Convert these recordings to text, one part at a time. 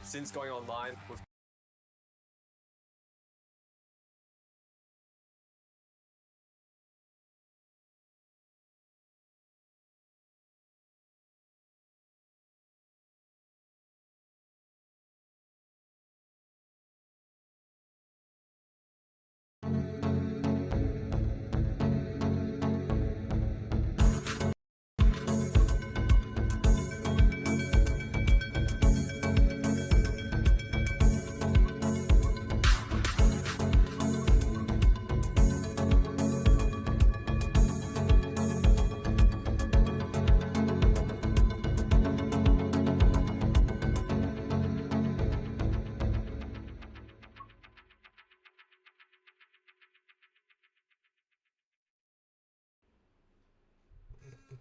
since going online with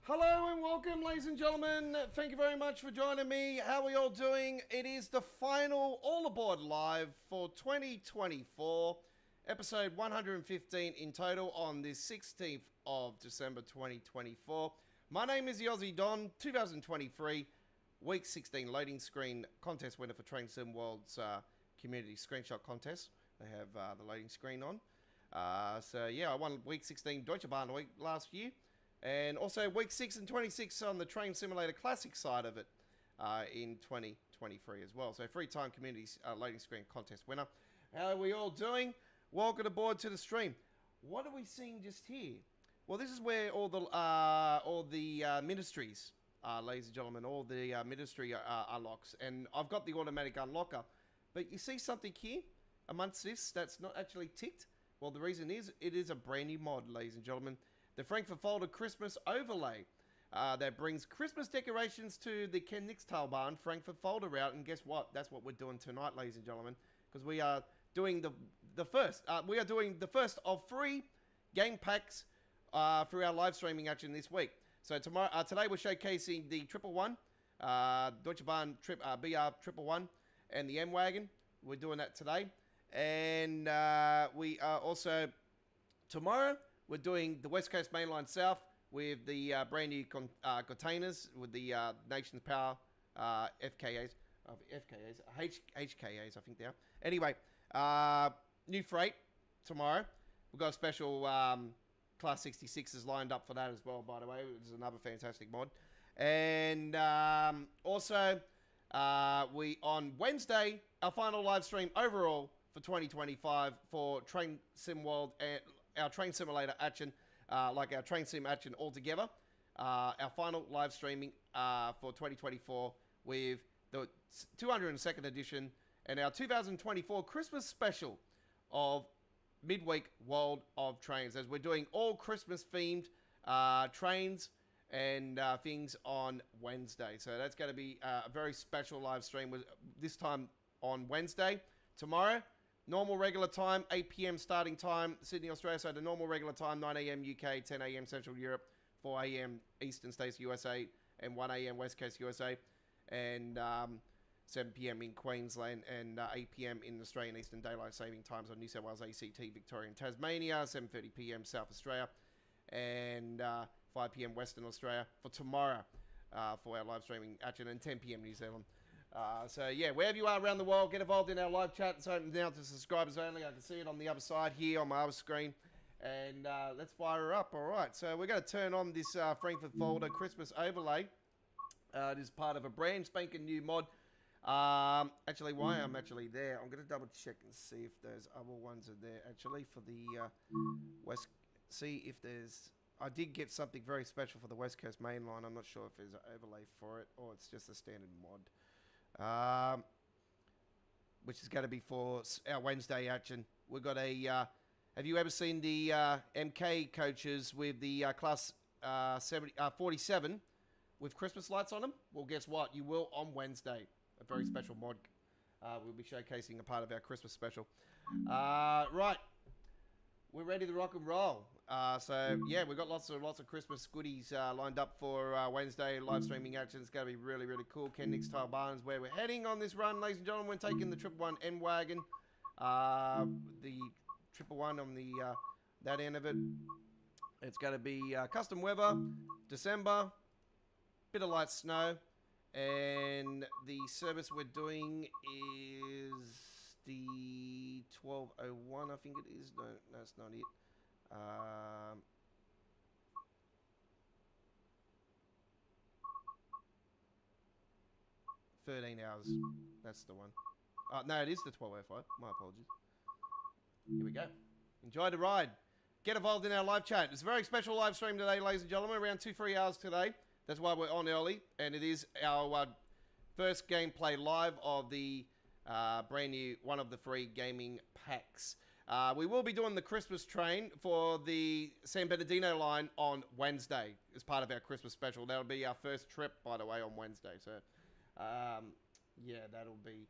Hello and welcome, ladies and gentlemen. Thank you very much for joining me. How are we all doing? It is the final All Aboard Live for 2024, episode 115 in total on the 16th of December 2024. My name is the Aussie Don, 2023, week 16 loading screen contest winner for Train Sim World's community screenshot contest. They have the loading screen on. So yeah, I won week 16 Deutsche Bahn week last year. And also week 6 and 26 on the Train Simulator Classic side of it in 2023 as well. So three-time community loading screen contest winner. How are we all doing? Welcome aboard to the stream. What are we seeing just here? Well, this is where all the ministries, ladies and gentlemen, all the ministry unlocks. And I've got the automatic unlocker. But you see something here amongst this that's not actually ticked? Well, the reason is it is a brand new mod, ladies and gentlemen. The Frankfurt Fulda Christmas overlay that brings Christmas decorations to the Kinzigtalbahn Frankfurt Fulda Route. And guess what? That's what we're doing tonight, ladies and gentlemen, because we are doing the first. We are doing the first of 3 game packs through our live streaming action this week. So today we're showcasing the 111, Deutsche Bahn BR 111, and the N-Wagen. We're doing that today, and we are also tomorrow. We're doing the West Coast Mainline South with the brand new containers with the Nation's Power HKAs, I think they are. Anyway, new freight tomorrow. We've got a special Class 66s lined up for that as well, by the way. It's another fantastic mod. And also, we on Wednesday, our final live stream overall for 2025 for Train Sim World and our train simulator action, like our train sim action altogether. Our final live streaming for 2024 with the 202nd edition and our 2024 Christmas special of Midweek World of Trains, as we're doing all Christmas themed trains and things on Wednesday. So that's going to be a very special live stream with this time on Wednesday. Tomorrow, normal regular time, 8 p.m. starting time, Sydney, Australia. So the normal regular time, 9 a.m. UK, 10 a.m. Central Europe, 4 a.m. Eastern States USA, and 1 a.m. West Coast USA, and 7 p.m. in Queensland, and 8 p.m. in Australian Eastern Daylight Saving Times on New South Wales, ACT, Victoria, and Tasmania, 7:30 p.m. South Australia, and 5 p.m. Western Australia for tomorrow for our live streaming action, and 10 p.m. New Zealand. So yeah, wherever you are around the world, get involved in our live chat. It's open now to subscribers only. I can see it on the other side here on my other screen. And let's fire her up. All right, so we're going to turn on this Frankfurt Fulda Christmas overlay. It is part of a brand spanking new mod. Actually, why I'm actually there, I'm going to double check and see if there's other ones are there actually for the West. See if there's. I did get something very special for the West Coast Mainline. I'm not sure if there's an overlay for it or it's just a standard mod. Which is going to be for our Wednesday action. We've got a, have you ever seen the MK coaches with the class 47 with Christmas lights on them? Well, guess what? You will on Wednesday. A very special mod. We'll be showcasing a part of our Christmas special. Right. We're ready to rock and roll. So yeah, we've got lots of Christmas goodies lined up for Wednesday live streaming action. It's going to be really, really cool. Kinzigtalbahn is where we're heading on this run, ladies and gentlemen. We're taking the 111 N-Wagen, the 111 on the that end of it. It's going to be custom weather, December, bit of light snow, And the service we're doing is the 1201, I think it is. No, that's not it. 13 hours. That's the one. No, it is the 1205. My apologies. Here we go. Enjoy the ride. Get involved in our live chat. It's a very special live stream today, ladies and gentlemen. Around 2-3 hours today. That's why we're on early. And it is our first gameplay live of the brand new one of the free gaming packs. We will be doing the Christmas train for the San Bernardino line on Wednesday as part of our Christmas special. That'll be our first trip, by the way, on Wednesday. So, yeah, that'll be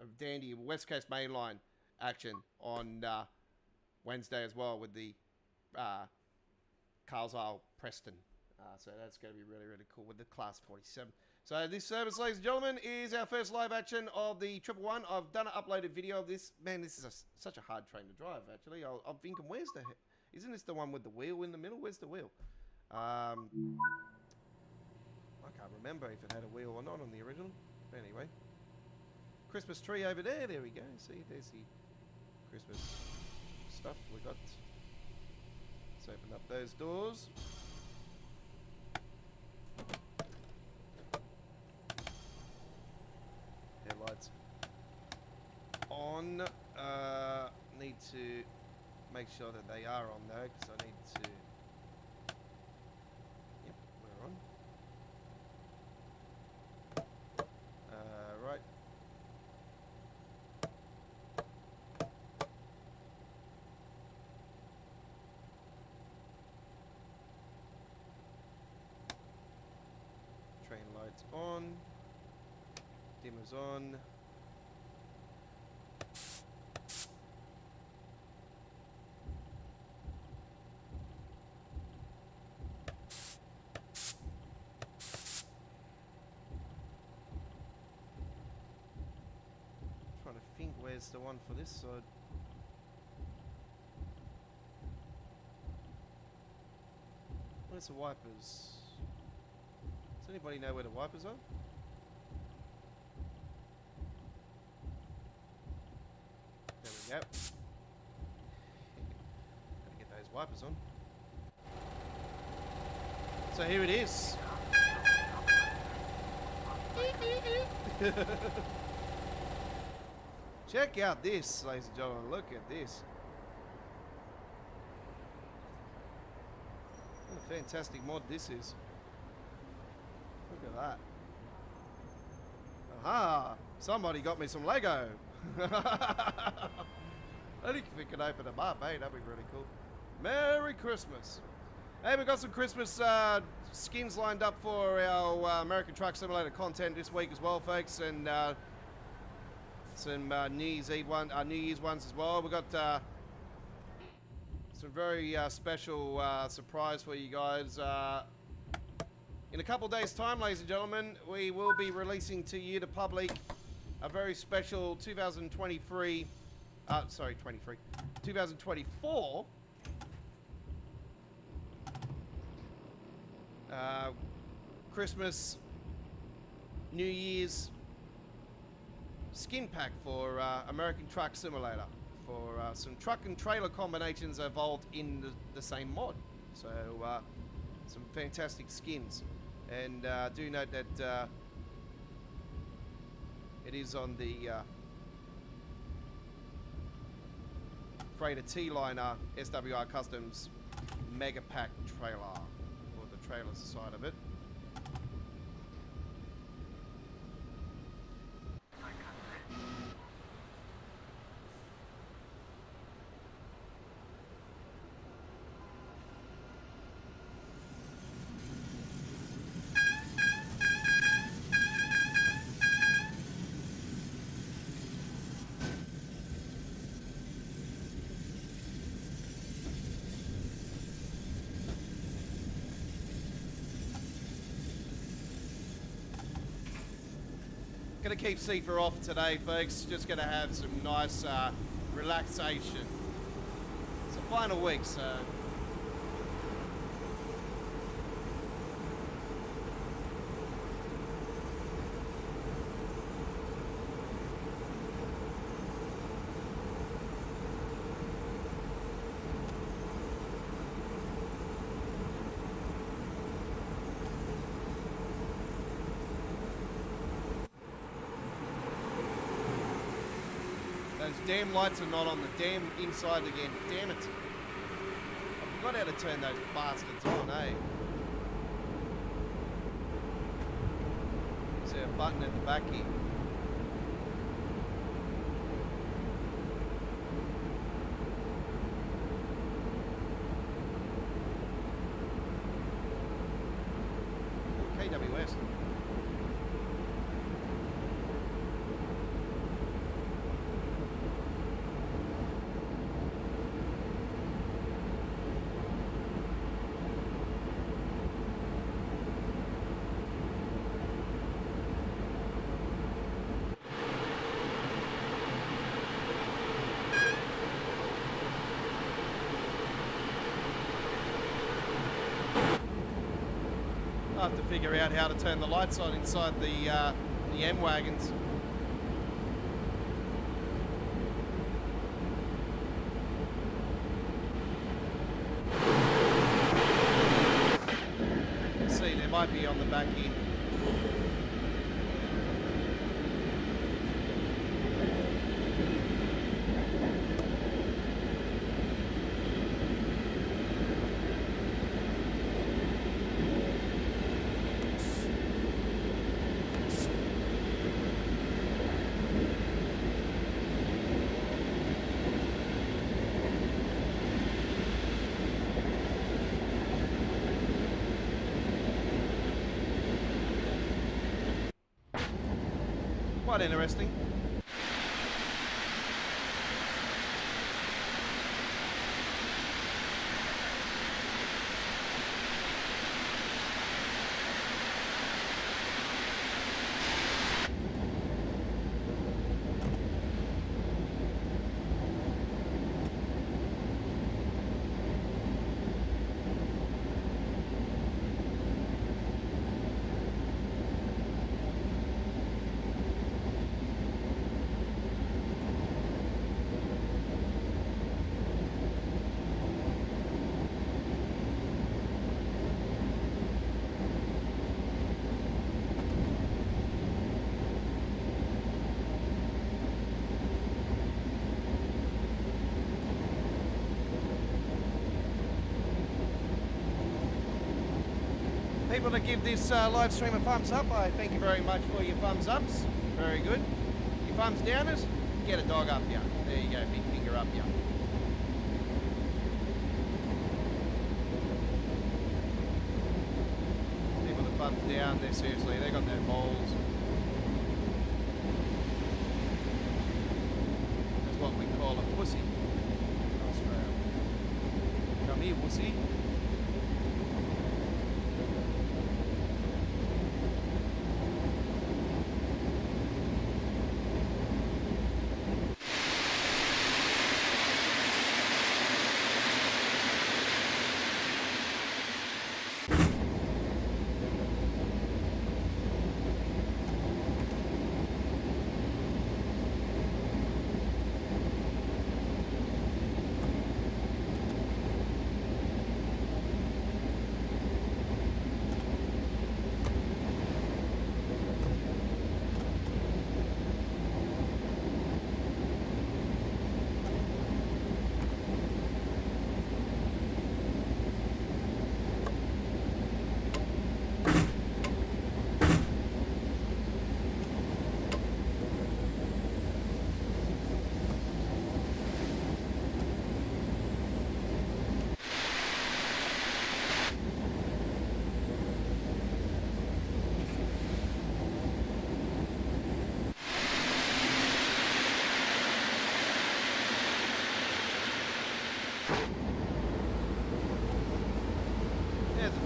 a dandy West Coast Main Line action on Wednesday as well with the Carlisle Preston. So that's going to be really, really cool with the Class 47. So this service, ladies and gentlemen, is our first live action of the 111. I've done an uploaded video of this. Man, this is such a hard train to drive, actually. I'm thinking, where's the... Isn't this the one with the wheel in the middle? Where's the wheel? I can't remember if it had a wheel or not on the original. But anyway. Christmas tree over there. There we go. See, there's the Christmas stuff we got. Let's open up those doors. Headlights on. Need to make sure that they are on though, because I need to. Yep, we're on. Right. Train lights on. Dimmers on. Trying to think where's the one for this side. Where's the wipers? Does anybody know where the wipers are? There we go. Gotta get those wipers on. So here it is. Check out this, ladies and gentlemen. Look at this. What a fantastic mod this is. Look at that. Aha! Somebody got me some Lego. I think we can open them up, hey? That'd be really cool. Merry Christmas. Hey, we've got some Christmas skins lined up for our American Truck Simulator content this week as well, folks, and some New Year's ones as well. We've got some very special surprise for you guys. In a couple of days' time, ladies and gentlemen, we will be releasing to you, the public, a very special 2024 Christmas, New Year's skin pack for American Truck Simulator for some truck and trailer combinations evolved in the same mod. So some fantastic skins, and do note that it is on the Freighter T-Liner SWR Customs Mega Pack trailer, or the trailer side of it. Gonna keep Sifa off today, folks. Just gonna have some nice relaxation. It's the final week, so Those damn lights are not on the damn inside again. Damn it. I forgot how to turn those bastards on, eh? Is there a button at the back here? KWS. I have to figure out how to turn the lights on inside the N-Wagons. Let's see, they might be on the back here. Quite interesting. People to give this live stream a thumbs up. I thank you very much for your thumbs ups. Very good. Your thumbs downers, get a dog up ya. There you go, big finger up ya. People with thumbs down, they're seriously, they got no balls. That's what we call a pussy in Australia. Come here, pussy.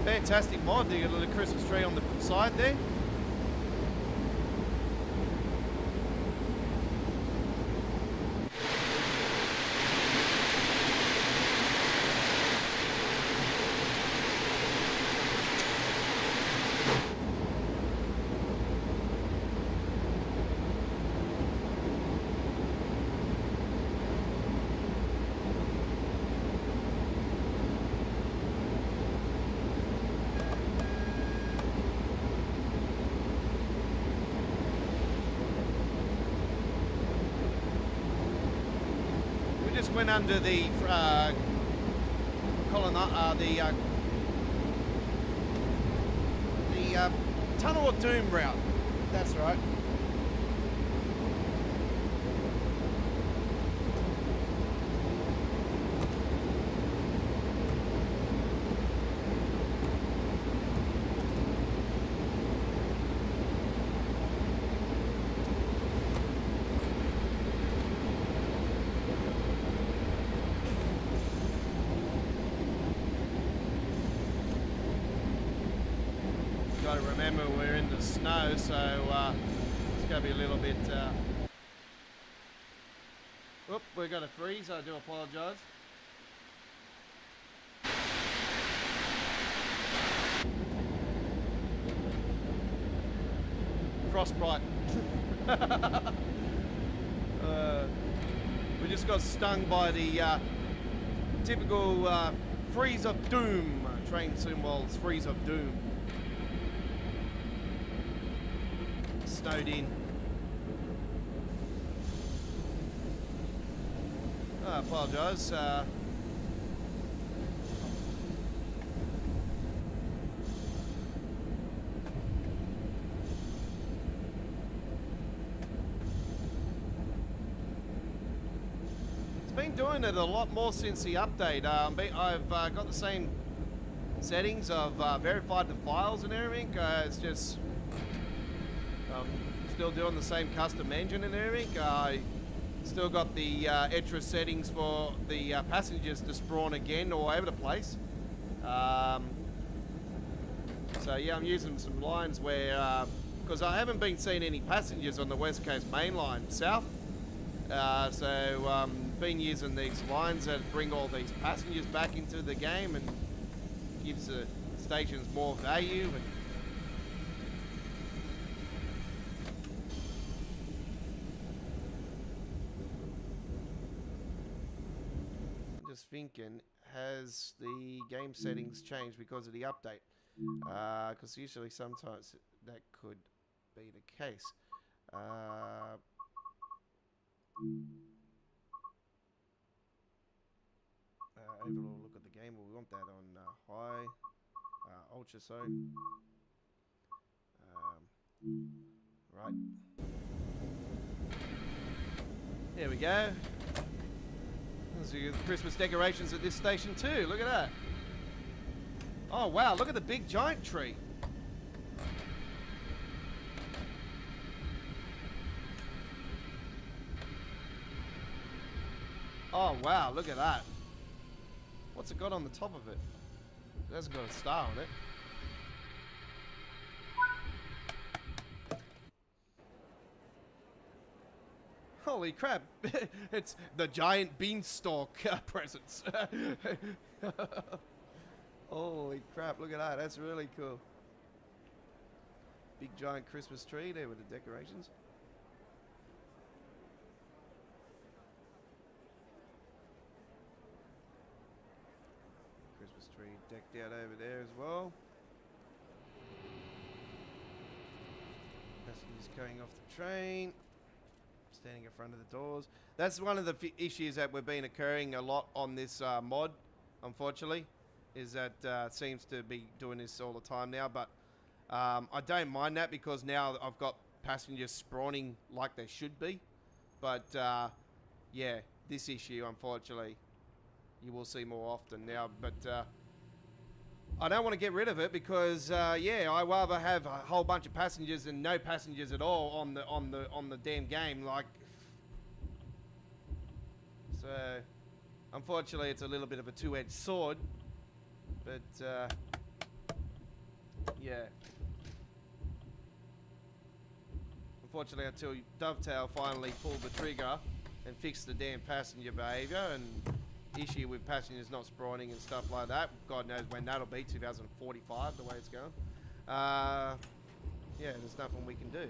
Fantastic mod. You got a little Christmas tree on the side there. just went under the Tunnel of Doom route. That's right. Got to remember we're in the snow, so it's going to be a little bit... Oop, we got a freeze, I do apologise. Frostbite. We just got stung by the typical freeze of doom. Train symbols, freeze of doom. Snowed in. I apologise. It's been doing it a lot more since the update. I've got the same settings. I've verified the files and everything. It's just still doing the same custom engine and everything. I still got the extra settings for the passengers to spawn again all over the place. So yeah, I'm using some lines where, because I haven't been seeing any passengers on the West Coast main line south. So been using these lines that bring all these passengers back into the game and gives the stations more value. And thinking, has the game settings changed because of the update? Because usually sometimes that could be the case. Overall look at the game. We want that on high, ultra, so right. There we go. There's the Christmas decorations at this station too. Look at that. Oh wow, look at the big giant tree. Oh wow, look at that. What's it got on the top of it? It hasn't got a star on it. Holy crap, it's the giant beanstalk presents. Holy crap, look at that, that's really cool. Big giant Christmas tree there with the decorations. Christmas tree decked out over there as well. Passengers going off the train. Standing in front of the doors. That's one of the issues that we've been occurring a lot on this mod, unfortunately, is that seems to be doing this all the time now, but I don't mind that because now I've got passengers spawning like they should be. But yeah, this issue, unfortunately, you will see more often now. But I don't want to get rid of it because yeah, I rather have a whole bunch of passengers than no passengers at all on the damn game. Like, so unfortunately, it's a little bit of a two-edged sword. But yeah, unfortunately, until Dovetail finally pulled the trigger and fixed the damn passenger behaviour and issue with passengers not spawning and stuff like that. God knows when that'll be, 2045, the way it's going. Yeah, there's nothing we can do.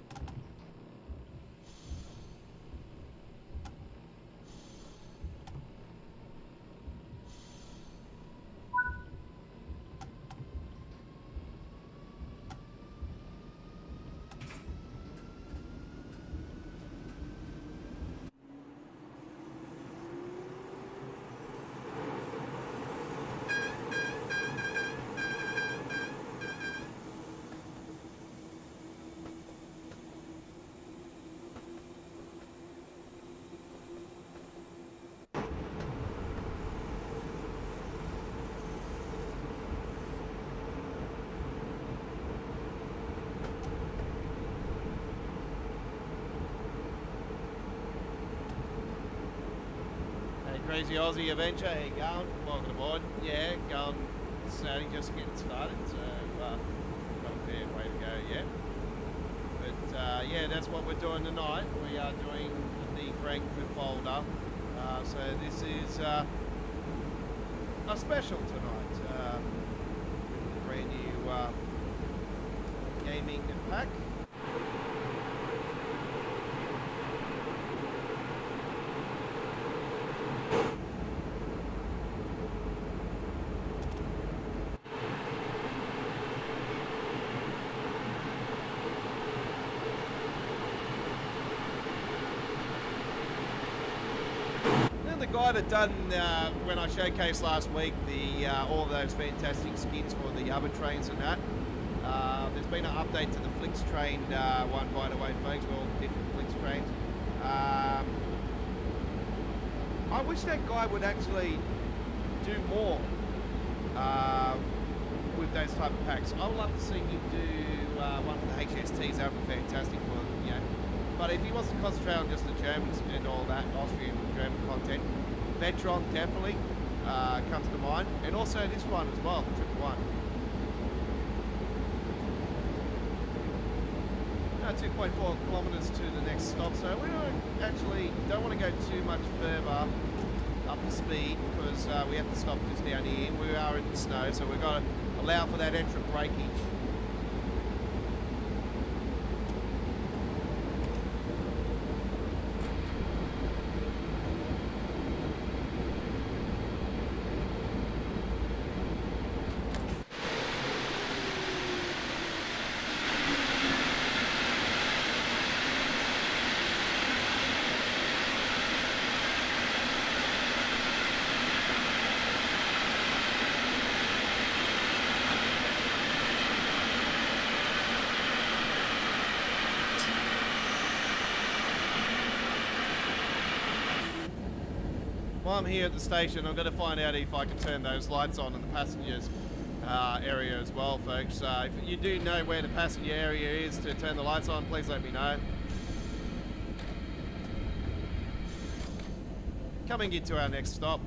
Crazy Aussie Adventure, how you going? Welcome aboard. Yeah, going starting, just getting started, so got a fair way to go yet. But yeah, that's what we're doing tonight. We are doing the Frankfurt Fulda. So this is a special tonight. Brand new gaming pack. The guy that done when I showcased last week all of those fantastic skins for the other trains and that. There's been an update to the Flix train one, by the way, folks, with all the different Flix trains. I wish that guy would actually do more with those type of packs. I would love to see him do one for the HSTs. That would be fantastic for them, you know. But if he wants to concentrate on just the Germans and all that, Austrian German content, Vetron definitely comes to mind. And also this one as well, the 111. 2.4 kilometres to the next stop, so we don't want to go too much further up to speed because we have to stop just down here. We are in the snow, so we've got to allow for that extra breakage. While I'm here at the station, I'm going to find out if I can turn those lights on in the passengers area as well, folks. If you do know where the passenger area is to turn the lights on, please let me know. Coming into our next stop.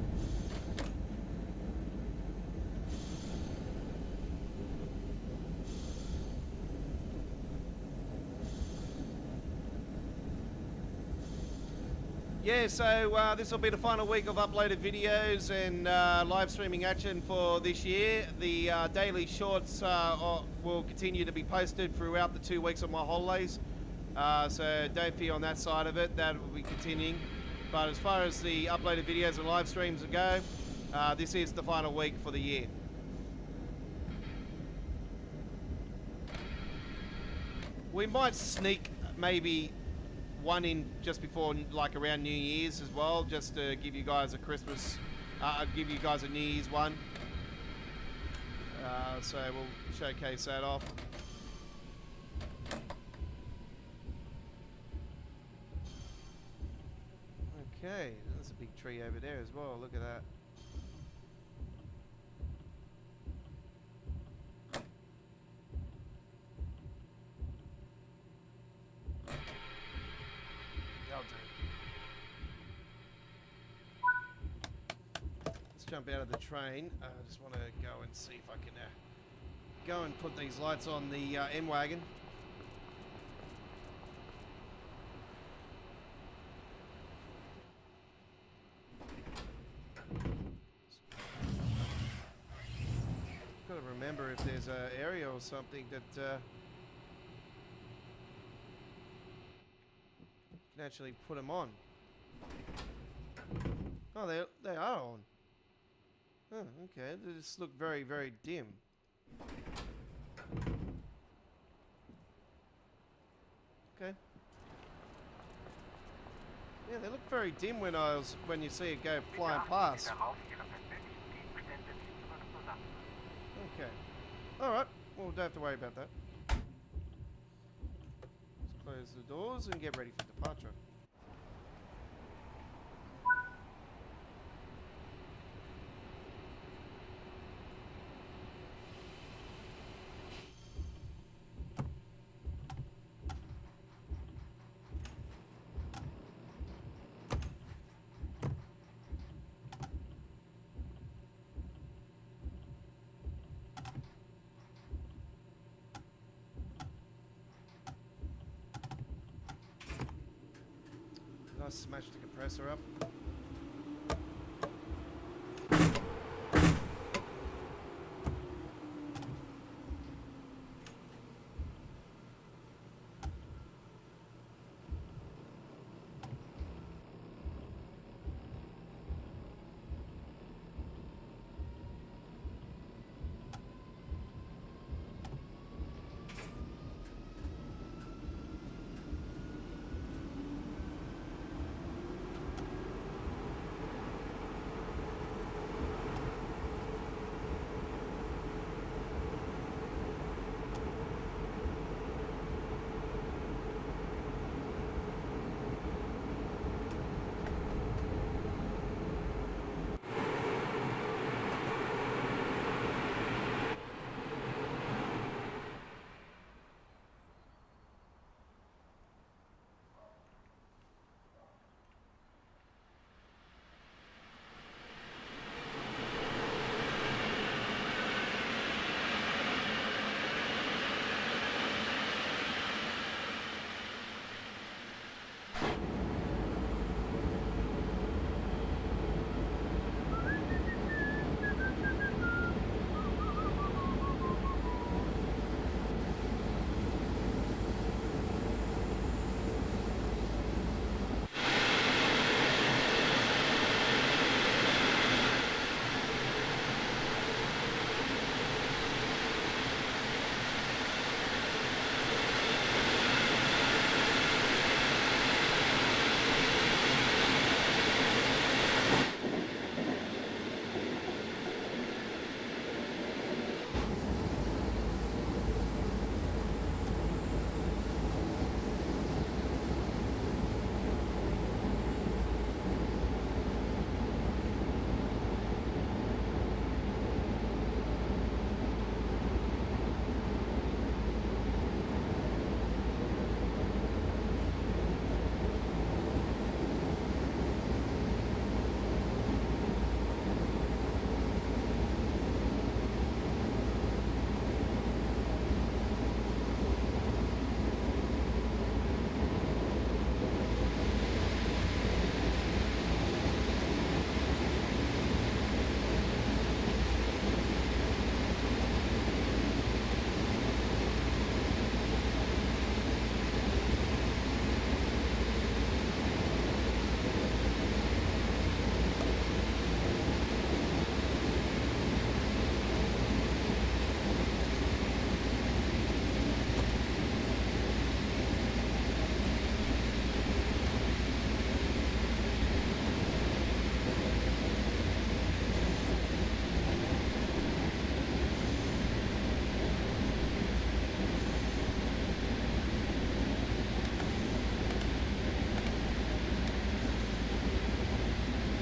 Yeah, so this will be the final week of uploaded videos and live streaming action for this year. The daily shorts will continue to be posted throughout the 2 weeks of my holidays. So don't fear on that side of it, that will be continuing. But as far as the uploaded videos and live streams go, this is the final week for the year. We might sneak maybe one in just before, like around New Year's as well, just to give you guys a Christmas, give you guys a New Year's one. So we'll showcase that off. Okay, there's a big tree over there as well, look at that. Jump out of the train. I just want to go and see if I can go and put these lights on the N-Wagen. Got to remember if there's an area or something that can actually put them on. Oh, they are on. Oh, okay, they just look very, very dim. Okay. Yeah, they look very dim when you see it go flying past. Okay. Alright, well, we don't have to worry about that. Let's close the doors and get ready for departure. smashed the compressor up.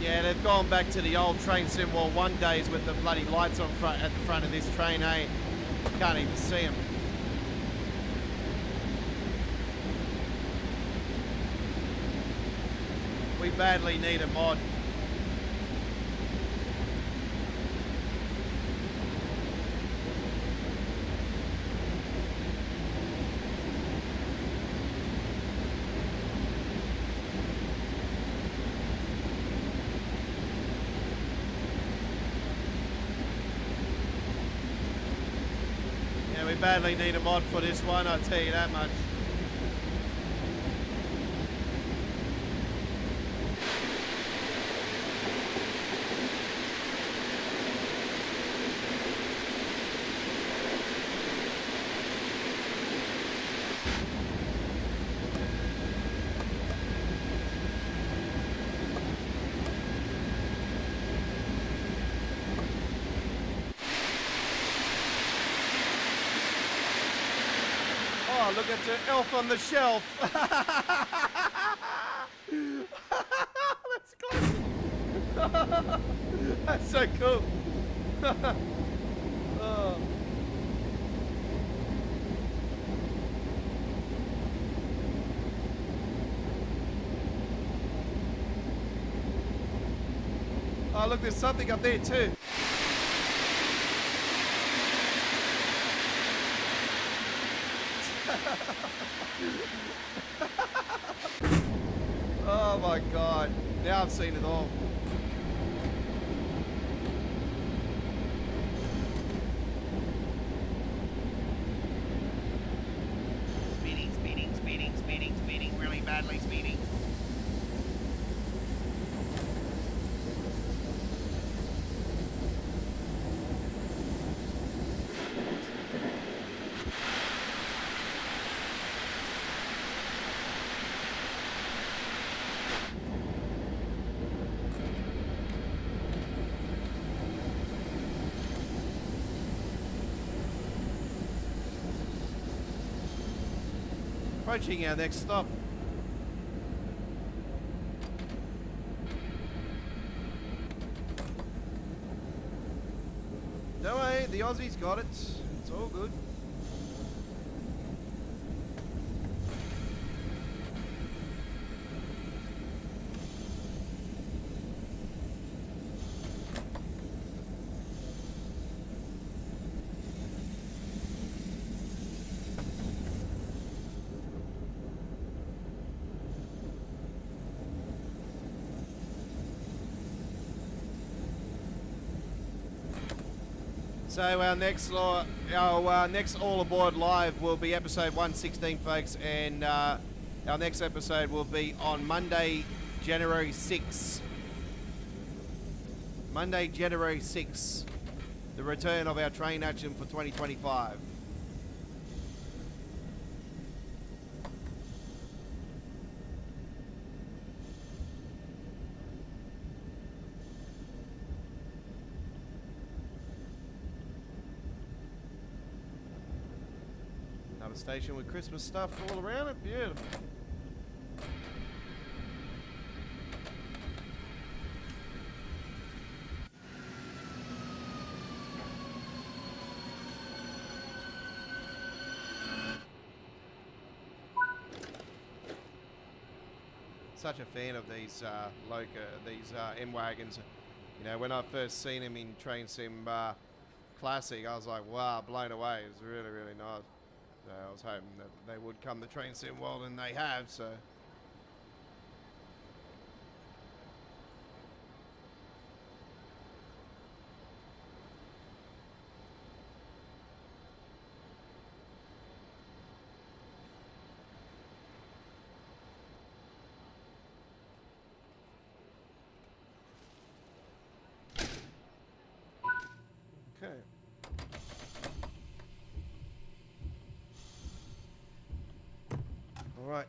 Yeah, they've gone back to the old Train Sim War 1 days with the bloody lights on front at the front of this train, eh? Can't even see them. We badly need a mod. We badly need a mod for this one, I'll tell you that much. Oh, look, it's an elf on the shelf. That's cool. That's so cool. Oh. Oh, look, there's something up there too. Oh, Oh my god. Now I've seen it all. Speeding, really badly speeding. Approaching our next stop. No way, the Aussies got it. It's all good. So our next All Aboard Live will be episode 116, folks, and our next episode will be on Monday, January 6th. Monday, January 6th, the return of our train action for 2025. Station with Christmas stuff all around it. Beautiful. Such a fan of these N-Wagons. You know, when I first seen them in Train Sim Classic, I was like, wow, blown away. It was really, really nice. So I was hoping that they would come to Train Sim World, and they have, so. Okay. All right.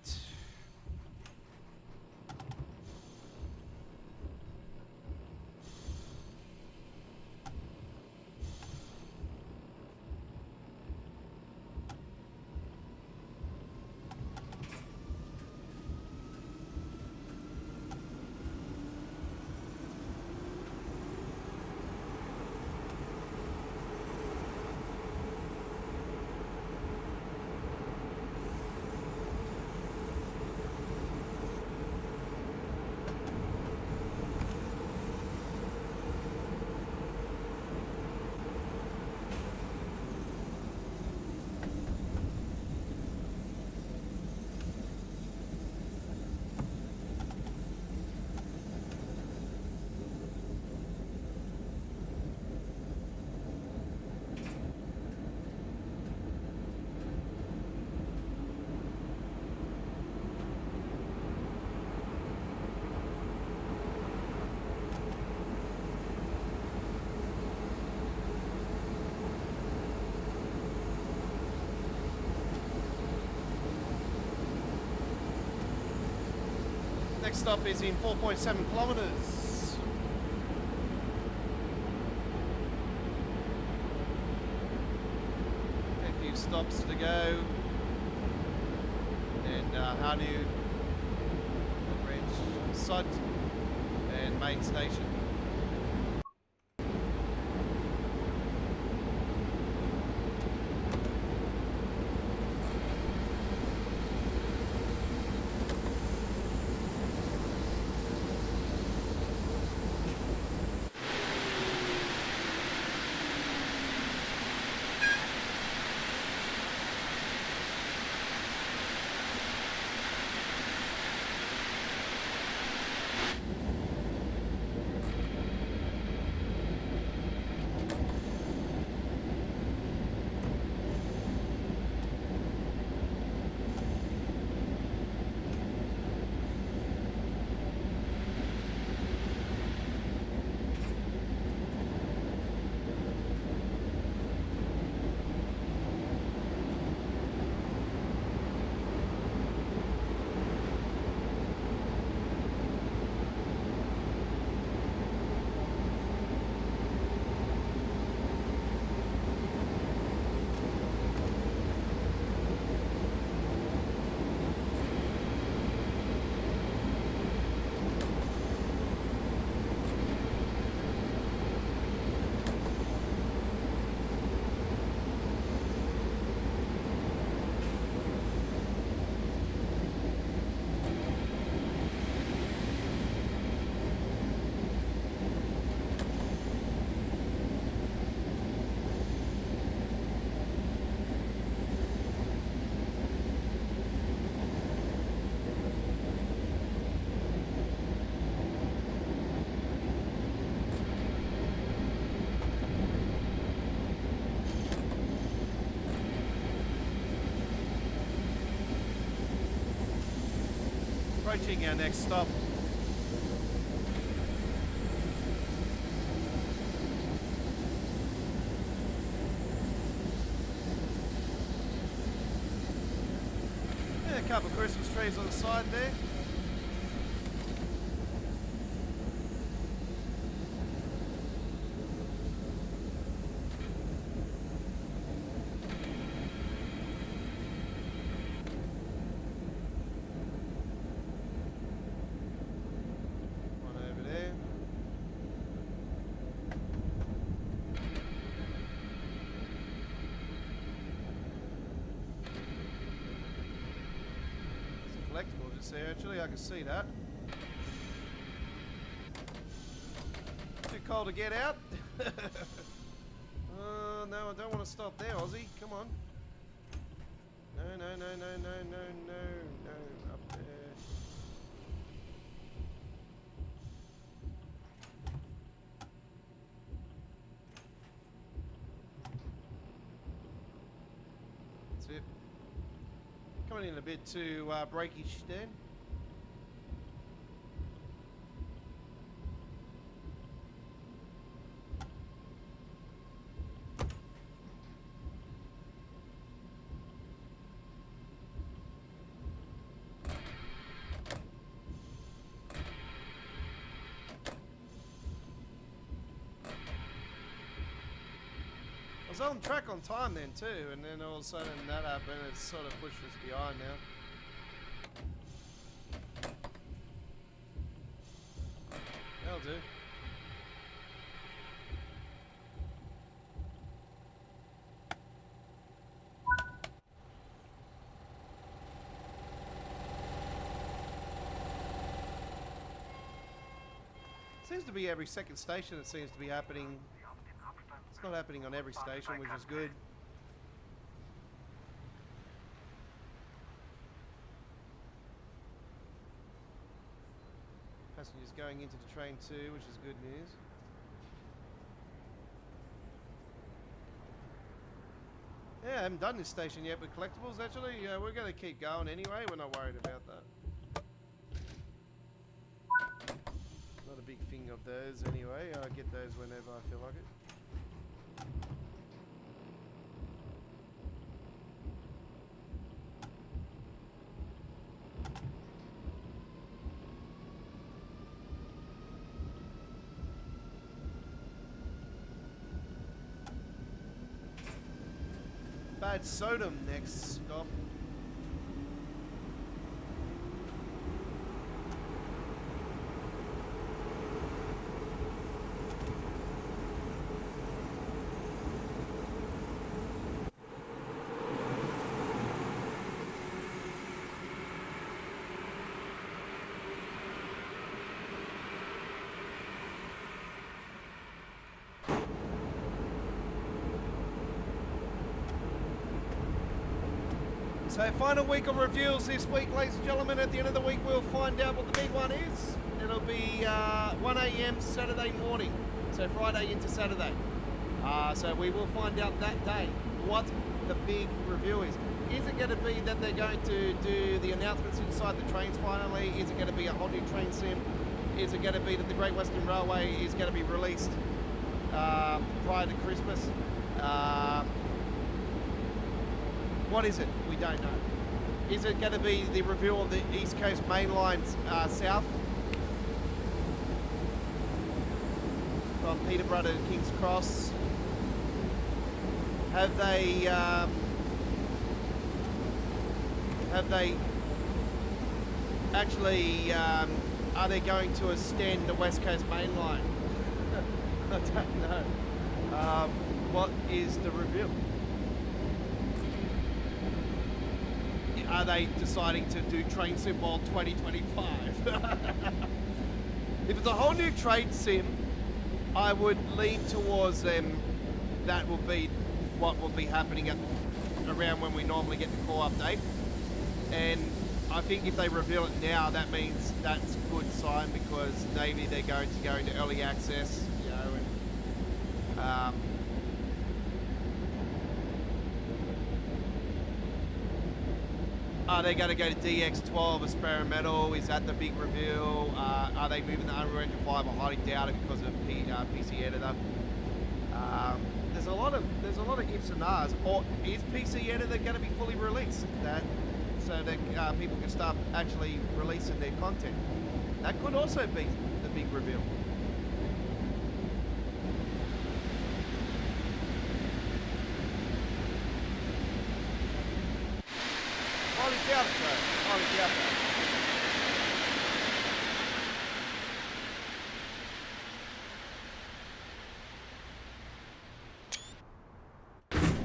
Next stop is in 4.7 kilometers. A few stops to go. And how do you reach Sod and main station? approaching our next stop. Yeah, a couple of Christmas trees on the side there. There, actually, I can see that. Too cold to get out. No, I don't want to stop there, Aussie. Come on. No, no, no, no, no, no, no, no. Up there. That's it. Coming in a bit too breakish then. I was on track on time then too, and then all of a sudden that happened. It's sort of pushed us behind now. That'll do. Seems to be every second station it seems to be happening. It's not happening on every station, which is good. Passengers going into the train too, which is good news. Yeah, I haven't done this station yet with collectibles actually. We're going to keep going anyway, we're not worried about that. Not a big thing of those anyway, I get those whenever I feel like it. Bad Sodom next stop. So final week of reviews this week, ladies and gentlemen. At the end of the week we'll find out what the big one is. It'll be 1 AM Saturday morning, so Friday into Saturday. So we will find out that day what the big review is. Is it going to be that they're going to do the announcements inside the trains finally? Is it going to be a whole new train sim? Is it going to be that the Great Western Railway is going to be released prior to Christmas? What is it? We don't know. Is it going to be the review of the East Coast Main Lines south? From Peterborough to King's Cross. Have they actually, are they going to extend the West Coast Main Line? I don't know. What is the review? Are they deciding to do Train Sim World 2025? If it's a whole new train sim, I would lean towards them. That will be what will be happening at around when we normally get the core update. And I think if they reveal it now, that means that's a good sign, because maybe they're going to go into early access, you know, and Are they going to go to DX12 experimental? Is that the big reveal? Are they moving the Unreal Engine 5? I highly doubt it because of PC Editor. There's a lot of ifs and ahs. Or is PC Editor going to be fully released? So that people can start actually releasing their content. That could also be the big reveal. Highly doubt it, bro. Highly doubt that.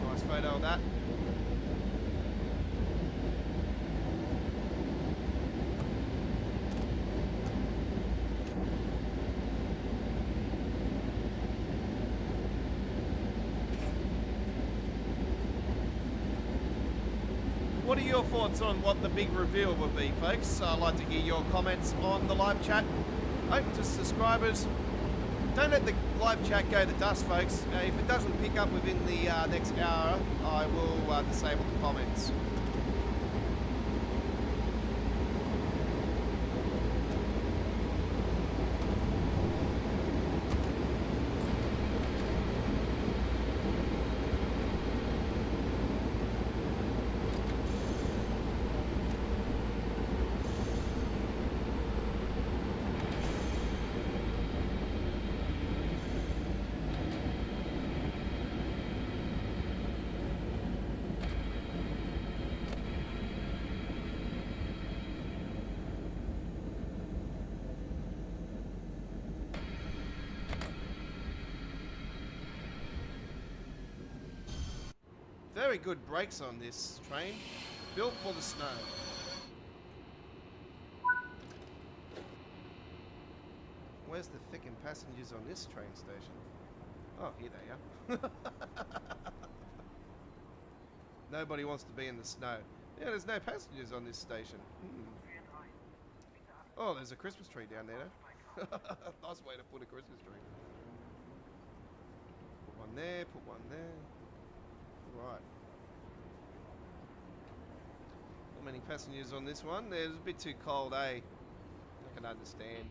Nice photo of that. What are your thoughts on what the big reveal will be, folks? I'd like to hear your comments on the live chat. Open to subscribers. Don't let the live chat go to dust, folks. If it doesn't pick up within the next hour, I will disable the comments. Very good brakes on this train, built for the snow. Where's the thickened passengers on this train station? Oh, here they are. Nobody wants to be in the snow. Yeah, there's no passengers on this station. Oh, there's a Christmas tree down there. Nice way to put a Christmas tree. Put one there, put one there. Right. Not many passengers on this one. It's a bit too cold, eh? I can understand.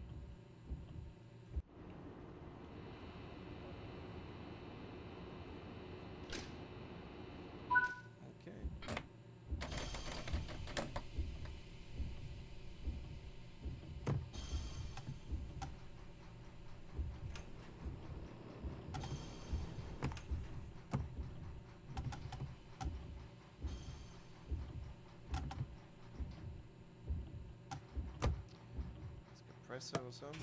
Okay. Compressor or something.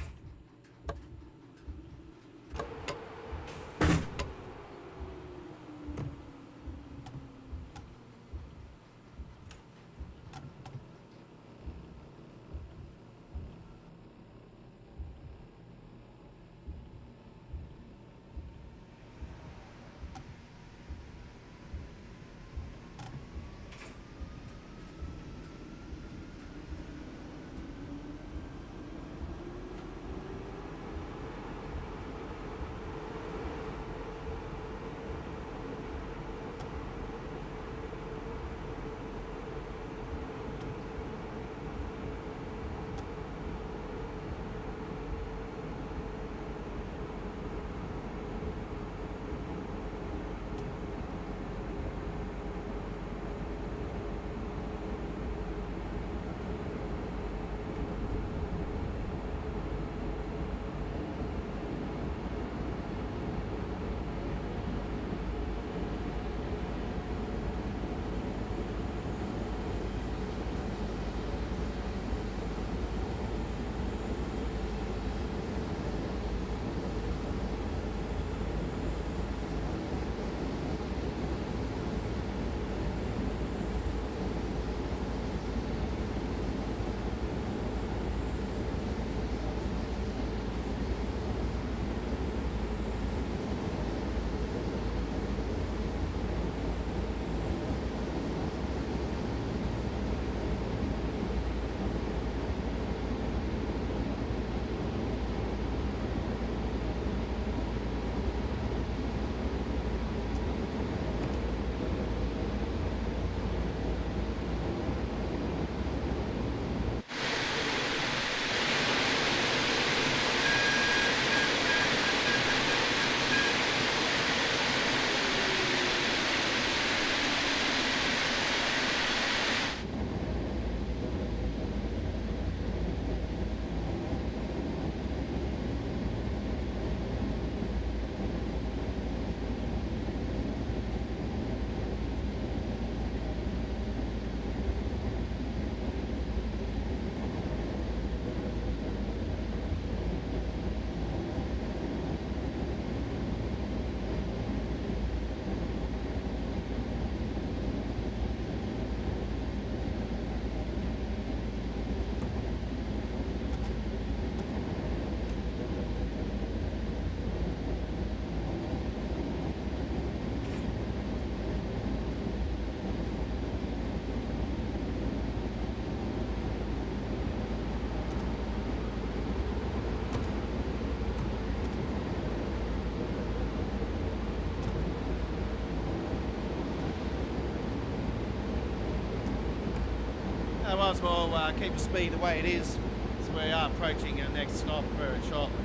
keep the speed the way it is. So we are approaching our next stop very shortly.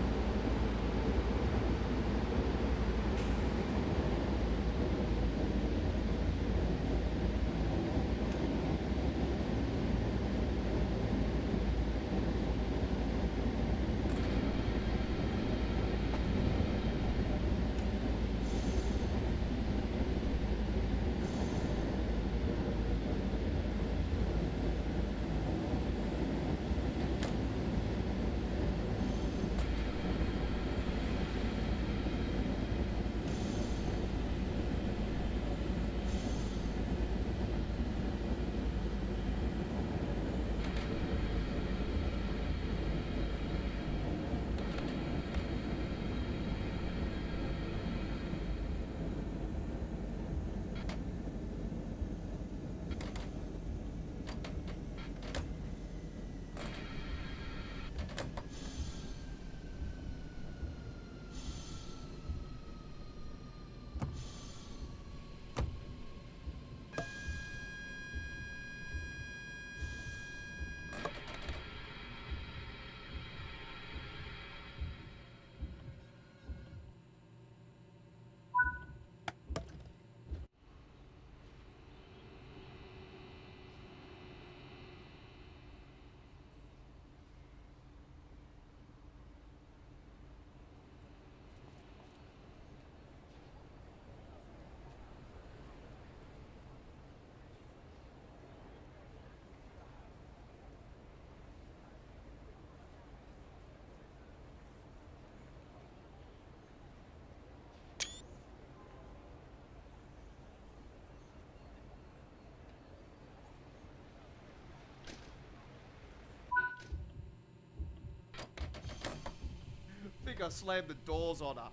I think I slammed the doors on her.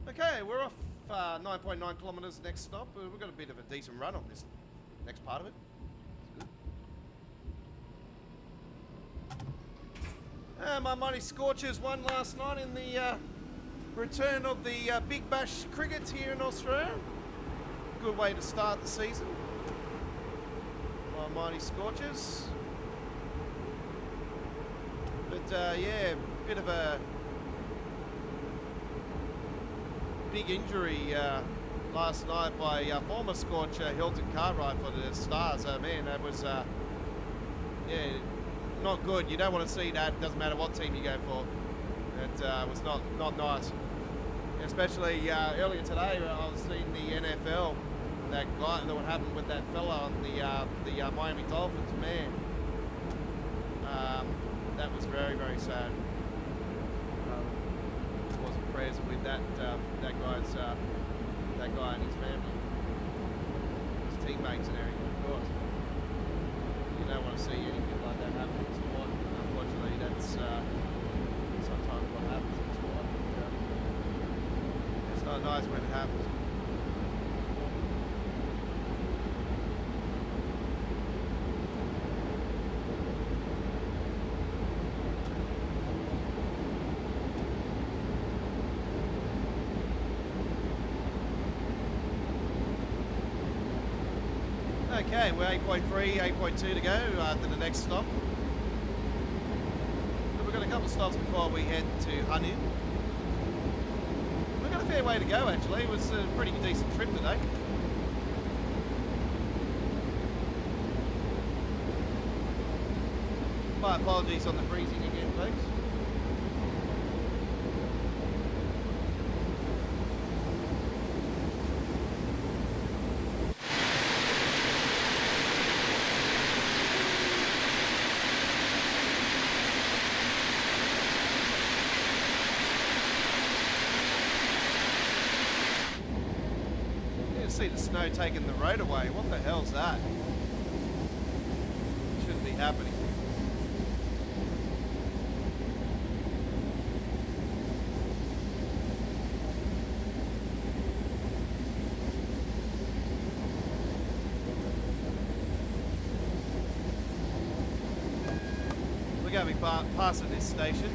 Okay, we're off 9.9 kilometers next stop. We've got a bit of a decent run on this next part of it. Good. My mighty Scorchers won last night in the return of the Big Bash cricket here in Australia. Good way to start the season. My mighty Scorchers. But yeah, bit of a big injury last night by former Scorcher Hilton Cartwright for the Stars. Man, that was yeah, not good. You don't want to see that. Doesn't matter what team you go for. It was not nice. Especially earlier today, I was seeing the NFL. That guy, what happened with that fella on the Miami Dolphins, man. That was very, very sad. Wasn't present with that guy and his family, his teammates and everything, of course. You don't want to see anything like that happen in sport. Unfortunately, that's sometimes what happens in sport. It's not nice when it happens. Okay, we're 8.3, 8.2 to go to the next stop. We've got a couple of stops before we head to Hanu. We've got a fair way to go actually. It was a pretty decent trip today. My apologies on the freezing again, folks. See the snow taking the road away. What the hell's that? Shouldn't be happening. We're going to be passing this station.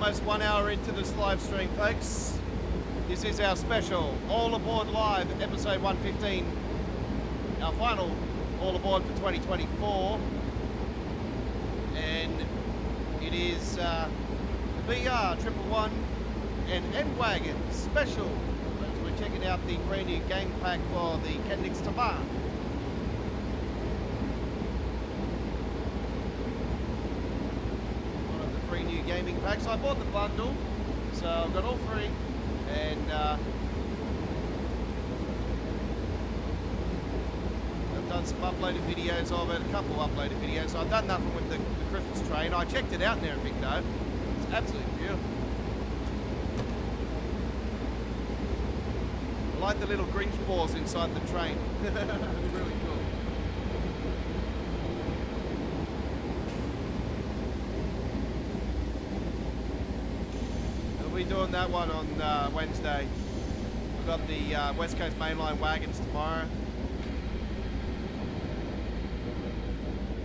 almost 1 hour into this live stream, folks. This is our special All Aboard Live, episode 115. Our final All Aboard for 2024. And it is BR 111 and N-Wagen special. As we're checking out the brand new game pack for the Kinzigtalbahn. One of the 3 new gaming packs. I bought the bundle, so I've got all 3. And I've done some uploaded videos of it, a couple uploaded videos. So I've done nothing with the Christmas train. I checked it out and everything though. It's absolutely beautiful. I like the little Grinch balls inside the train. It's really cool. We'll be doing that one on Wednesday. We've got the West Coast mainline wagons tomorrow.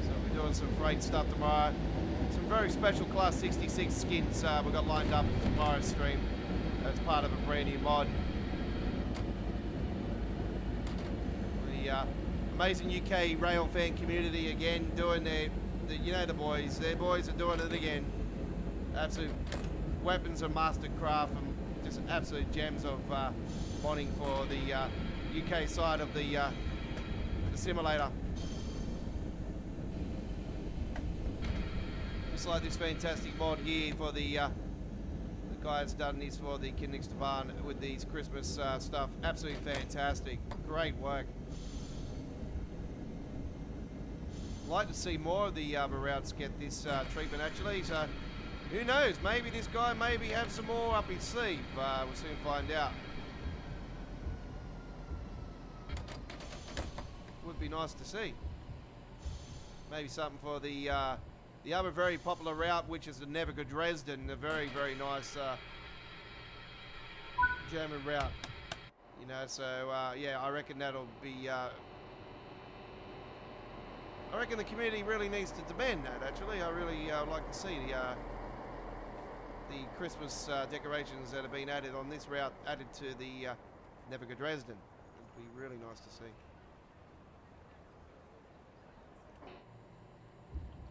So we're doing some freight stuff tomorrow. Some very special Class 66 skins we've got lined up for tomorrow's stream as part of a brand new mod. The amazing UK Railfan community again doing the boys. Their boys are doing it again. Absolute weapons of mastercraft and just absolute gems of modding for the UK side of the simulator. Just like this fantastic mod here for the guy that's done this for the Kinzigtalbahn with these Christmas stuff. Absolutely fantastic. Great work. I'd like to see more of the other routes get this treatment actually. So who knows? Maybe this guy maybe have some more up his sleeve. We'll soon find out. Would be nice to see. Maybe something for the other very popular route, which is the Never Dresden, a very, very nice German route. You know, so yeah, I reckon that'll be. I reckon the community really needs to demand that. Actually, I really would like to see the Christmas decorations that have been added on this route added to the Never Dresden. It'd be really nice to see.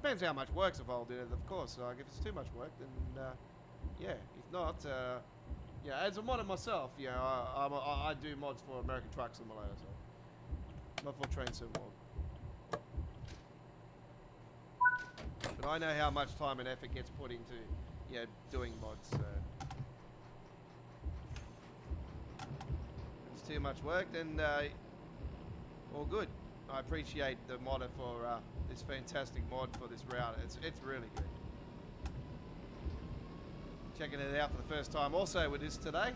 Depends how much work's involved in it, of course. Like if it's too much work, then yeah. If not, yeah. As a modder myself, you know, I do mods for American Truck Simulator, so not for Train Sim mod. But I know how much time and effort gets put into, you know, doing mods. So if it's too much work, then all good. I appreciate the modder for this fantastic mod for this route. It's really good. Checking it out for the first time also with this today.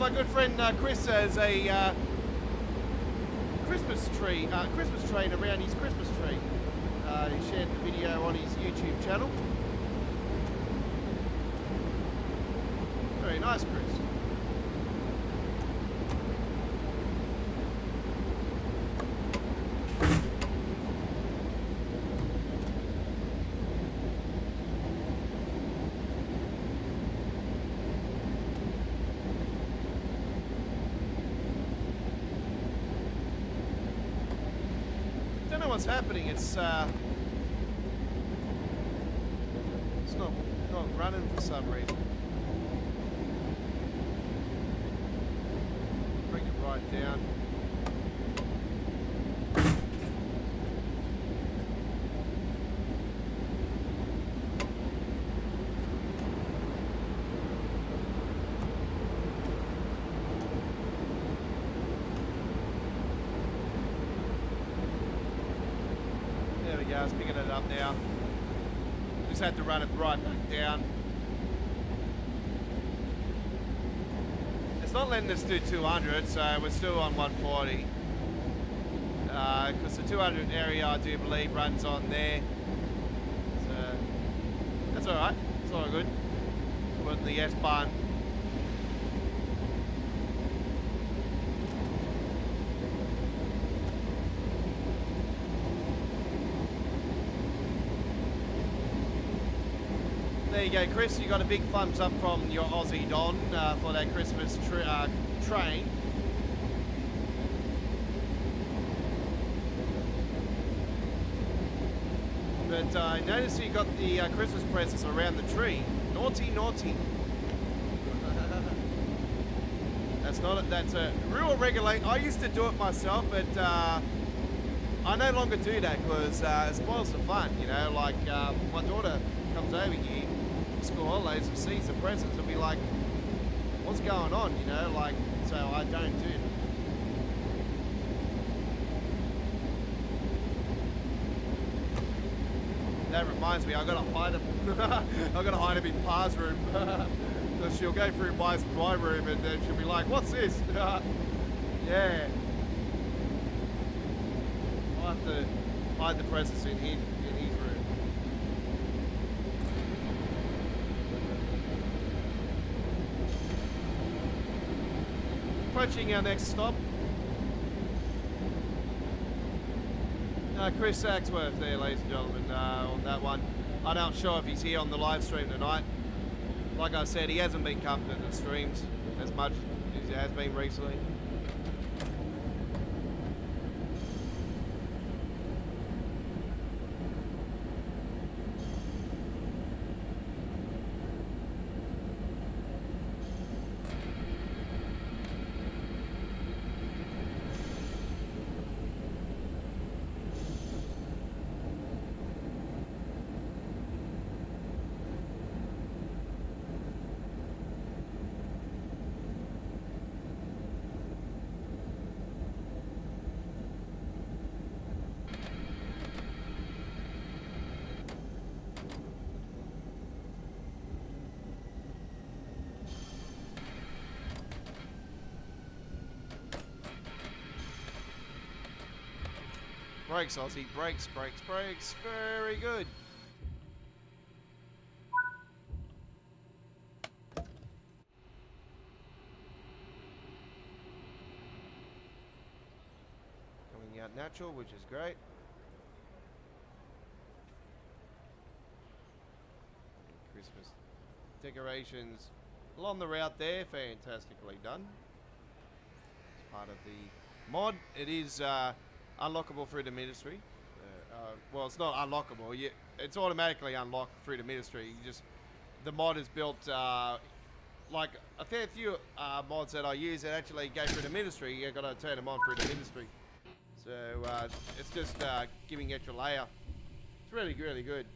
my good friend Chris has a Christmas train around his Christmas tree. He shared the video on his YouTube channel. Very nice, Chris. What's happening? It's not running for some reason. Bring it right down. I was picking it up now. Just had to run it right back down. It's not letting us do 200, so we're still on 140. Because the 200 area, I do believe, runs on there. So that's alright. It's all good. Put in the S-Bahn. There you go, Chris. You got a big thumbs up from your Aussie Don for that Christmas train. But I noticed you got the Christmas presents around the tree. Naughty, naughty. That's a real regulate. I used to do it myself, but I no longer do that because it spoils the fun. You know, like my daughter comes over here. School holidays and sees the presents and be like, what's going on, you know, like, so I don't do it. That reminds me, I gotta hide him. I gotta hide him in Pa's room. So she'll go through my room and then she'll be like, what's this? Yeah. I'll have to hide the presents in his room. Approaching our next stop. Chris Saxworth there, ladies and gentlemen, on that one. I'm not sure if he's here on the live stream tonight. Like I said, he hasn't been coming to the streams as much as he has been recently. Brakes, Aussie. Brakes, brakes, brakes. Very good. Coming out natural, which is great. Christmas decorations along the route there. Fantastically done. It's part of the mod. It is unlockable through the ministry. Well, it's not unlockable. It's automatically unlocked through the ministry. You just, the mod is built like a fair few mods that I use that actually go through the ministry. You've got to turn them on through the ministry. So it's just giving extra layer. It's really, really good.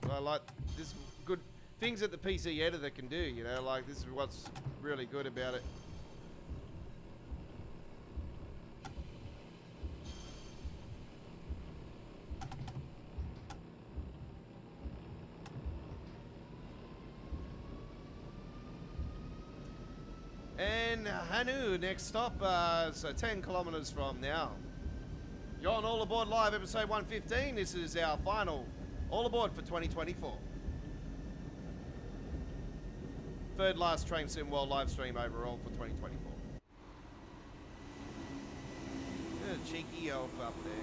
I like this good things that the PC editor can do. You know, like this is what's really good about it. And Hanu, next stop, so 10 kilometres from now. You're on All Aboard Live, episode 115. This is our final All Aboard for 2024. Third last Train Sim World live stream overall for 2024. There's a cheeky elf up there.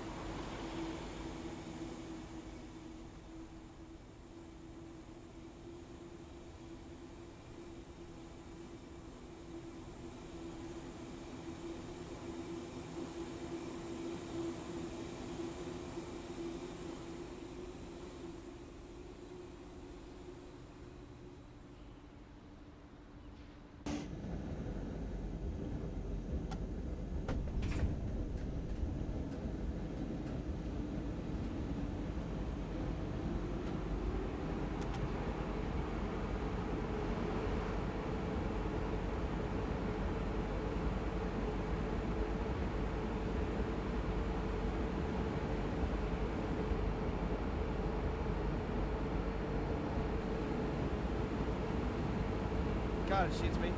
God, it shits me.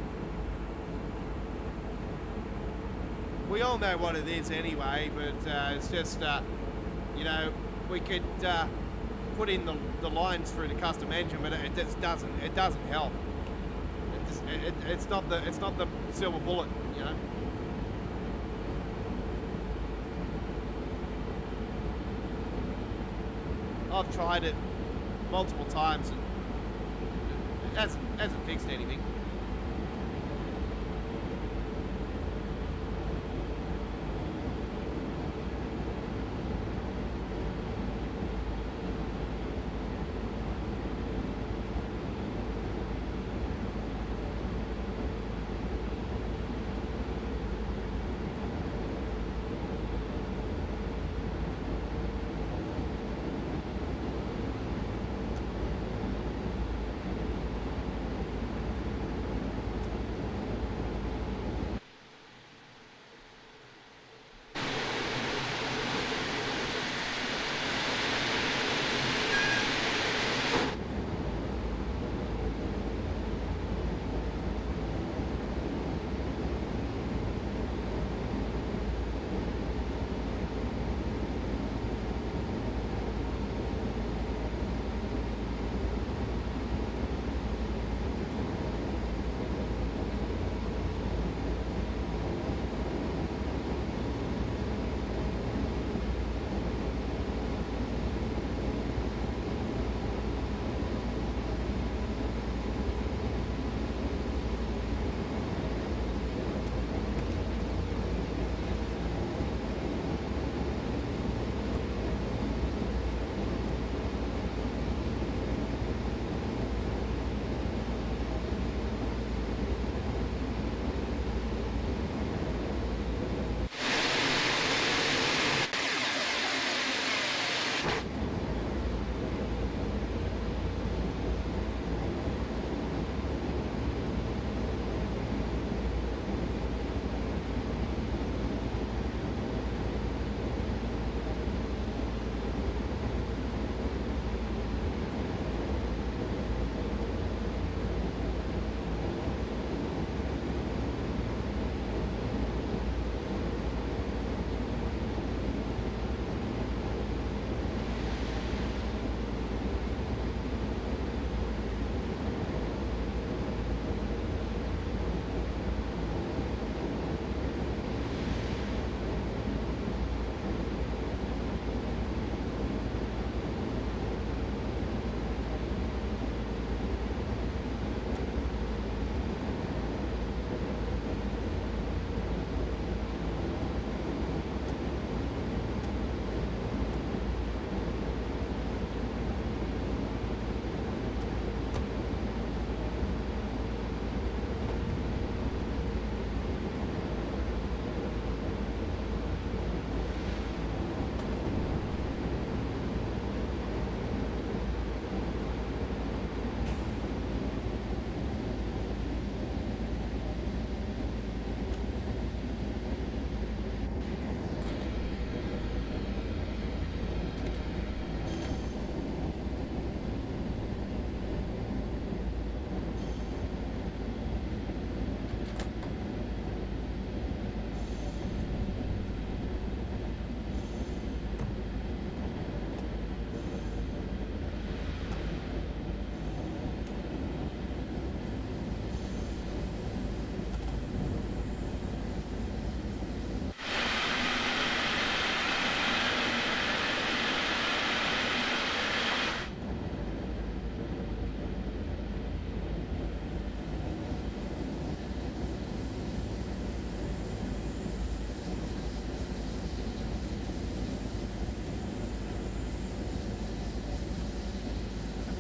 We all know what it is anyway, but it's just, you know, we could put in the lines through the custom engine, but it just doesn't help. It's not the silver bullet, you know. I've tried it multiple times and it hasn't fixed anything.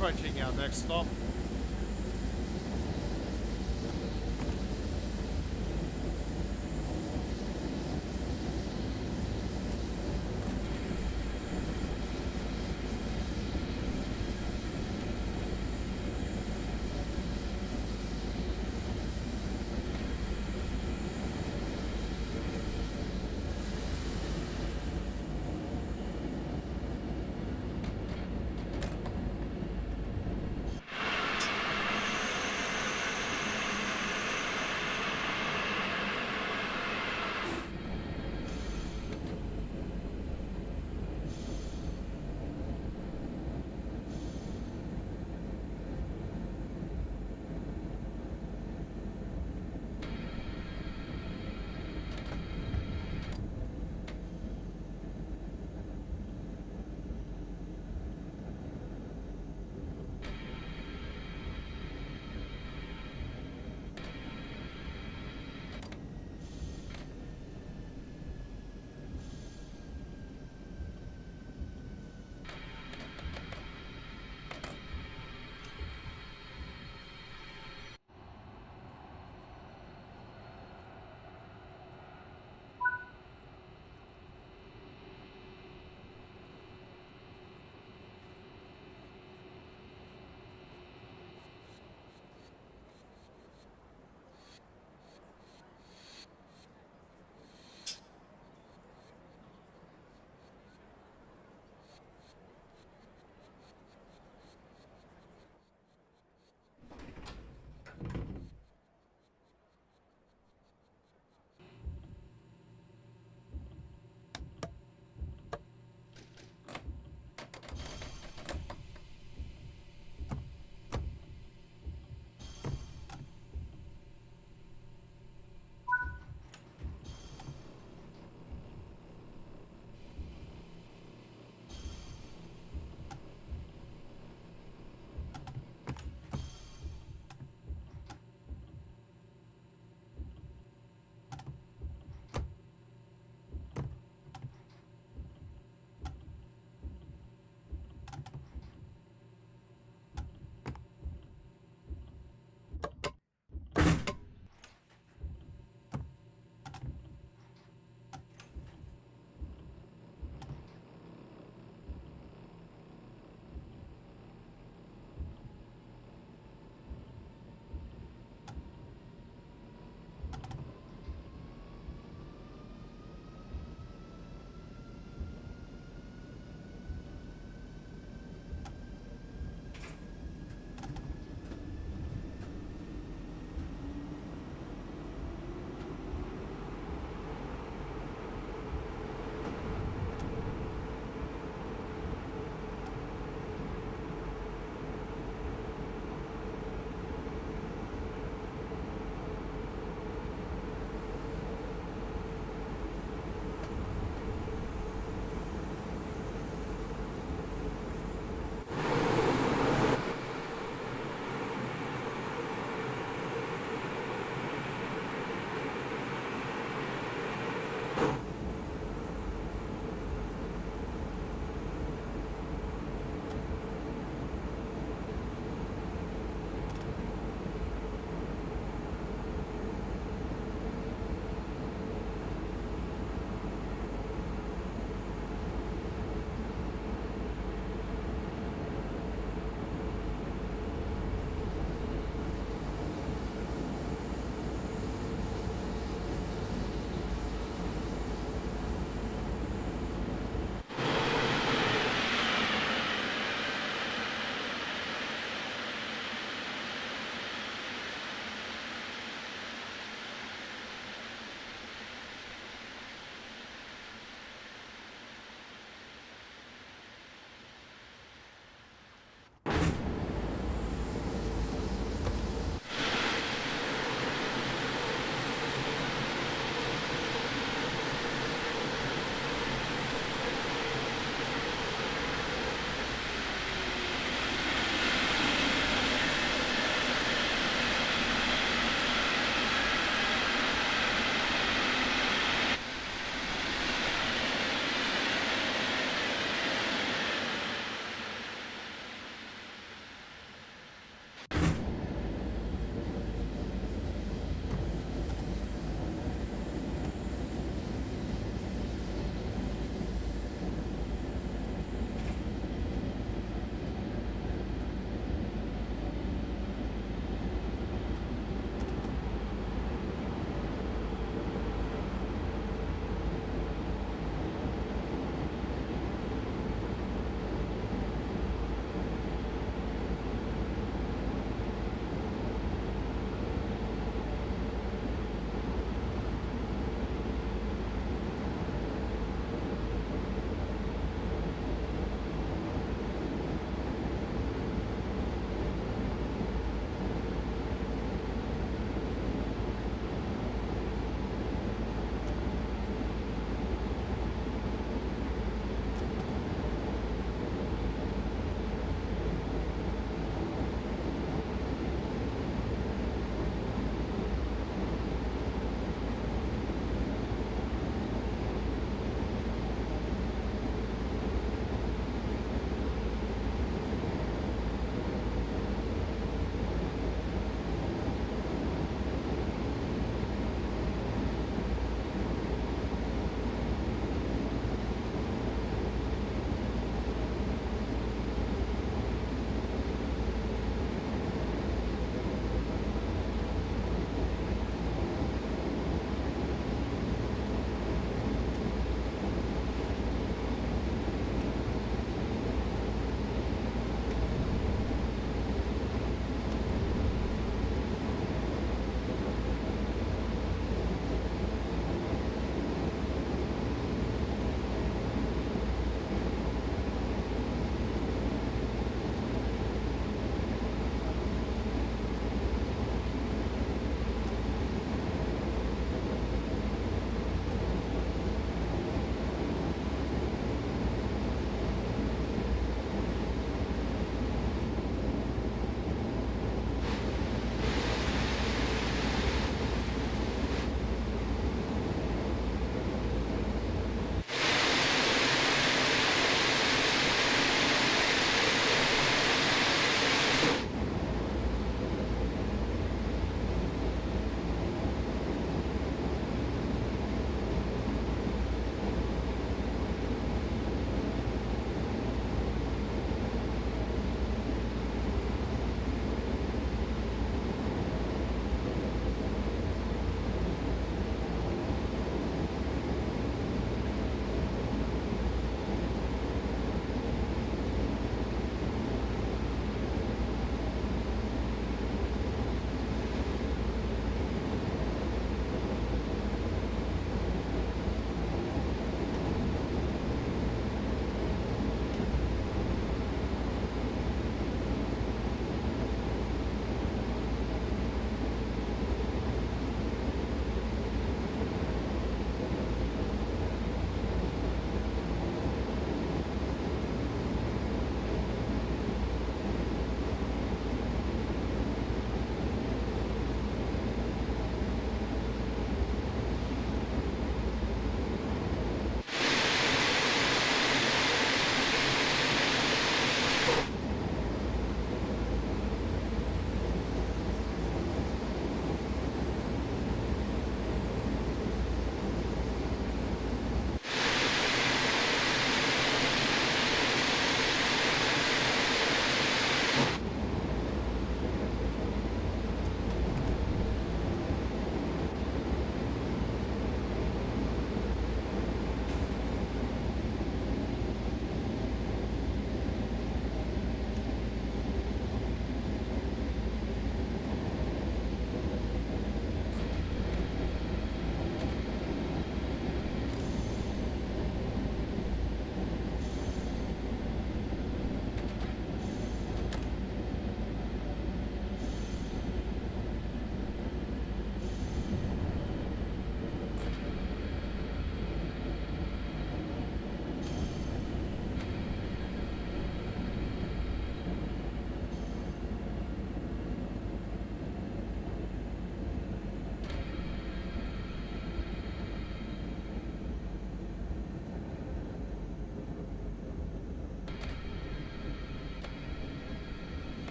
approaching our next stop.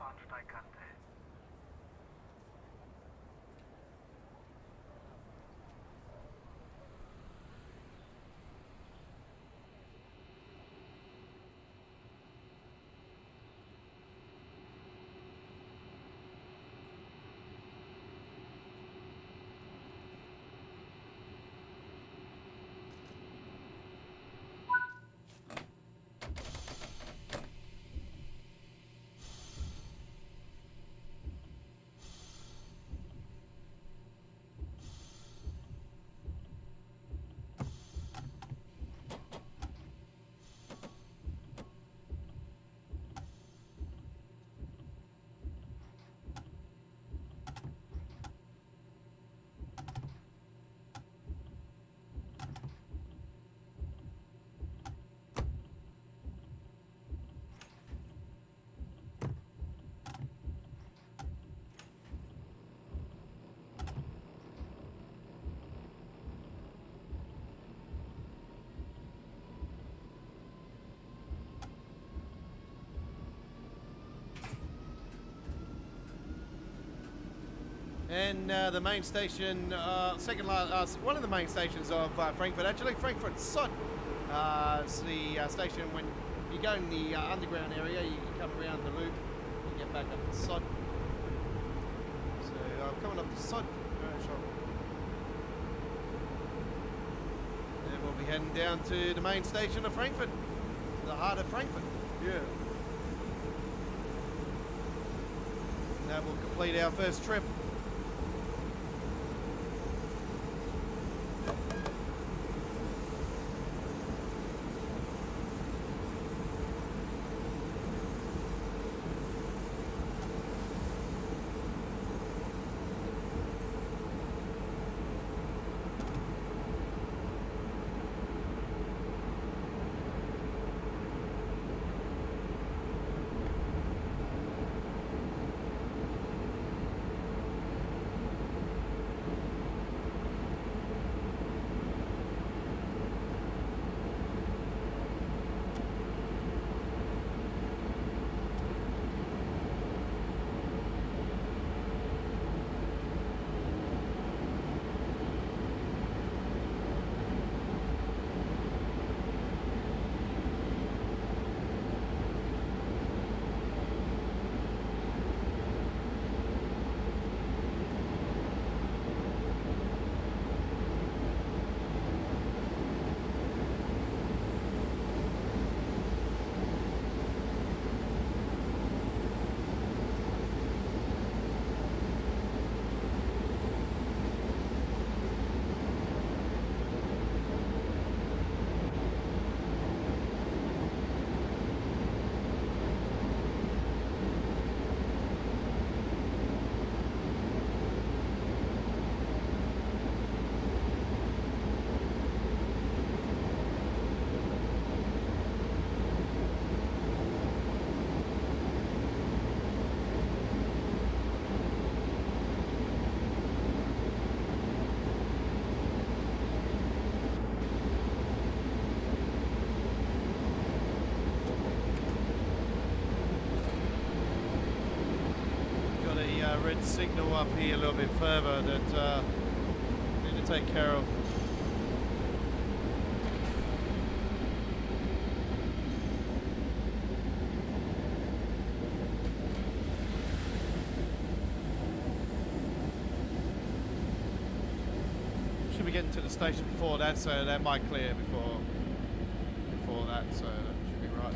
Bahnsteigkante. And the main station, one of the main stations of Frankfurt, actually, Frankfurt Sud. It's the station when you go in the underground area, you come around the loop, you get back up to Sud. So I'm coming up to Sud. And we'll be heading down to the main station of Frankfurt, the heart of Frankfurt. Yeah. And that will complete our first trip. Red signal up here a little bit further that need to take care of. Should be getting to the station before that, so that might clear before that, so that should be right.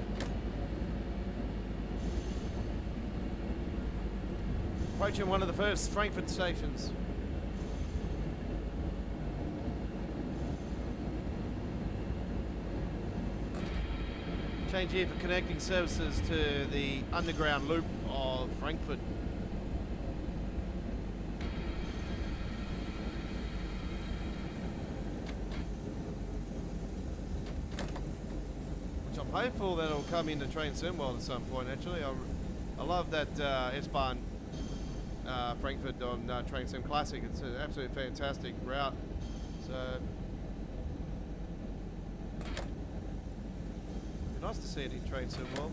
Approaching one of the first Frankfurt stations. Change here for connecting services to the underground loop of Frankfurt. Which I'm hopeful that it'll come into Train Sim World at some point. Actually, I love that S-Bahn Frankfurt on Train Sim Classic. It's an absolutely fantastic route. So nice to see it in Train Sim World.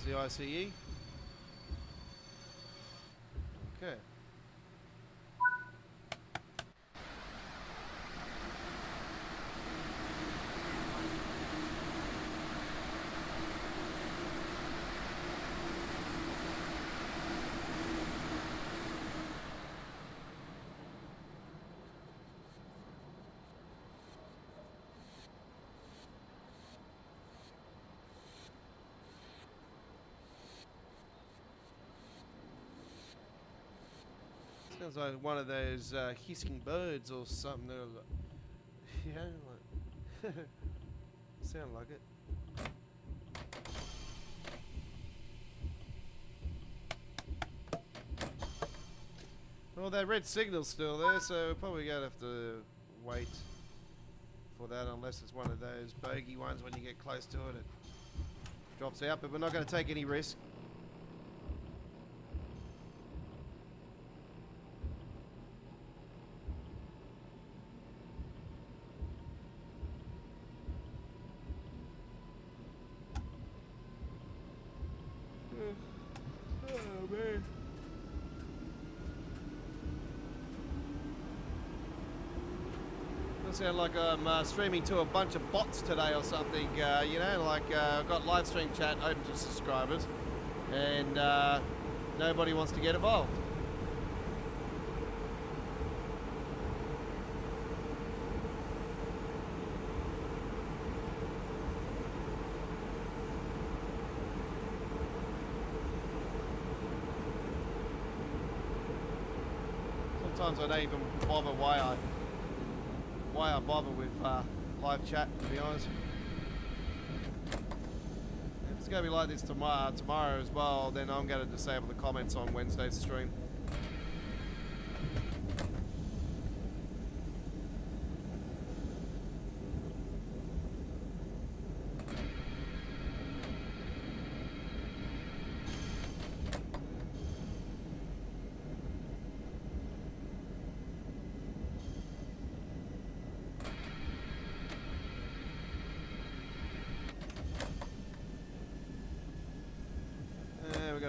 There's the ICE. Okay. Sounds like one of those hissing birds or something. Yeah, like sound like it. Well, that red signal's still there, so we're probably gonna have to wait for that, unless it's one of those bogey ones when you get close to it, it drops out. But we're not going to take any risk. Oh man. Doesn't sound like I'm streaming to a bunch of bots today or something, you know, like I've got live stream chat open to subscribers and nobody wants to get involved. Sometimes I don't even bother why I bother with live chat, to be honest. If it's going to be like this tomorrow as well, then I'm going to disable the comments on Wednesday's stream.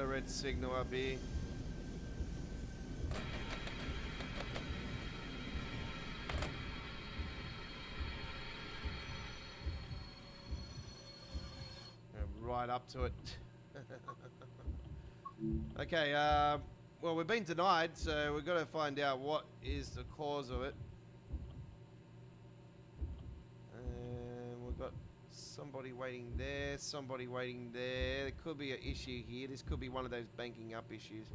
Red signal up here. Right up to it. Okay, well, we've been denied, so we've got to find out what is the cause of it. We've got somebody waiting there, somebody waiting there. There could be an issue here. This could be one of those banking up issues.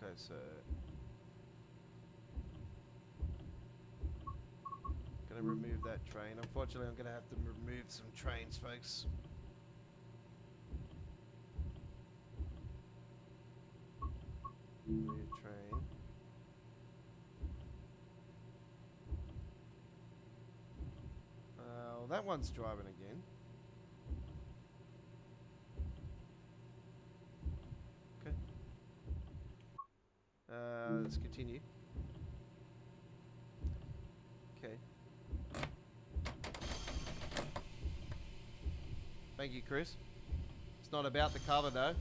Okay, so gonna remove that train. Unfortunately, I'm gonna have to remove some trains, folks. Remove train. Well, that one's driving again. Okay. Let's continue. Okay. Thank you, Chris. It's not about the cover, though.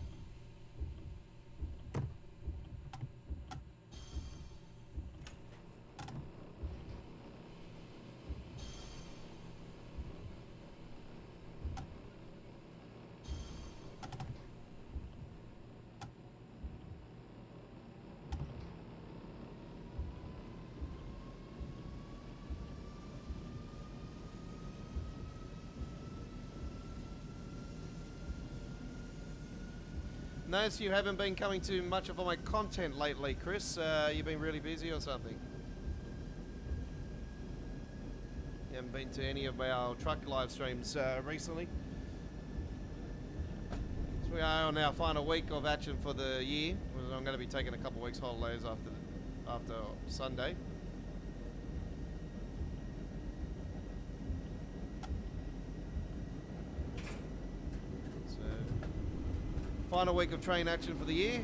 Notice you haven't been coming to much of my content lately, Chris. You've been really busy or something? You haven't been to any of our truck live streams recently? So we are on our final week of action for the year. I'm going to be taking a couple of weeks holidays after Sunday. Final week of train action for the year.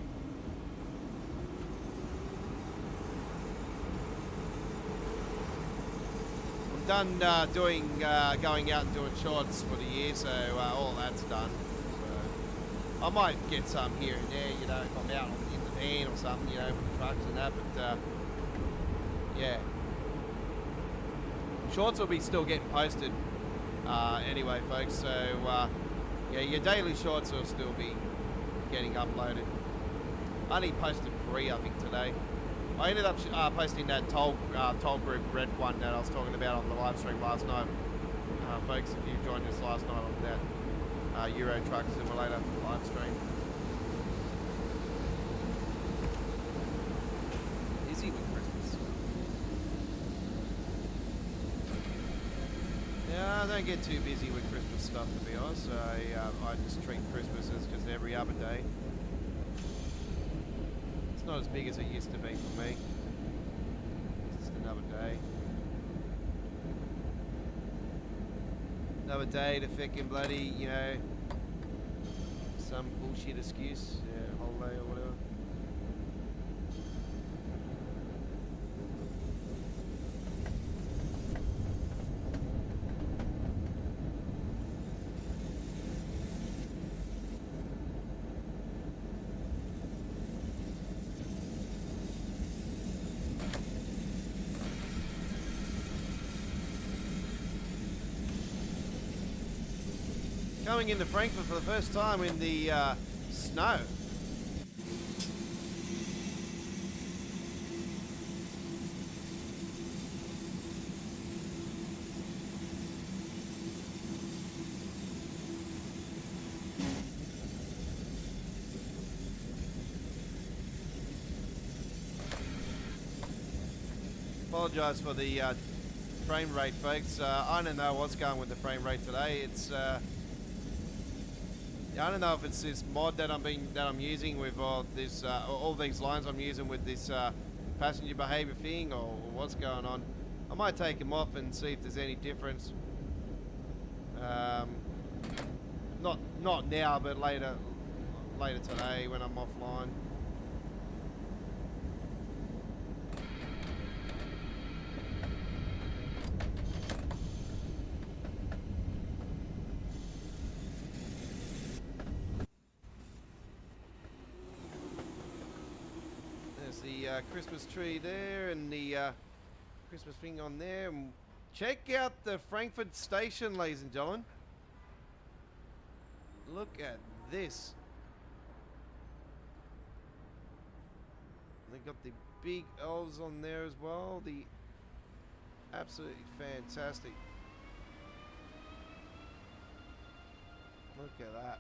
I'm done going out and doing shorts for the year, so all that's done. So I might get some here and there, you know, if I'm out in the van or something, you know, with the trucks and that, but yeah. Shorts will be still getting posted anyway, folks, so yeah, your daily shorts will still be getting uploaded. I only posted 3, I think, today. I ended up posting that toll group red one that I was talking about on the live stream last night. Folks, if you joined us last night on that Euro Truck Simulator live stream. Busy with Christmas. Yeah, I don't get too busy with Christmas stuff, to be honest. I just treat Christmas as just every other day. It's not as big as it used to be for me. It's just another day. Another day to fucking bloody, you know, some bullshit excuse, yeah, holiday or whatever. Coming into Frankfurt for the first time in the snow. Apologise for the frame rate, folks. I don't know what's going with the frame rate today. It's I don't know if it's this mod that I'm using with all these lines I'm using with this passenger behaviour thing, or what's going on. I might take them off and see if there's any difference. Not now, but later today when I'm offline. Christmas tree there and the Christmas thing on there. And check out the Frankfurt station, ladies and gentlemen. Look at this. They got the big elves on there as well. The absolutely fantastic. Look at that.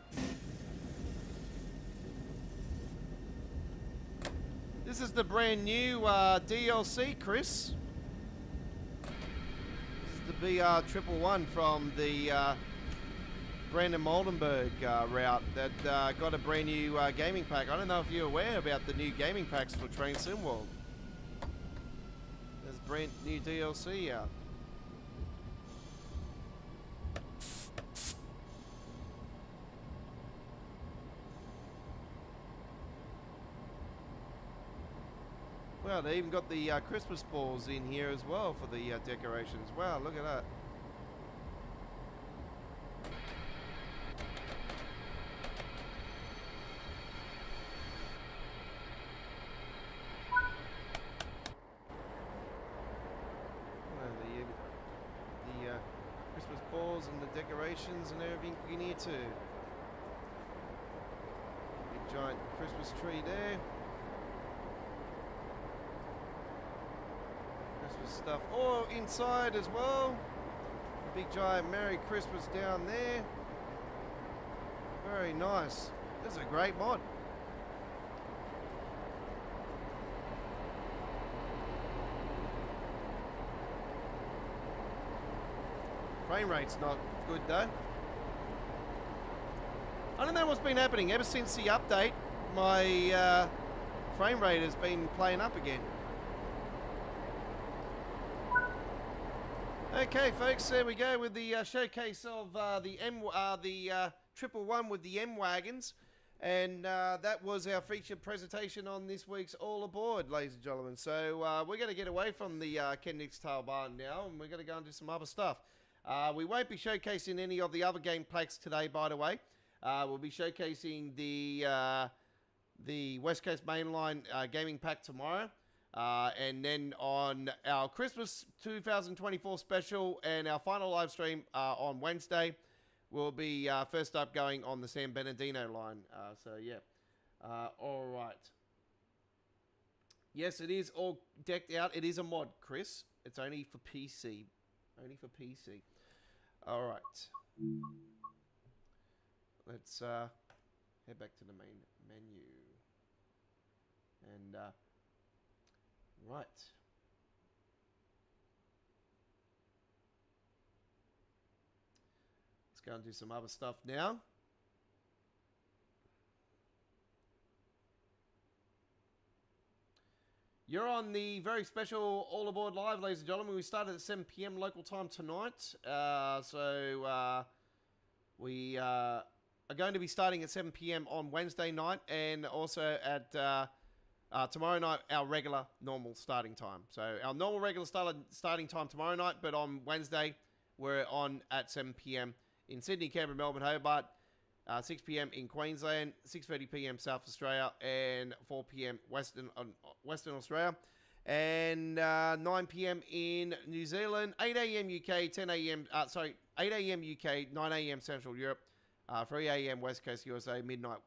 This is the brand new DLC, Chris. This is the BR111 from the Brandon Moldenberg route that got a brand new gaming pack. I don't know if you're aware about the new gaming packs for Train Sim World. There's brand new DLC out. Well, they even got the Christmas balls in here as well for the decorations. Wow, look at that. The Christmas balls and the decorations and everything in here too. Big giant Christmas tree there. Christmas stuff all inside as well. A big giant Merry Christmas down there. Very nice. This is a great mod. Frame rate's not good though. I don't know what's been happening. Ever since the update, my frame rate has been playing up again. Okay, folks, there we go with the showcase of the 111 with the M-Wagons. And that was our featured presentation on this week's All Aboard, ladies and gentlemen. So we're going to get away from the Kinzigtalbahn now, and we're going to go and do some other stuff. We won't be showcasing any of the other game packs today, by the way. We'll be showcasing the West Coast Mainline Gaming Pack tomorrow. And then on our Christmas 2024 special and our final live stream on Wednesday, we'll be first up going on the San Bernardino line. So, yeah. All right. Yes, it is all decked out. It is a mod, Chris. It's only for PC. Only for PC. All right. Let's head back to the main menu. And, right. Let's go and do some other stuff now. You're on the very special All Aboard Live, ladies and gentlemen. We started at 7 p.m. local time tonight. We are going to be starting at 7 p.m. on Wednesday night, and also at tomorrow night, our regular normal starting time. So our normal regular starting time tomorrow night, but on Wednesday, we're on at 7 p.m. in Sydney, Canberra, Melbourne, Hobart, 6 p.m. in Queensland, 6:30 p.m. South Australia, and 4 p.m. Western Australia, and 9 p.m. in New Zealand, 8 a.m. UK, 8 a.m. UK, 9 a.m. Central Europe, 3 a.m. West Coast USA, midnight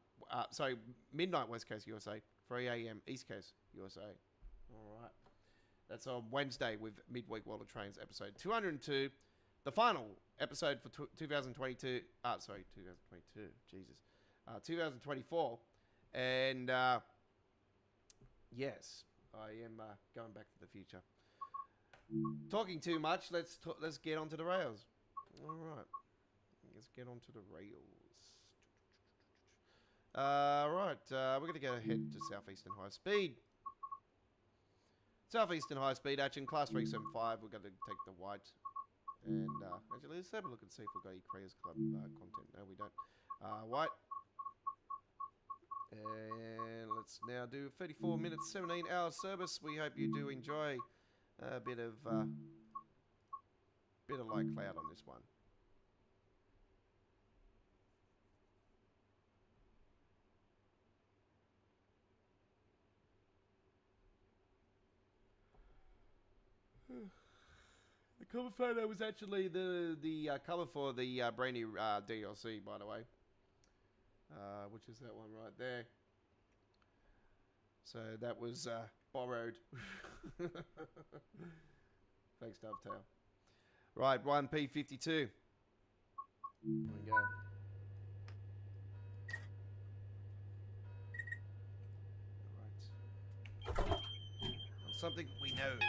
West Coast USA, 3 a.m. East Coast USA. All right. That's on Wednesday with Midweek World of Trains episode 202. The final episode for 2022. 2022. Jesus. 2024. And yes, I am going back to the future. Talking too much. Let's get onto the rails. All right. Let's get onto the rails. Right. We're going to go ahead to Southeastern High Speed. Southeastern High Speed action, Class 375. We're going to take the white. And actually, let's have a look and see if we've got any Creators Club content. No, we don't. White. And let's now do 34 minutes, 17 hours service. We hope you do enjoy a bit of light cloud on this one. The cover photo was actually the cover for the brand new DLC, by the way, which is that one right there. So that was borrowed. Thanks, Dovetail. Right, 1P52. There we go. All right. On something we know.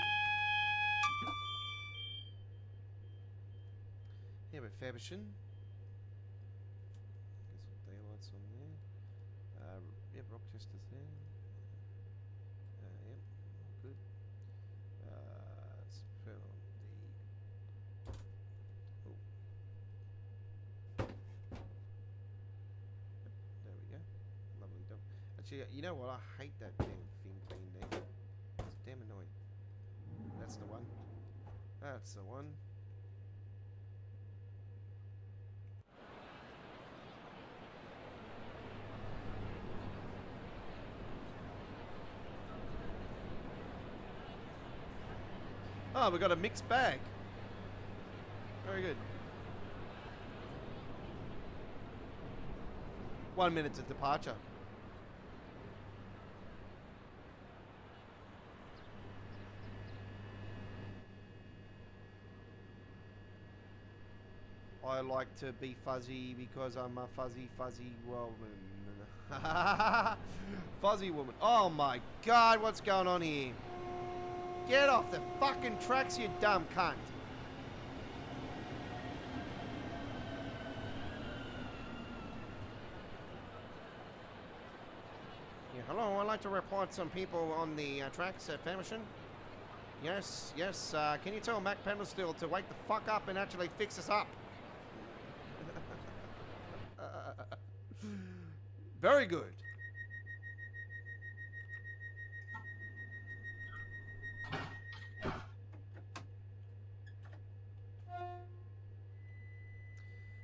Yeah, but Fabersham. Get some daylights on there. Yep, Rochester's there. Yep, good. Let's put on the. Oh. There we go. Lovely dog. Actually, you know what? I hate that damn thing being there. It's damn annoying. That's the one. That's the one. Oh, we got a mixed bag. Very good. 1 minute to departure. I like to be fuzzy because I'm a fuzzy woman. Fuzzy woman. Oh my God, what's going on here? Get off the fucking tracks, you dumb cunt. Yeah, hello, I'd like to report some people on the tracks at Famersham. Yes, can you tell Mac Pendlestill to wake the fuck up and actually fix us up? Very good.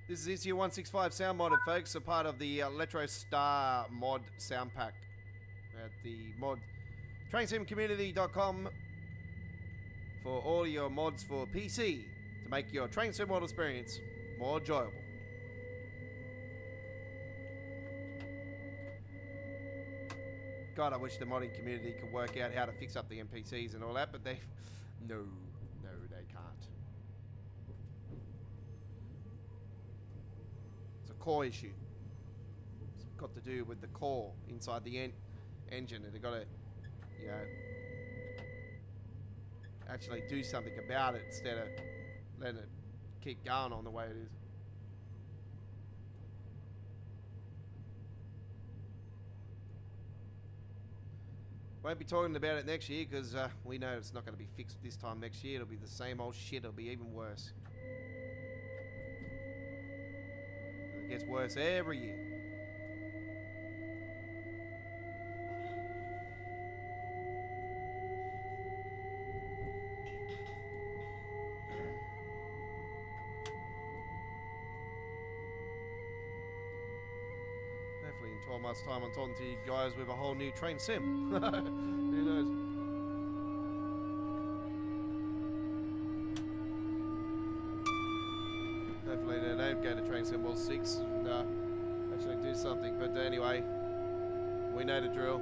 This is your 165 sound modded, folks. A part of the Electro Star mod sound pack at the mod trainsimcommunity.com for all your mods for PC to make your train sim mod experience more enjoyable. God, I wish the modding community could work out how to fix up the NPCs and all that, but they... No, they can't. It's a core issue. It's got to do with the core inside the engine, and they've got to, you know, actually do something about it instead of letting it keep going on the way it is. Won't be talking about it next year because we know it's not going to be fixed this time next year. It'll be the same old shit. It'll be even worse. It gets worse every year. Hopefully in 12 months' time I'm talking to you guys with a whole new train sim. Who knows? Hopefully they don't go to Train Sim World 6 and actually do something. But anyway, we know the drill.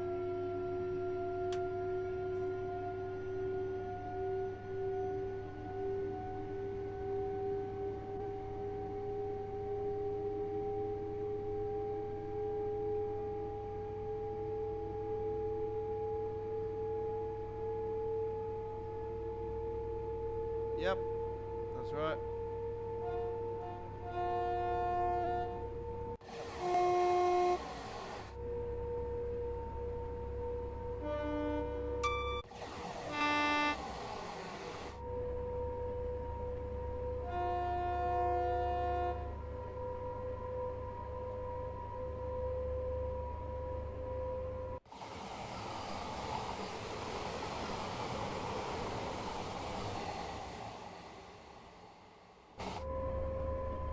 Yep, that's right.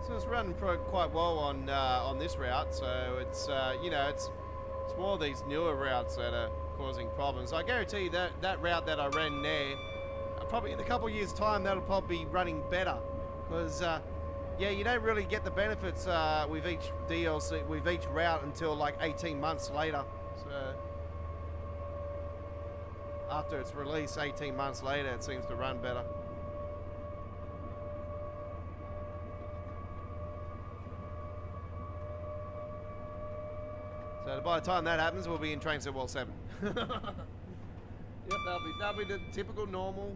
So it's running quite well on this route. So it's you know, it's more of these newer routes that are causing problems. I guarantee you that route that I ran there, probably in a couple of years' time, that'll probably be running better, because yeah, you don't really get the benefits with each DLC, with each route, until like 18 months later. So after it's released, 18 months later, it seems to run better. So by the time that happens, we'll be in Train Sim World 7. Yep, that'll be the typical normal.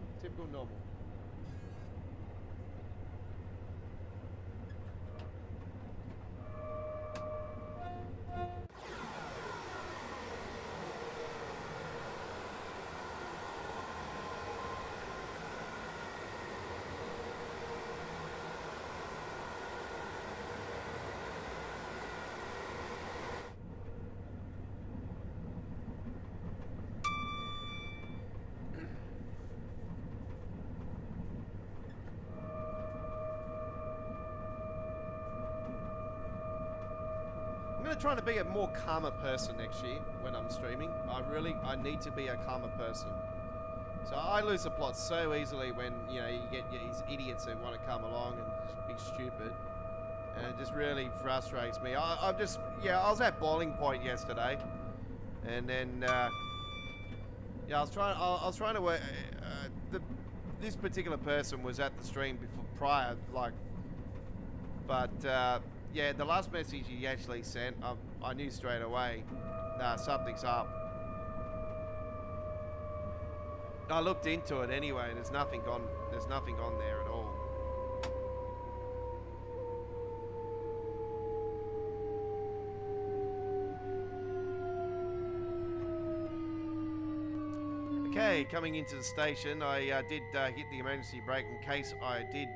I'm going to try to be a more calmer person next year when I'm streaming. I need to be a calmer person. So I lose the plot so easily when, you know, you get these idiots that want to come along and be stupid. And it just really frustrates me. I was at boiling point yesterday. And then, yeah, I was trying to work, this particular person was at the stream before, prior, like, but, yeah, the last message he actually sent, I knew straight away, something's up. I looked into it anyway. There's nothing on there at all. Okay, coming into the station, I did hit the emergency brake in case I did.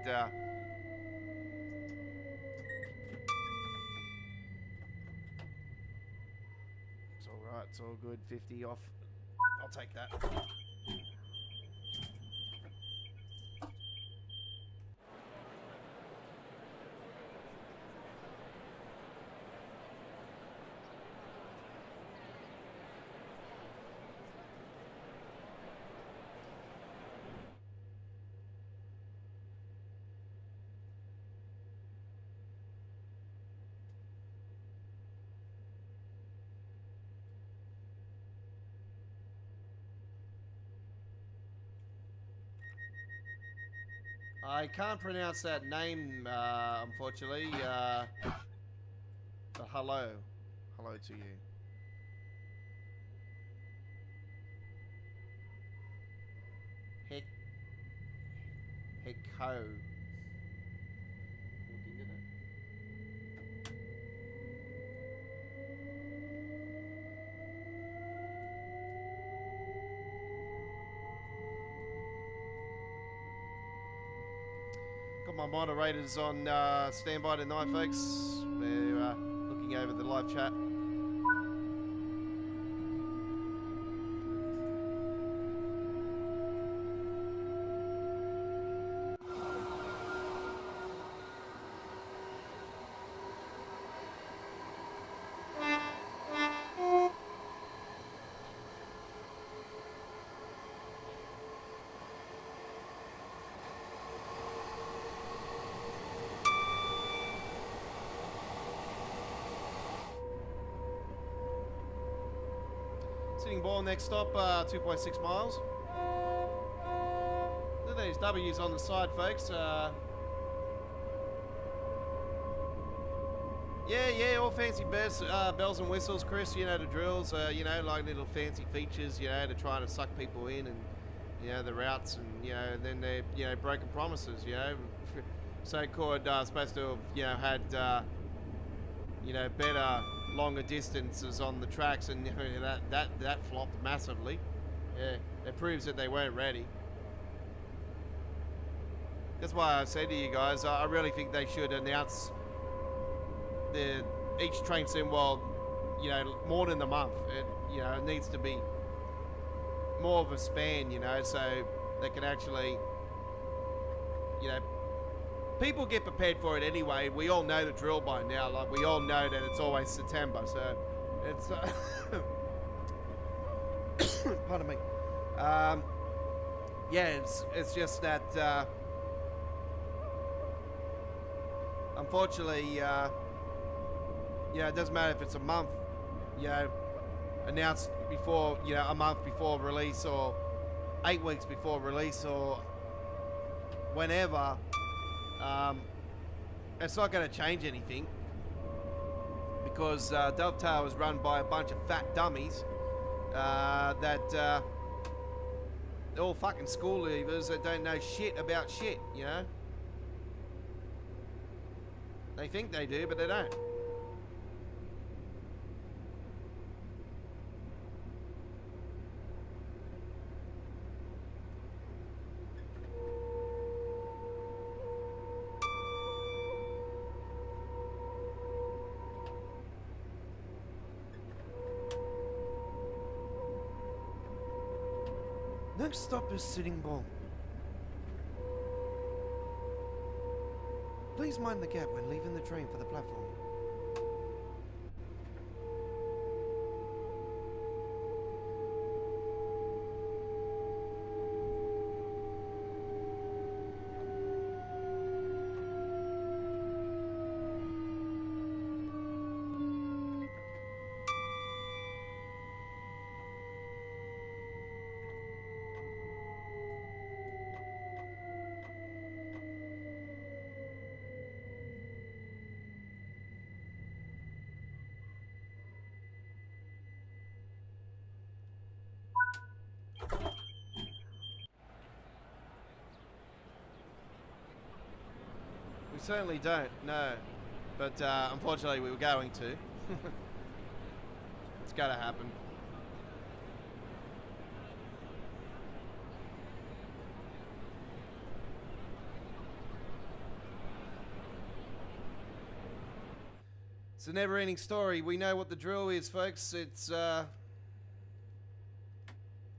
It's alright, it's all good. 50 off. I'll take that. I can't pronounce that name, unfortunately. But hello. Hello to you. Heko. Look into that. Got my moderators on standby tonight, folks. They're looking over the live chat. Sitting ball next stop, 2.6 miles. Look at these W's on the side, folks. Yeah, all fancy bells and whistles, Chris. You know the drills. You know, like little fancy features. You know, to try to suck people in, and you know the routes, and you know, and then they're broken promises. You know, so-called supposed to have had better, longer distances on the tracks, and that flopped massively. Yeah, it proves that they weren't ready. That's why I said to you guys, I really think they should announce each train sim, well, more than a month. It needs to be more of a span, so they can actually, people get prepared for it anyway. We all know the drill by now. Like, we all know that it's always September, so it's pardon me. Yeah, it's just that unfortunately, it doesn't matter if it's a month, announced before, a month before release, or 8 weeks before release, or whenever. It's not going to change anything, because Dovetail is run by a bunch of fat dummies that they're all fucking school leavers that don't know shit about shit, They think they do, but they don't. Next stop is Sitting Bull. Please mind the gap when leaving the train for the platform. We certainly don't, no. But unfortunately we were going to. It's gotta happen. It's a never-ending story. We know what the drill is, folks. It's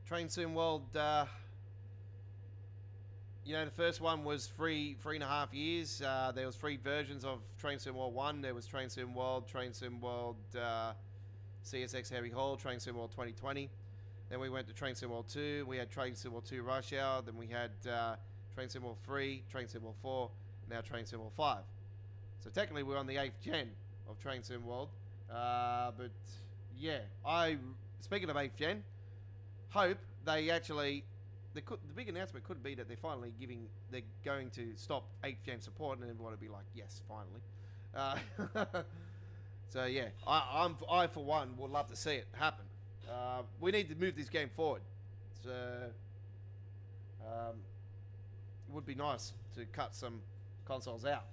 Train Sim World. You know, the first one was free 3.5 years. There was 3 versions of Train Sim World 1. There was Train Sim World, CSX Heavy Haul, Train Sim World 2020. Then we went to Train Sim World 2. We had Train Sim World 2 Rush Hour. Then we had Train Sim World 3, Train Sim World 4, now Train Sim World 5. So technically we're on the 8th gen of Train Sim World. But yeah, speaking of 8th gen, hope they actually... the big announcement could be that they're going to stop 8th gen support, and everyone would be like, yes, finally. So yeah, I for one would love to see it happen. We need to move this game forward. So it would be nice to cut some consoles out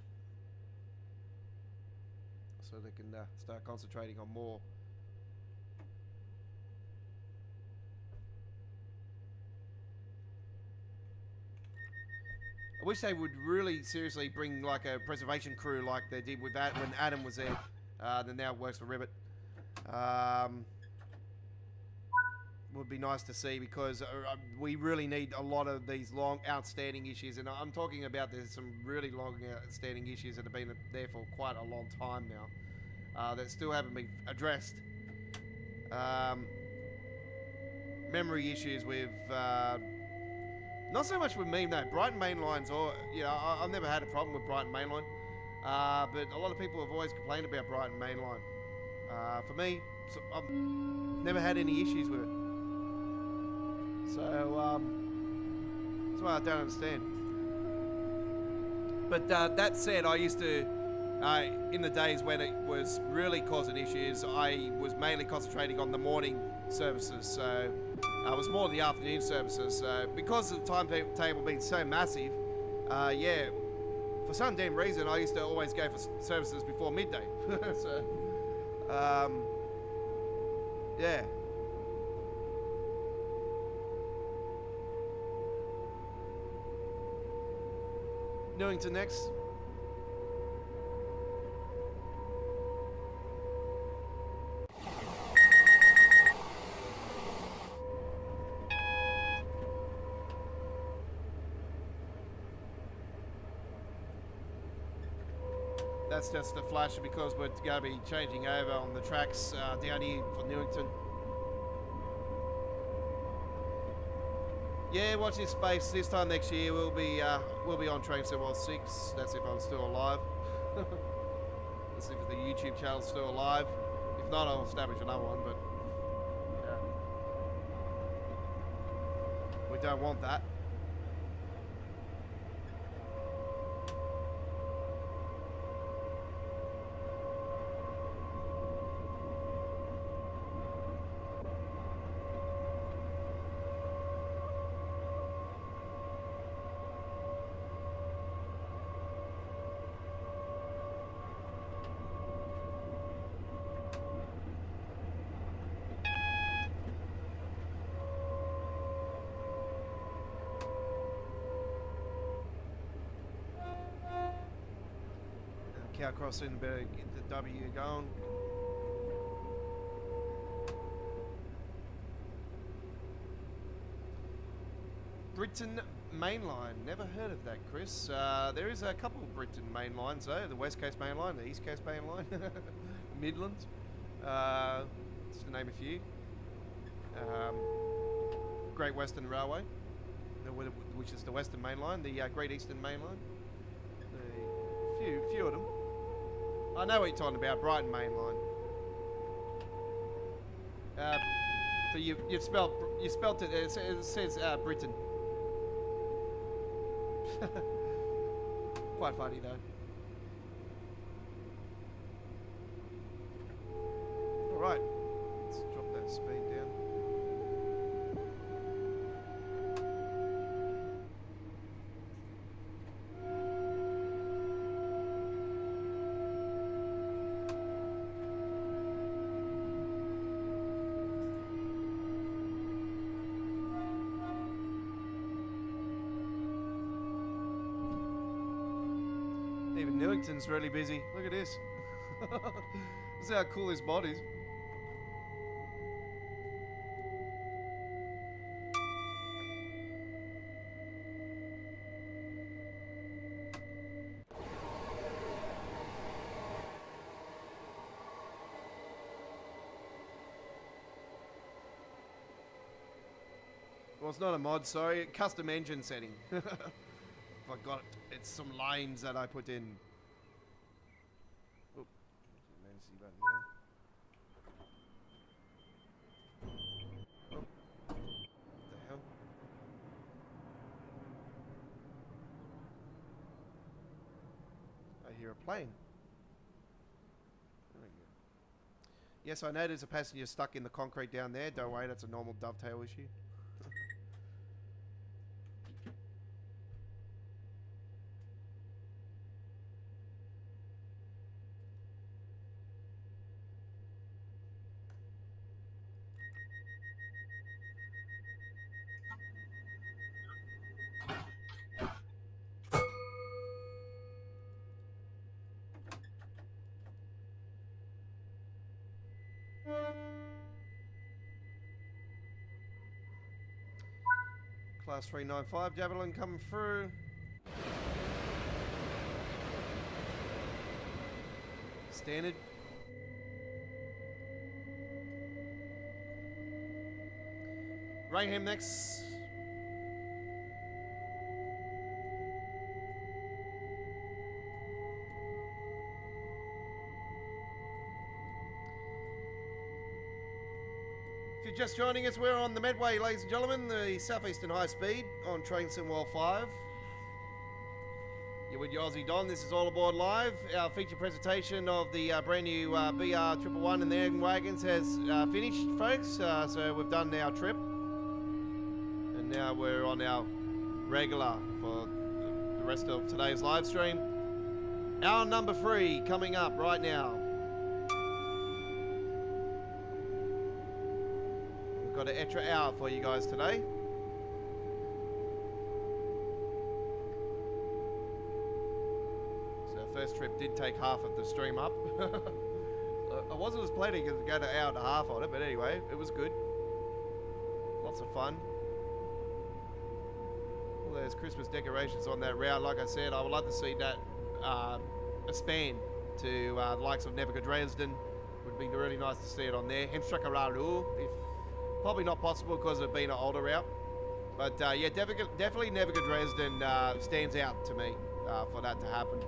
so they can start concentrating on more. I wish they would really seriously bring like a preservation crew like they did with that when Adam was there. That now works for Ribbit. Would be nice to see, because we really need a lot of these long outstanding issues, and I'm talking about there's some really long outstanding issues that have been there for quite a long time now that still haven't been addressed. Memory issues with not so much with me, no. Brighton Mainline's, or I've never had a problem with Brighton Mainline, but a lot of people have always complained about Brighton Mainline. For me, I've never had any issues with it. So that's why I don't understand. But that said, I used to, in the days when it was really causing issues, I was mainly concentrating on the morning services. So it was more the afternoon services. Because of the timetable being so massive, yeah, for some damn reason, I used to always go for services before midday. So, yeah. Newington next. That's just a flash because we're going to be changing over on the tracks down here for Newington. Yeah, watch this space. This time next year we'll be on Train Sim World 6. That's if I'm still alive. That's if the YouTube channel's still alive. If not, I'll establish another one. But yeah, we don't want that. Cow crossing, better get the W going. Britain Mainline, never heard of that, Chris. There is a couple of Britain Mainlines though, the West Coast Mainline, the East Coast Mainline, Midlands, just to name a few. Great Western Railway, which is the Western Mainline, the Great Eastern Mainline. Few of them. I know what you're talking about, Brighton Mainline. But you spelled it. It says Britain. Quite funny though. All right, let's drop that speed down. Even Newington's really busy. Look at this. This is how cool this mod is. Well, it's not a mod, sorry. Custom engine setting. I got it. It's some lines that I put in. Oop. Emergency button there. Oh. What the hell? I hear a plane. There we go. Yes, I know there's a passenger stuck in the concrete down there. Don't worry, that's a normal dovetail issue. Class 395 Javelin coming through. Standard. Raham next. If you're just joining us, we're on the Medway, ladies and gentlemen, the Southeastern High Speed on Train Simwell 5. You're with your Aussie Don. This is All Aboard Live. Our feature presentation of the brand new BR111 and the N-Wagons has finished, folks. So we've done our trip. And now we're on our regular for the rest of today's live stream. Hour number 3 coming up right now. Got an extra hour for you guys today. So our first trip did take half of the stream up. I wasn't as planning to go to an hour and a half on it, but anyway, it was good. Lots of fun. All those Christmas decorations on that route. Like I said, I would like to see that expand to the likes of Nevica Dresden. Would be really nice to see it on there. Hemstrecke if probably not possible because of being an older route. But yeah, definitely Nevica Dresden stands out to me for that to happen.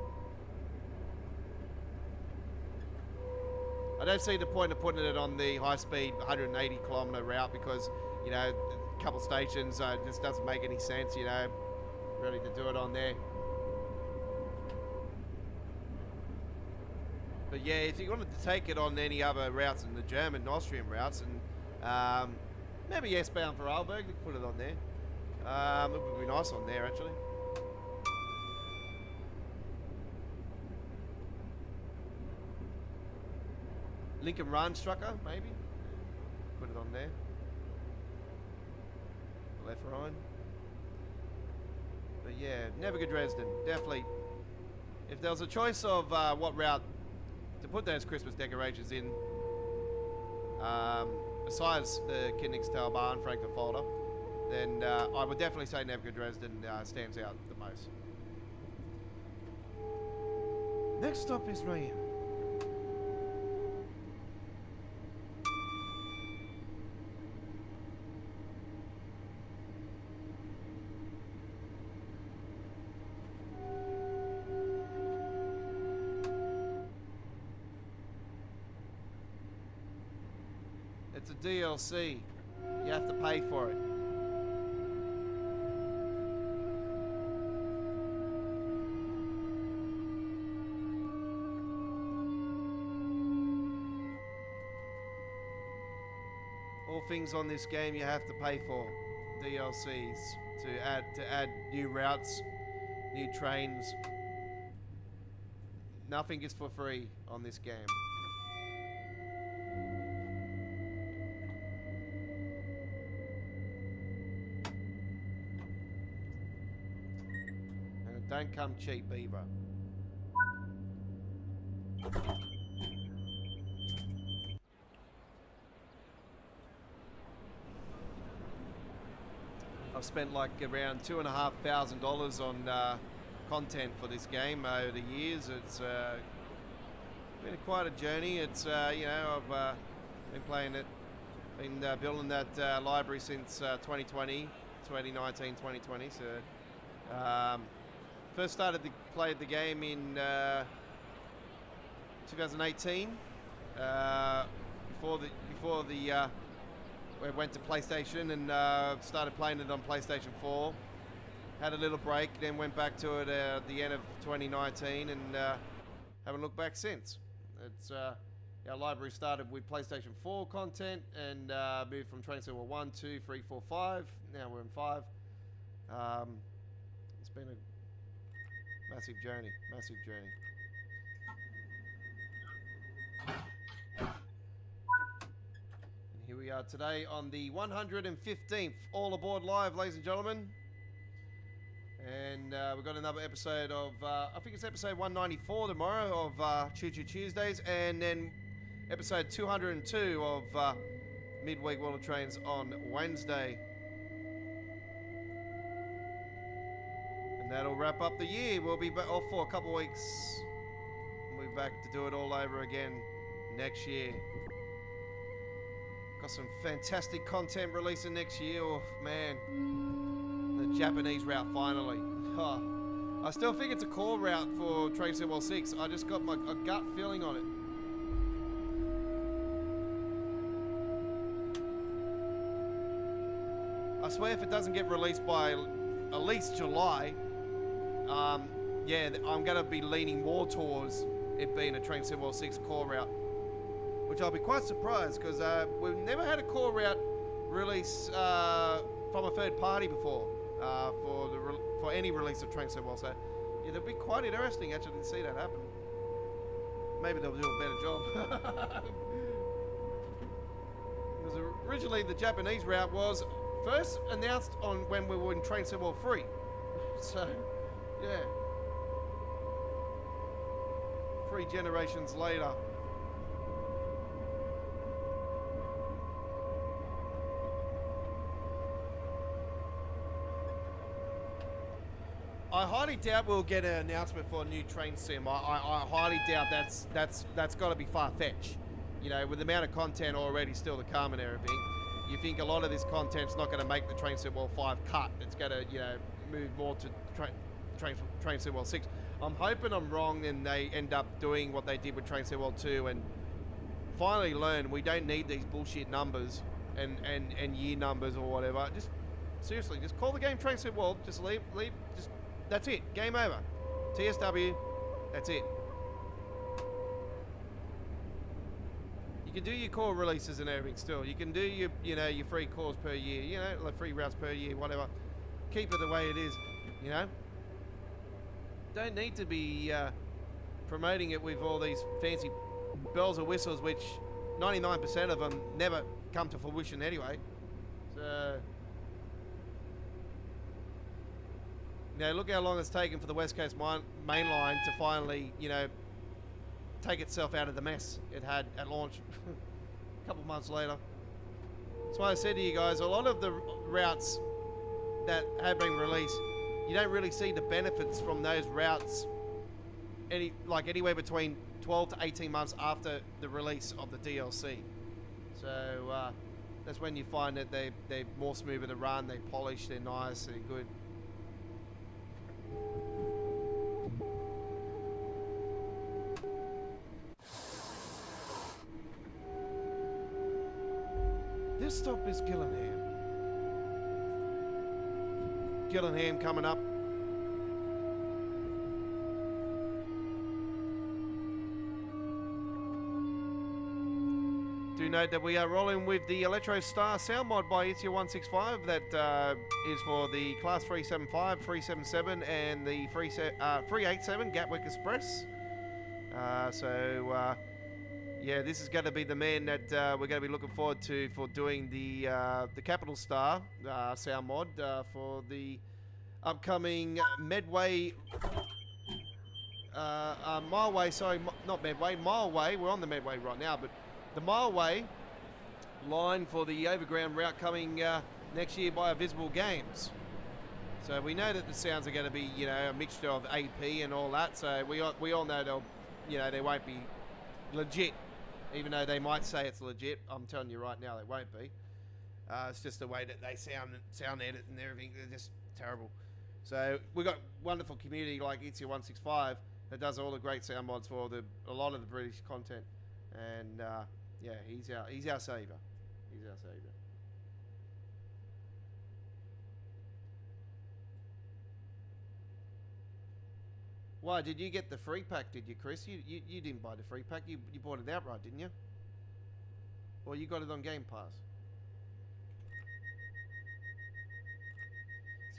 I don't see the point of putting it on the high-speed 180-kilometre route because, you know, a couple stations just doesn't make any sense, you know, really to do it on there. But yeah, if you wanted to take it on any other routes than the German and Austrian routes, and maybe S-bound for Arlberg, they could put it on there. It would be nice on there, actually. Lincoln Rheinstrucker, maybe. Put it on there. Left Rhine. But yeah, Nevica Dresden, definitely. If there was a choice of what route to put those Christmas decorations in, besides the Kinzigtalbahn Frankfurt Fulda, then I would definitely say Nevica Dresden stands out the most. Next stop is Railfans. It's a DLC. You have to pay for it. All things on this game you have to pay for. DLCs to add new routes, new trains. Nothing is for free on this game. Don't come cheap either. I've spent like around $2,500 on content for this game over the years. It's been quite a journey. It's you know, I've been playing it, been building that library since 2019, 2020. So first started to play the game in 2018. Before the we went to PlayStation and started playing it on PlayStation 4. Had a little break, then went back to it at the end of 2019 and haven't looked back since. It's our library started with PlayStation 4 content and moved from Train Server 1, 2, 3, 4, 5. Now we're in 5. It's been a massive journey, And here we are today on the 115th All Aboard Live, ladies and gentlemen. And we've got another episode of, I think it's episode 194 tomorrow of Choo Choo Tuesdays, and then episode 202 of Midweek World of Trains on Wednesday. And that'll wrap up the year. We'll be off for a couple of weeks. We'll be back to do it all over again next year. Got some fantastic content releasing next year. Oh, man. The Japanese route finally. Oh, I still think it's a core route for Train Server 6. I just got a gut feeling on it. I swear if it doesn't get released by at least July, yeah, I'm going to be leaning more towards it being a Train Server 6 core route. Which I'll be quite surprised because we've never had a core route release from a third party before. For any release of Train Server. So yeah, it'll be quite interesting actually to see that happen. Maybe they'll do a better job. Because originally the Japanese route was first announced on when we were in Train Server 3. So yeah, 3 generations later. I highly doubt we'll get an announcement for a new train sim. I highly doubt that's got to be far-fetched. You know, with the amount of content already still to come and everything, you think a lot of this content's not going to make the Train Server 5 cut. It's going to, you know, move more to Train Server 6. I'm hoping I'm wrong and they end up doing what they did with Train Server 2 and finally learn we don't need these bullshit numbers and year numbers or whatever. Just seriously, just call the game Train Server World. Just leave. Just that's it. Game over. TSW. That's it. You can do your core releases and everything still. You can do your, you know, your 3 cores per year. You know, like 3 routes per year, whatever. Keep it the way it is. You know. Don't need to be promoting it with all these fancy bells and whistles, which 99% of them never come to fruition anyway. So. Now look how long it's taken for the West Coast main line to finally, you know, take itself out of the mess it had at launch. A couple months later. That's why I said to you guys, a lot of the routes that have been released, you don't really see the benefits from those routes anywhere between 12 to 18 months after the release of the DLC. So that's when you find that they're more smoother to run, they polish, they're nice, they're good. This stop is Gillingham. Gillingham coming up. Do note that we are rolling with the Electro Star sound mod by Itzia165 that is for the Class 375, 377 and the 387 Gatwick Express. Yeah, this is going to be the man that we're going to be looking forward to for doing the Capital Star sound mod for the upcoming Medway, Mileway, sorry, not Medway, Mileway. We're on the Medway right now, but the Mileway line for the overground route coming next year by Visible Games. So we know that the sounds are going to be, you know, a mixture of AP and all that. So we all know they'll, you know, they won't be legit, even though they might say it's legit. I'm telling you right now, they won't be. It's just the way that they sound edit and everything. They're just terrible. So we've got wonderful community like Itzy165 that does all the great sound mods for a lot of the British content. And yeah, he's our savior. He's our savior. Why, did you get the free pack, did you, Chris? You didn't buy the free pack. You bought it outright, didn't you? Or you got it on Game Pass?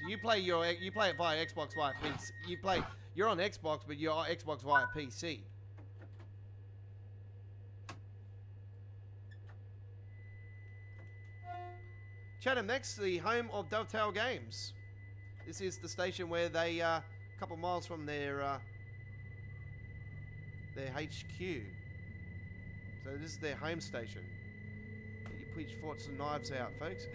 So you play it via Xbox via PC. You're on Xbox, but you're on Xbox via PC. Chatham Next, the home of Dovetail Games. This is the station where they a couple miles from their HQ. So this is their home station. Get your pitchforks and knives out, folks.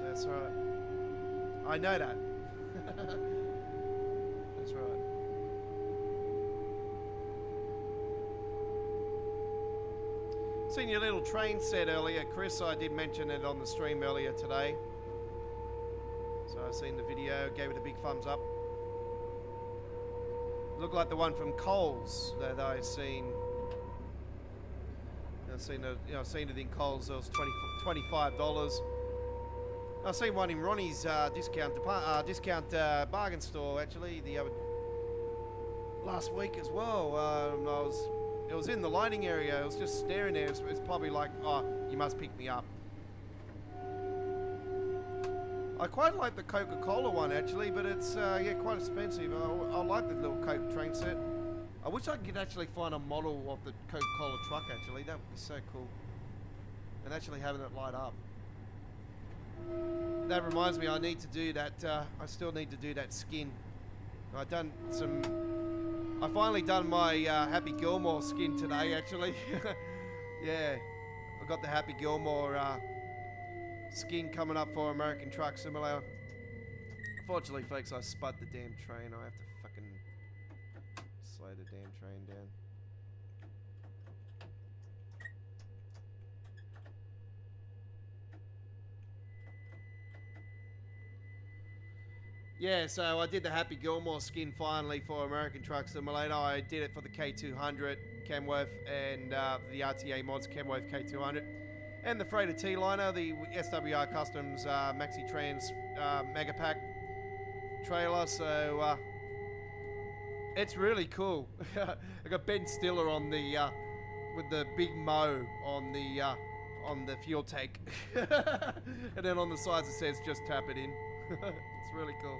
That's right. I know that. That's right. Seen your little train set earlier, Chris. I did mention it on the stream earlier today. So I seen the video, gave it a big thumbs up. Looked like the one from Coles that I seen. I've seen it in Coles. It was $25. I seen one in Ronnie's discount bargain store actually the other last week as well. It was in the lighting area. I was just staring there. It's probably like, oh, you must pick me up. I quite like the Coca-Cola one actually, but it's yeah, quite expensive. I like the little Coke train set. I wish I could actually find a model of the Coca-Cola truck actually. That would be so cool. And actually having it light up. That reminds me, I need to do that. I still need to do that skin. I finally done my Happy Gilmore skin today, actually. Yeah, I got the Happy Gilmore skin coming up for American Truck Simulator. Unfortunately, folks, I spud the damn train. I have to fucking slow the damn train down. Yeah, so I did the Happy Gilmore skin finally for American Truck Simulator. I did it for the K200 Kenworth and the RTA Mods Kenworth K200 and the Freighter T-Liner, the SWR Customs Maxi Trans Mega Pack trailer. So it's really cool. I got Ben Stiller on the with the big Mo on the fuel tank, and then on the sides it says "Just tap it in." It's really cool.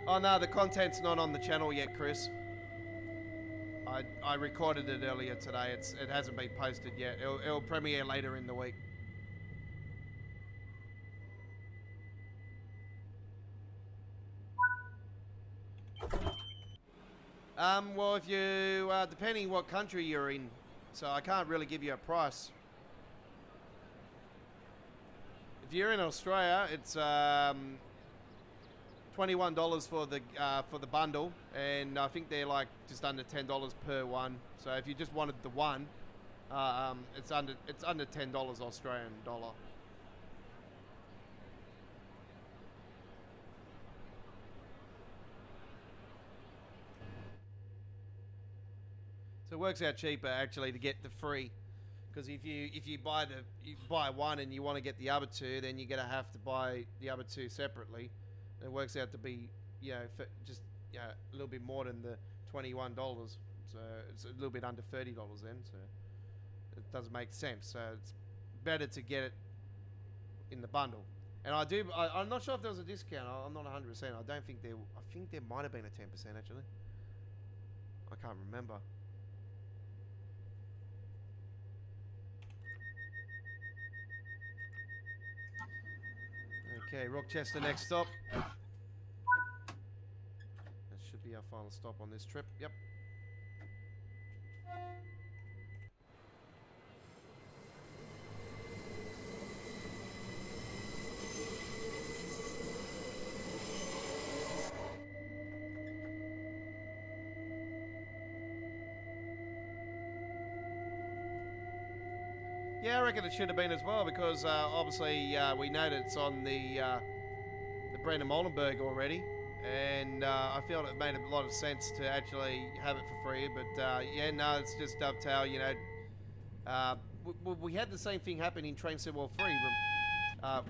Oh no, the content's not on the channel yet, Chris. I recorded it earlier today. It hasn't been posted yet. It'll premiere later in the week. Well, if you, depending what country you're in, so I can't really give you a price. If you're in Australia, it's $21 for the bundle, and I think they're like just under $10 per one. So if you just wanted the one, it's under $10 Australian dollar. So it works out cheaper actually to get the free, because if you buy one and you want to get the other two, then you're gonna have to buy the other two separately. It works out to be you know, for just a little bit more than the $21. So it's a little bit under $30 then. So it doesn't make sense. So it's better to get it in the bundle. And I'm not sure if there was a discount. I'm not 100%. I don't think there. I think there might have been a 10% actually. I can't remember. Okay, Rochester next stop. That should be our final stop on this trip. Yep. Yeah, I reckon it should have been as well because obviously we know that it's on the Brandon Molenberg already, and I feel it made a lot of sense to actually have it for free. But yeah, no, it's just Dovetail. You know, we had the same thing happen in Train Sim World 3.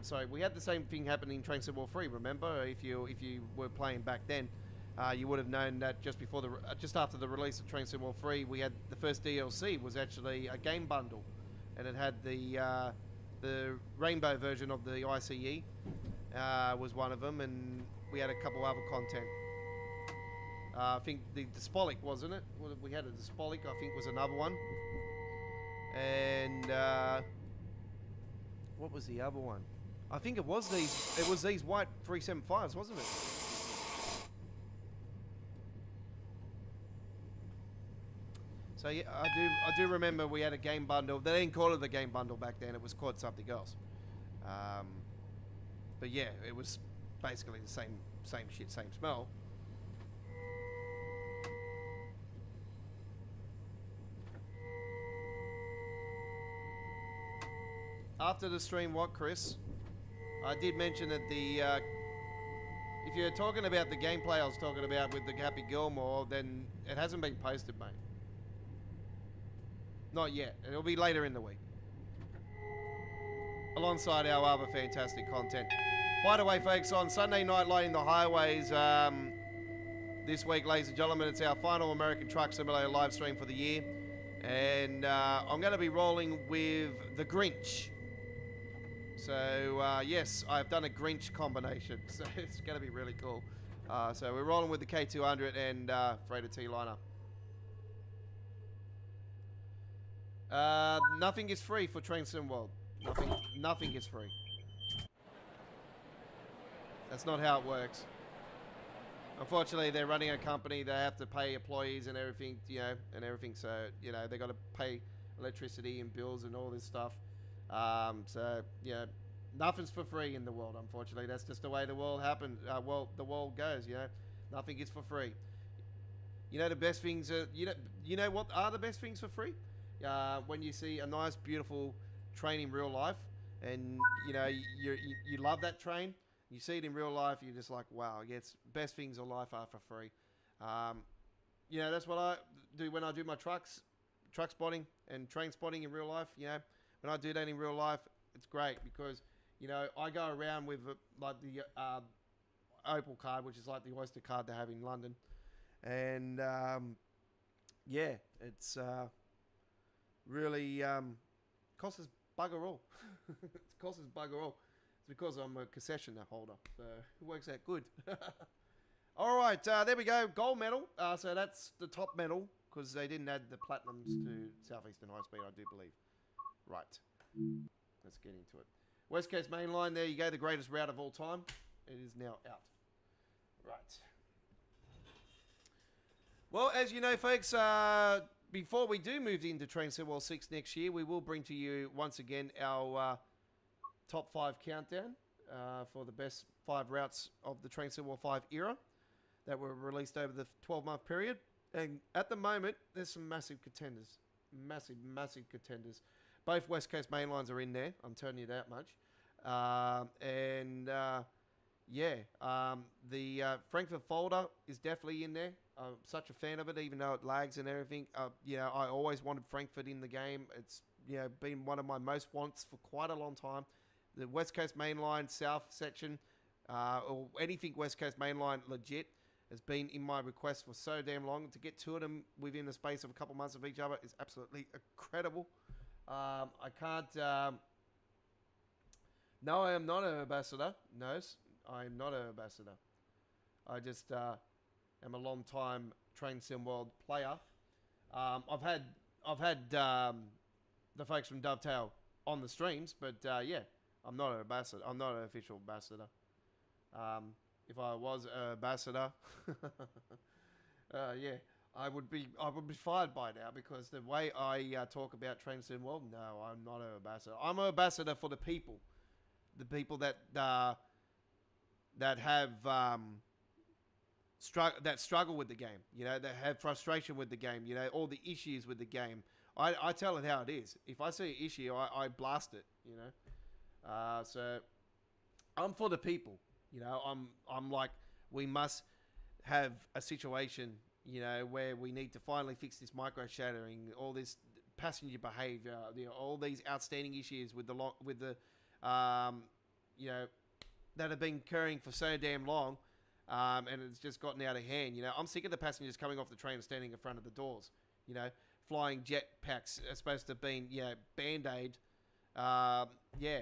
Sorry, we had the same thing happen in Train Sim World 3. Remember, if you were playing back then, you would have known that just after the release of Train Sim World 3, we had the first DLC was actually a game bundle. And it had the rainbow version of the ICE was one of them, and we had a couple other content. I think the Despolic, wasn't it? We had a Despolic, I think, was another one. And what was the other one? I think it was these white 375s, wasn't it? So yeah, I do remember we had a game bundle. They didn't call it the game bundle back then. It was called something else. But yeah, it was basically the same shit, same smell. After the stream, what, Chris? I did mention that if you're talking about the gameplay I was talking about with the Happy Gilmore, then it hasn't been posted, mate. Not yet. It'll be later in the week. Alongside our other fantastic content. By the way, folks, on Sunday night lighting the highways this week, ladies and gentlemen, it's our final American Truck Simulator live stream for the year. And I'm going to be rolling with the Grinch. So, yes, I've done a Grinch combination. So it's going to be really cool. So we're rolling with the K200 and Freighter T-Liner. Nothing is free for Train Sim World. Nothing is free. That's not how it works. Unfortunately, they're running a company. They have to pay employees and everything, you know, So, you know, they got to pay electricity and bills and all this stuff. So, yeah, nothing's for free in the world. Unfortunately, that's just the way the world happens. The world goes. You know, nothing is for free. You know, the best things are. You know what are the best things for free? When you see a nice, beautiful train in real life, and you know you love that train, you see it in real life, you're just like, wow, yes, best things in life are for free. You know, that's what I do when I do my truck spotting and train spotting in real life. You know, when I do that in real life, it's great because you know I go around with like the Opal card, which is like the Oyster card they have in London, and yeah, it's really costs us bugger all. It costs us bugger all. It's because I'm a concession holder, so it works out good. All right, there we go. Gold medal. So that's the top medal because they didn't add the platinums to Southeastern High Speed, I do believe. Right. Let's get into it. West Coast Main Line. There you go. The greatest route of all time. It is now out. Right. Well, as you know, folks, before we do move into Train Sim World 6 next year, we will bring to you once again our top 5 countdown for the best 5 routes of the Train Sim World 5 era that were released over the 12-month period. And at the moment, there's some massive contenders. Massive contenders. Both West Coast main lines are in there, I'm telling you that much. The Frankfurt Fulda is definitely in there. I'm such a fan of it, even though it lags and everything. You know, I always wanted Frankfurt in the game. It's, you know, been one of my most wants for quite a long time. The West Coast Main Line South section, or anything West Coast Mainline legit has been in my request for so damn long. To get two of them within the space of a couple months of each other is absolutely incredible. I can't... no, I am not an ambassador. No, I am not an ambassador. I just am a long time Train Sim World player. I've had the folks from Dovetail on the streams, but yeah, I'm not an ambassador. I'm not an official ambassador. If I was an ambassador, yeah, I would be fired by now, because the way I talk about Train Sim World, no, I'm not an ambassador. I'm an ambassador for the people that have struggle with the game, you know, that have frustration with the game, you know, all the issues with the game. I tell it how it is. If I see an issue, I blast it, you know. So I'm for the people, you know. I'm like, we must have a situation, you know, where we need to finally fix this micro shattering, all this passenger behavior, you know, all these outstanding issues with the you know, that have been occurring for so damn long. And it's just gotten out of hand. You know, I'm sick of the passengers coming off the train and standing in front of the doors. You know, flying jet packs are supposed to have been, you know, Band-Aid. Yeah,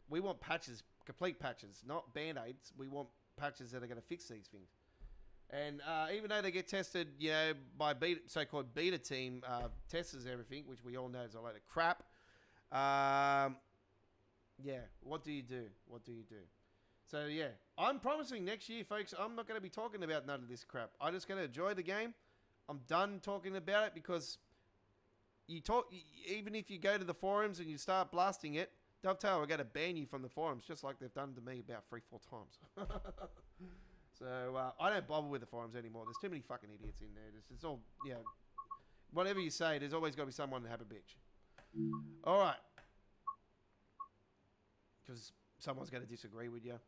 we want patches, complete patches, not Band-Aids. We want patches that are going to fix these things. And even though they get tested, you know, by so-called beta team testers and everything, which we all know is a load of crap. Yeah, what do you do? What do you do? So, yeah, I'm promising next year, folks, I'm not going to be talking about none of this crap. I'm just going to enjoy the game. I'm done talking about it, because even if you go to the forums and you start blasting it, Dovetail are going to ban you from the forums, just like they've done to me about 3-4 times. So, I don't bother with the forums anymore. There's too many fucking idiots in there. It's all, you know, whatever you say, there's always got to be someone to have a bitch. All right. Because someone's going to disagree with you.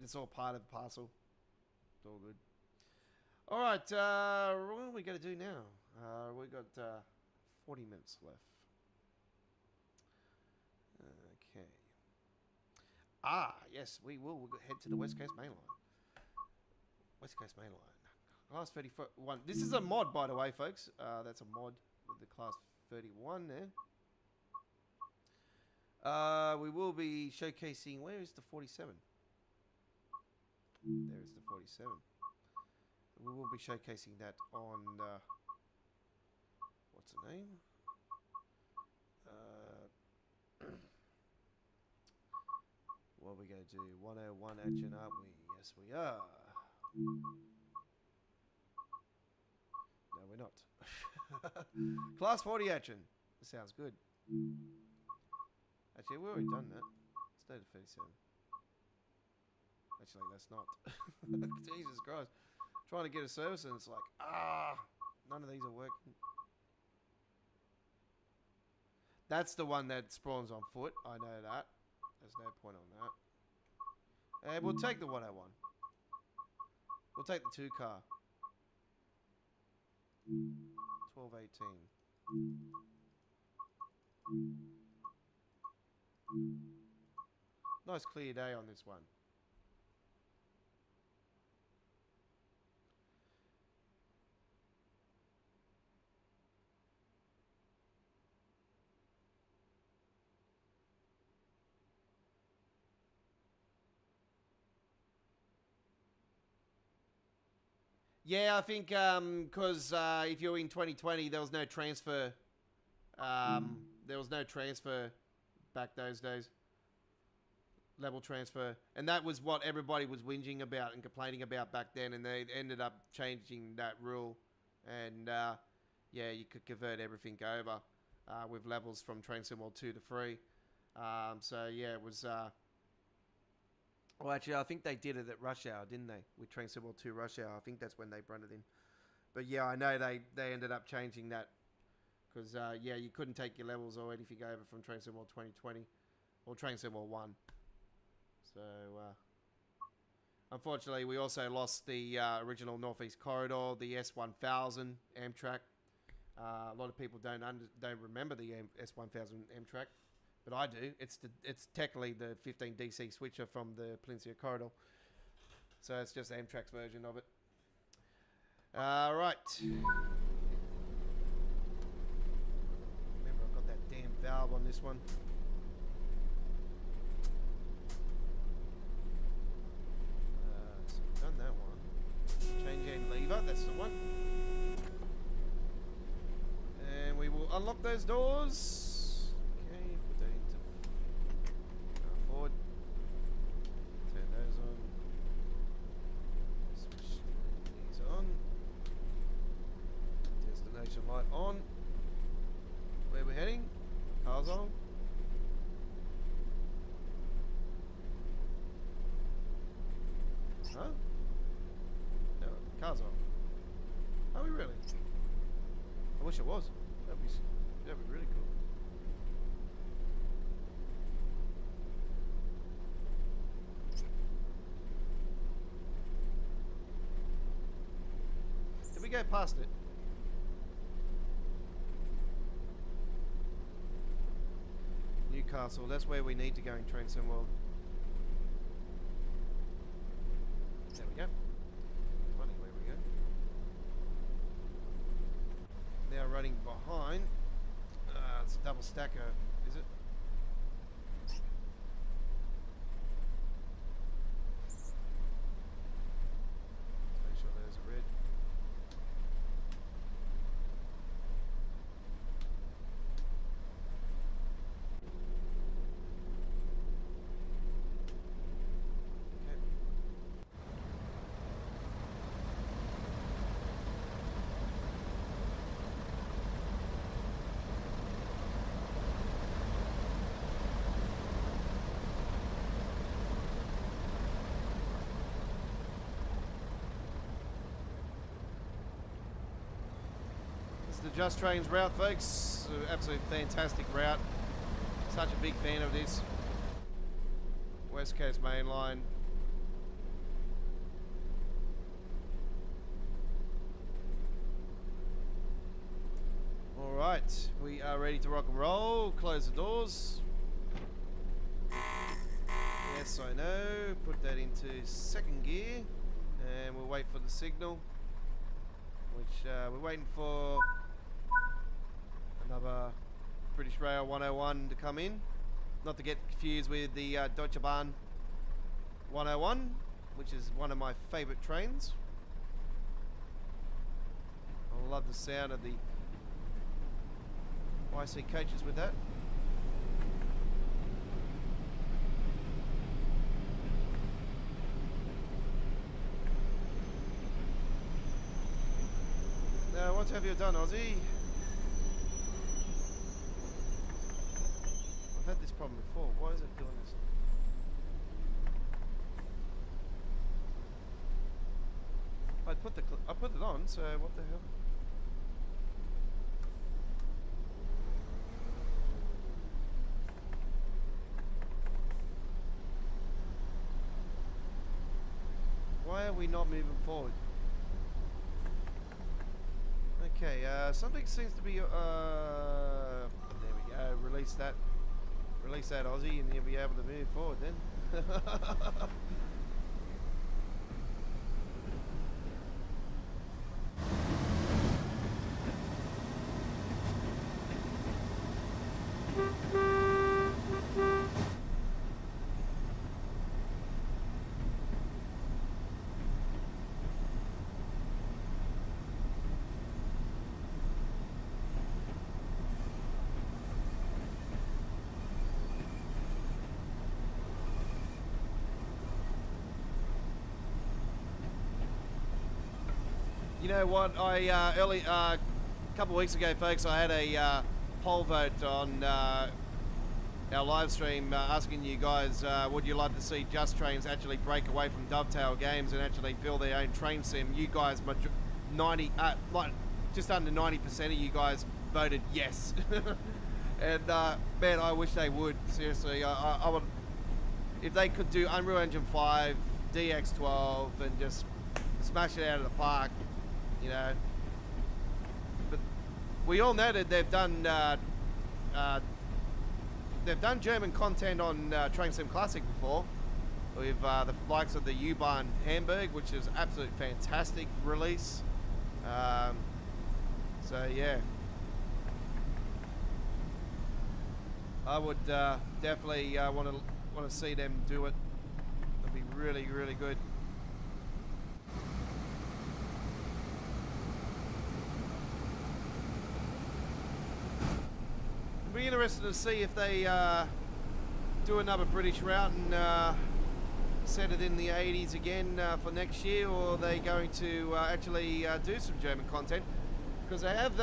It's all part of the parcel. It's all good. All right, what are we going to do now? We've got 40 minutes left. Okay. Yes, we will. We'll head to the West Coast Mainline. West Coast Mainline. Class 31. This is a mod, by the way, folks. That's a mod with the Class 31 there. We will be showcasing... Where is the 47? There is the 47. We will be showcasing that on... what's the name? What are we going to do? 101 action, aren't we? Yes, we are. No, we're not. Class 40 action. That sounds good. Actually, we've already done that. Let's go to 37. Actually, that's not. Jesus Christ. Trying to get a service and it's like, none of these are working. That's the one that spawns on foot. I know that. There's no point on that. And we'll take the 101. We'll take the 2 car. 1218. Nice clear day on this one. Yeah, I think because if you're in 2020, there was no transfer. There was no transfer back those days. Level transfer. And that was what everybody was whinging about and complaining about back then. And they ended up changing that rule. And, yeah, you could convert everything over with levels from Train Sim World 2 to 3. So, yeah, it was... Well, actually, I think they did it at Rush Hour, didn't they? With Train Sim World 2 Rush Hour. I think that's when they brought it in. But, yeah, I know they ended up changing that. Because, yeah, you couldn't take your levels or anything over from Train Sim World 2020. Or Train Sim World 1. So, unfortunately, we also lost the original Northeast Corridor, the S1000 Amtrak. A lot of people don't remember the S1000 Amtrak, but I do. It's technically the 15 DC switcher from the Peninsula Corridor. So it's just Amtrak's version of it. Right. Remember, I've got that damn valve on this one. So we've done that one. Change end lever, that's the one. And we will unlock those doors. Okay, put that into forward. Turn those on. Switch these on. Destination light on. Where we're heading? Cars on. Huh? No, cars on. Are we really? I wish it was. That'd be really cool. Did we go past it? Newcastle, that's where we need to go in Train Sim World. There we go. Funny where we go. Now running behind. It's a double stacker, is it? Let's make sure those are red. The Just Trains route, folks. Absolute fantastic route. Such a big fan of this. West Coast Main Line. Alright, we are ready to rock and roll. Close the doors. Yes, I know. Put that into second gear. And we'll wait for the signal. Which we're waiting for another British Rail 101 to come in. Not to get confused with the Deutsche Bahn 101, which is one of my favourite trains. I love the sound of the IC coaches with that. Now, what have you done, Aussie? I've had this problem before. Why is it doing this? I put it on, so what the hell? Why are we not moving forward? Okay, something seems to be, there we go, release that, Aussie, and you'll be able to move forward then. You know what? I a couple of weeks ago, folks, I had a poll vote on our live stream asking you guys, would you like to see Just Trains actually break away from Dovetail Games and actually build their own train sim? You guys, just under 90% of you guys voted yes. And man, I wish they would. Seriously, I would. If they could do Unreal Engine 5, DX12, and just smash it out of the park. You know, but we all know that they've done German content on Train Sim Classic before, with the likes of the U-Bahn Hamburg, which is absolute fantastic release. So yeah, I would definitely want to see them do it. That'd be really, really good. It'd be interesting to see if they do another British route and set it in the 80s again for next year, or are they going to actually do some German content? Because they have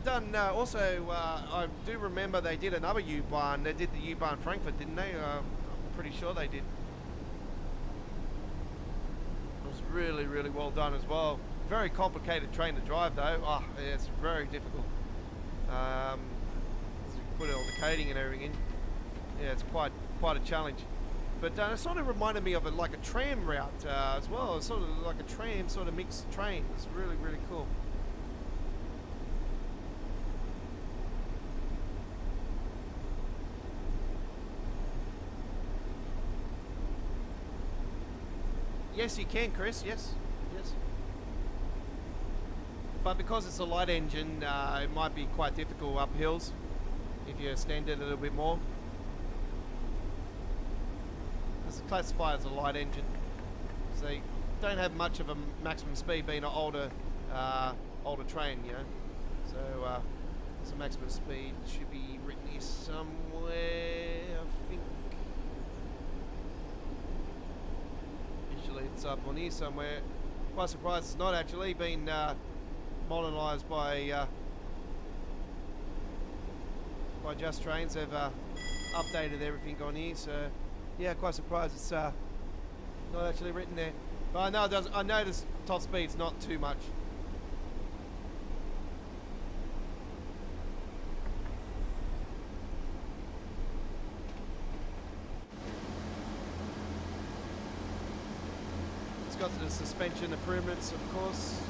done also. I do remember they did another U-Bahn. They did the U-Bahn Frankfurt, didn't they? I'm pretty sure they did. It was really, really well done as well. Very complicated train to drive though. Oh, yeah, it's very difficult. Put all the coding and everything in. Yeah, it's quite a challenge. But it sort of reminded me of like a tram route as well. It's sort of like a tram, sort of mixed train. It's really, really cool. Yes, you can, Chris. Yes, yes. But because it's a light engine, it might be quite difficult up hills if you extend it a little bit more. It's classified as a light engine, so you don't have much of a maximum speed being an older train, you know. So the maximum speed should be written here somewhere, I think. Usually it's up on here somewhere. Quite surprised it's not actually been modernised by Just Trains. They've updated everything on here, so yeah, quite surprised it's not actually written there. But I know it does. I know this top speed's not too much. It's got the suspension improvements, of course.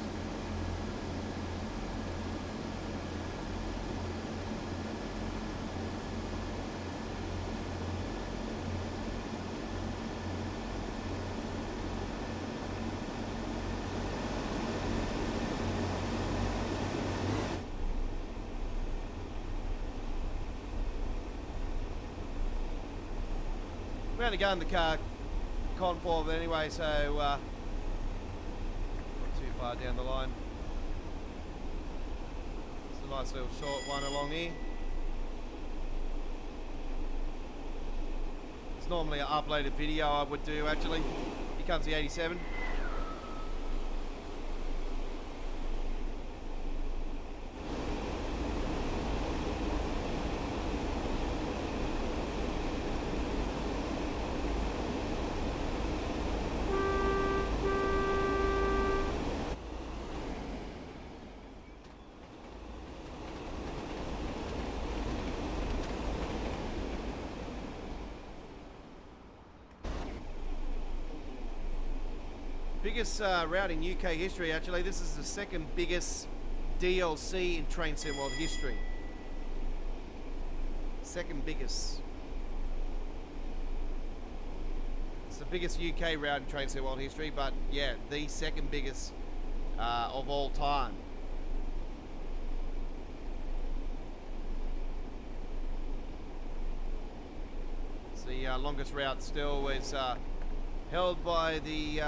We're going to go in the car conform anyway, so not too far down the line. It's a nice little short one along here. It's normally an uploaded video I would do actually. Here comes the 87. Biggest route in UK history actually. This is the second biggest DLC in Train Sim World history. Second biggest. It's the biggest UK route in Train Sim World history, but yeah, the second biggest of all time. It's the longest route still is held by the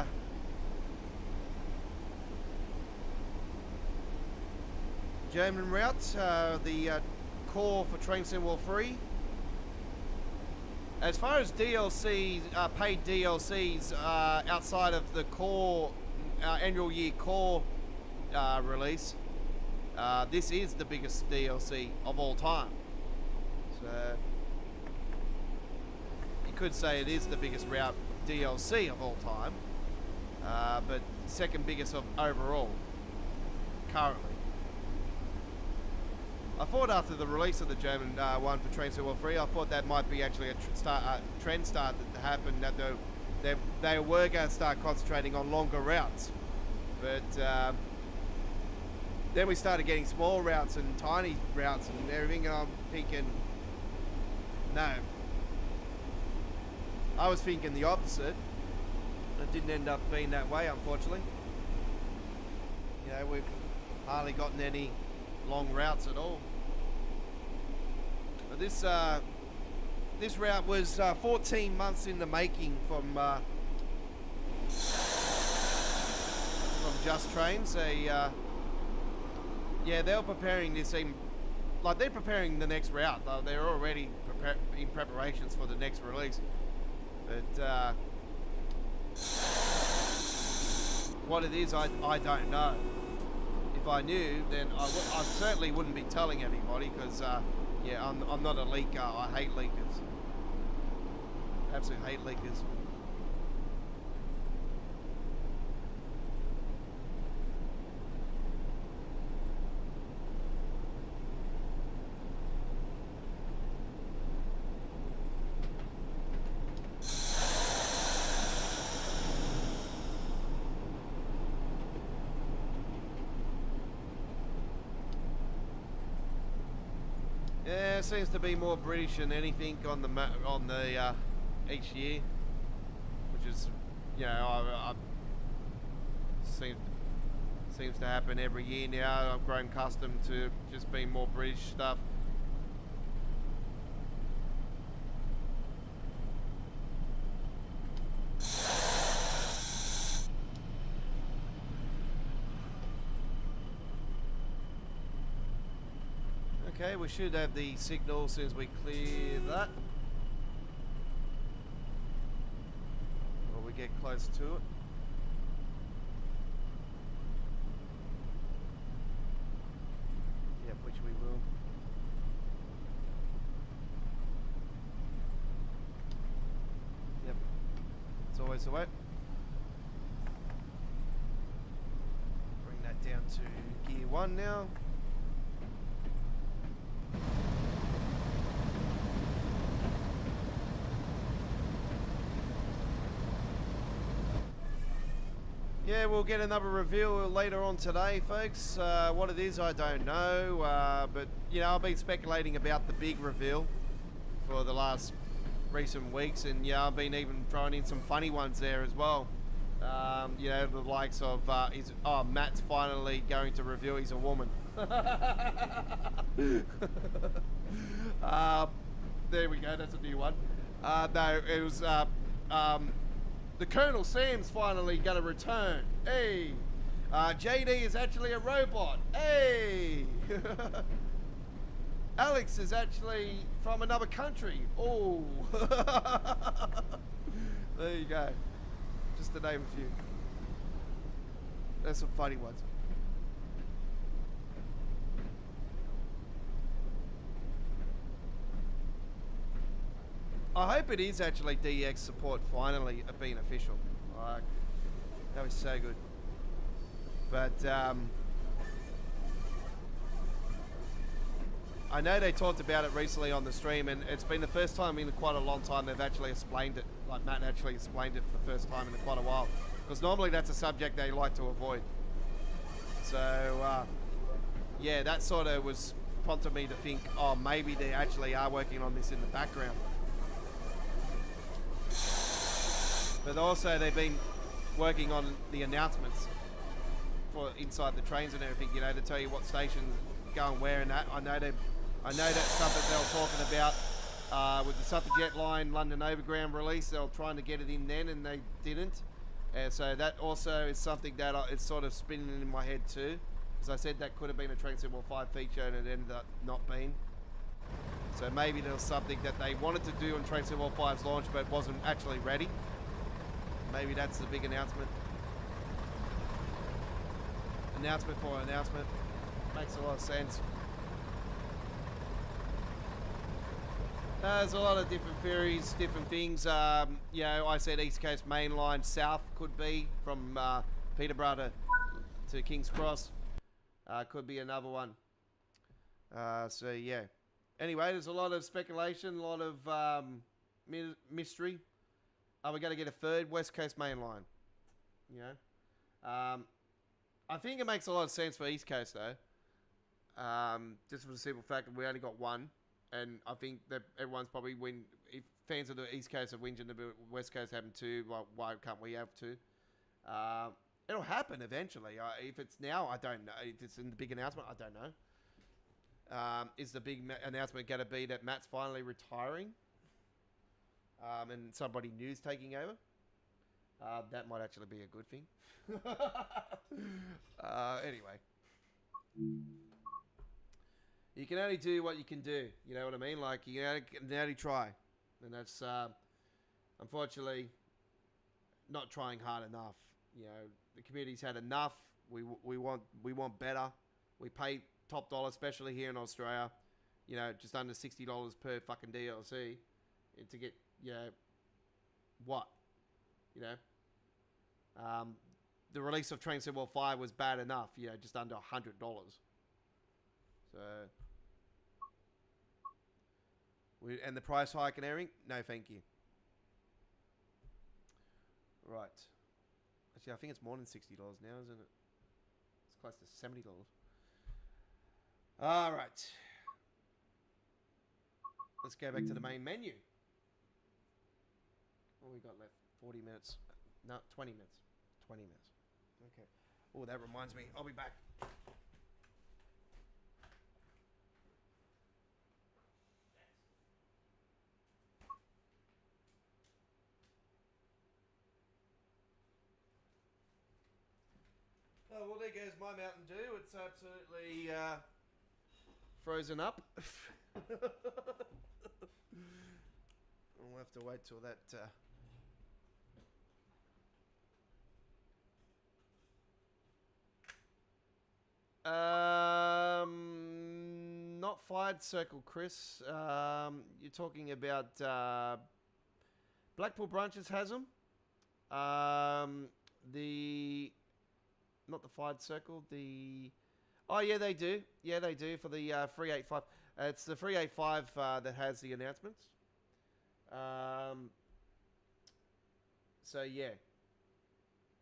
German route, the core for Train Sim World 3. As far as DLCs, paid DLCs outside of the core annual year core release, this is the biggest DLC of all time. So you could say it is the biggest route DLC of all time, but second biggest of overall currently. I thought after the release of the German one for Train Sim World 3, I thought that might be actually a trend start that happened, that they were going to start concentrating on longer routes. But then we started getting small routes and tiny routes and everything, and I'm thinking, no. I was thinking the opposite. It didn't end up being that way, unfortunately. You know, we've hardly gotten any long routes at all. But this route was 14 months in the making from Just Trains. Yeah, they were preparing this like they're preparing the next route. They're already in preparations for the next release. But what it is, I don't know. If I knew, then I certainly wouldn't be telling anybody, because yeah, I'm not a leaker. I hate leakers. Absolutely hate leakers. Yeah, it seems to be more British than anything on the each year, which is, you know, seems to happen every year now. I've grown accustomed to just being more British stuff. Okay, we should have the signal as soon as we clear that. Or we get close to it. Yep, which we will. Yep, it's always the way. Bring that down to gear 1 now. Yeah, we'll get another reveal later on today, folks. What it is, I don't know. But, you know, I've been speculating about the big reveal for the last recent weeks. And, yeah, I've been even throwing in some funny ones there as well. You know, the likes of, Matt's finally going to reveal he's a woman. There we go, that's a new one. No, it was, the Colonel Sam's finally going to return. Hey! JD is actually a robot. Hey! Alex is actually from another country. Oh! There you go. Just to name a few. There's some funny ones. I hope it is actually DX support finally being official. That was so good. But I know they talked about it recently on the stream, and it's been the first time in quite a long time they've actually explained it. Like Matt actually explained it for the first time in quite a while. Because normally that's a subject they like to avoid. So yeah, that sort of was prompted me to think, oh, maybe they actually are working on this in the background. But also they've been working on the announcements for inside the trains and everything, you know, to tell you what stations going where and that. I know that's something they were talking about with the Suffragette Line London Overground release. They were trying to get it in then and they didn't. And so that also is something that it's sort of spinning in my head too. As I said, that could have been a TSW5 feature and it ended up not being. So maybe there was something that they wanted to do on TSW5's launch but wasn't actually ready. Maybe that's the big announcement. Announcement for announcement. Makes a lot of sense. There's a lot of different theories, different things. You know, I said East Coast Main Line South could be from Peterborough to King's Cross. Could be another one. So yeah. Anyway, there's a lot of speculation, a lot of mystery. Are we going to get a third West Coast Main Line? You know? I think it makes a lot of sense for East Coast though. Just for the simple fact that we only got one. And I think that everyone's probably fans of the East Coast have whinged and the West Coast have them too. Why can't we have two? It'll happen eventually. If it's now, I don't know. If it's in the big announcement, I don't know. Is the big announcement going to be that Matt's finally retiring? And somebody new's taking over? That might actually be a good thing. Anyway. You can only do what you can do. You know what I mean? Like, you can only try. And that's, unfortunately, not trying hard enough. You know, the community's had enough. We want better. We pay top dollar, especially here in Australia. You know, just under $60 per fucking DLC to get, you know, what? You know? The release of TSW5 was bad enough. You know, just under $100. So... and the price hike and everything? No, thank you. Right. Actually, I think it's more than $60 now, isn't it? It's close to $70. All right. Let's go back to the main menu. What we got left? 40 minutes. No, 20 minutes. 20 minutes. Okay. Oh, that reminds me. I'll be back. Oh, well, there goes my Mountain Dew. It's absolutely frozen up. We'll have to wait till that... not Fired Circle, Chris. You're talking about Blackpool Branches has them. Not the Fired Circle, oh yeah, they do. Yeah, they do for the 385. It's the 385 that has the announcements. So yeah.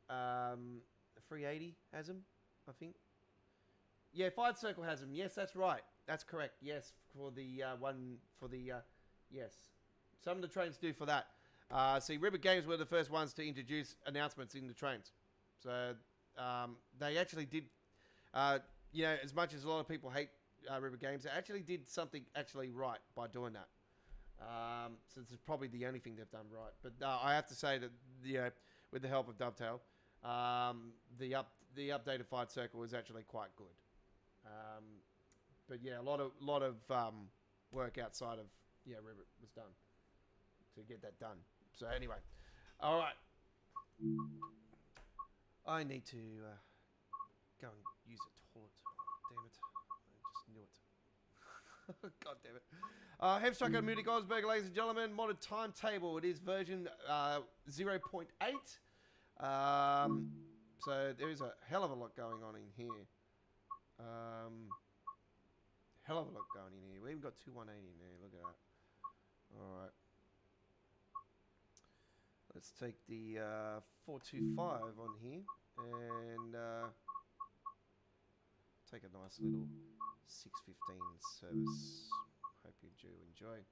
The 380 has them, I think. Yeah, Fired Circle has them. Yes, that's right. That's correct. Yes, for the one for the yes. Some of the trains do for that. See, Ribbit Games were the first ones to introduce announcements in the trains. So they actually did, you know, as much as a lot of people hate Ribbit Games, they actually did something actually right by doing that. So this is probably the only thing they've done right. But I have to say that, you know, with the help of Dovetail, the updated Fired Circle is actually quite good. But yeah, a lot of work outside of Ribbit was done to get that done. So anyway, all right. I need to go and use a toilet. Damn it! I just knew it. God damn it. Hamstrucker Moody Gosberg, ladies and gentlemen, modded timetable. It is version 0.8. So there is a hell of a lot going on in here. Hell of a lot going in here. We even got 2180 in there. Look at that. All right. Let's take the 425 on here and take a nice little 615 service. Hope you do enjoy.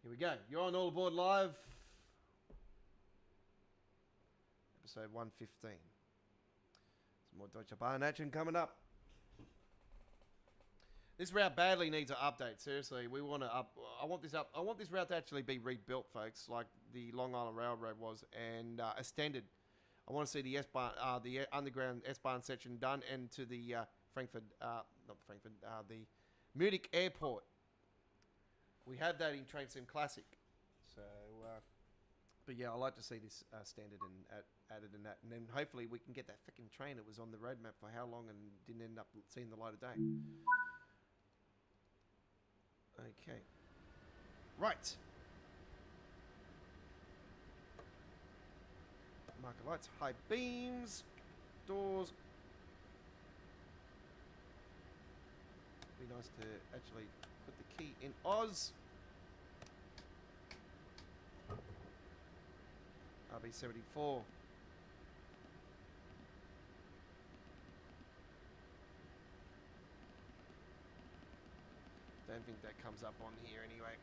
Here we go. You're on All Aboard Live. Episode 115. Some more Deutsche Bahn action coming up. This route badly needs an update. Seriously, we want to I want this route to actually be rebuilt, folks, like the Long Island Railroad was, and extended. I want to see the S-Bahn, the underground S-Bahn section done, and to the the Munich Airport. We have that in Train Sim Classic. So, but yeah, I like to see this standard and added in that, and then hopefully we can get that freaking train that was on the roadmap for how long and didn't end up seeing the light of day. Okay. Right. Marker lights, high beams, doors. Be nice to actually put the key in Oz. RB74. Don't think that comes up on here anyway.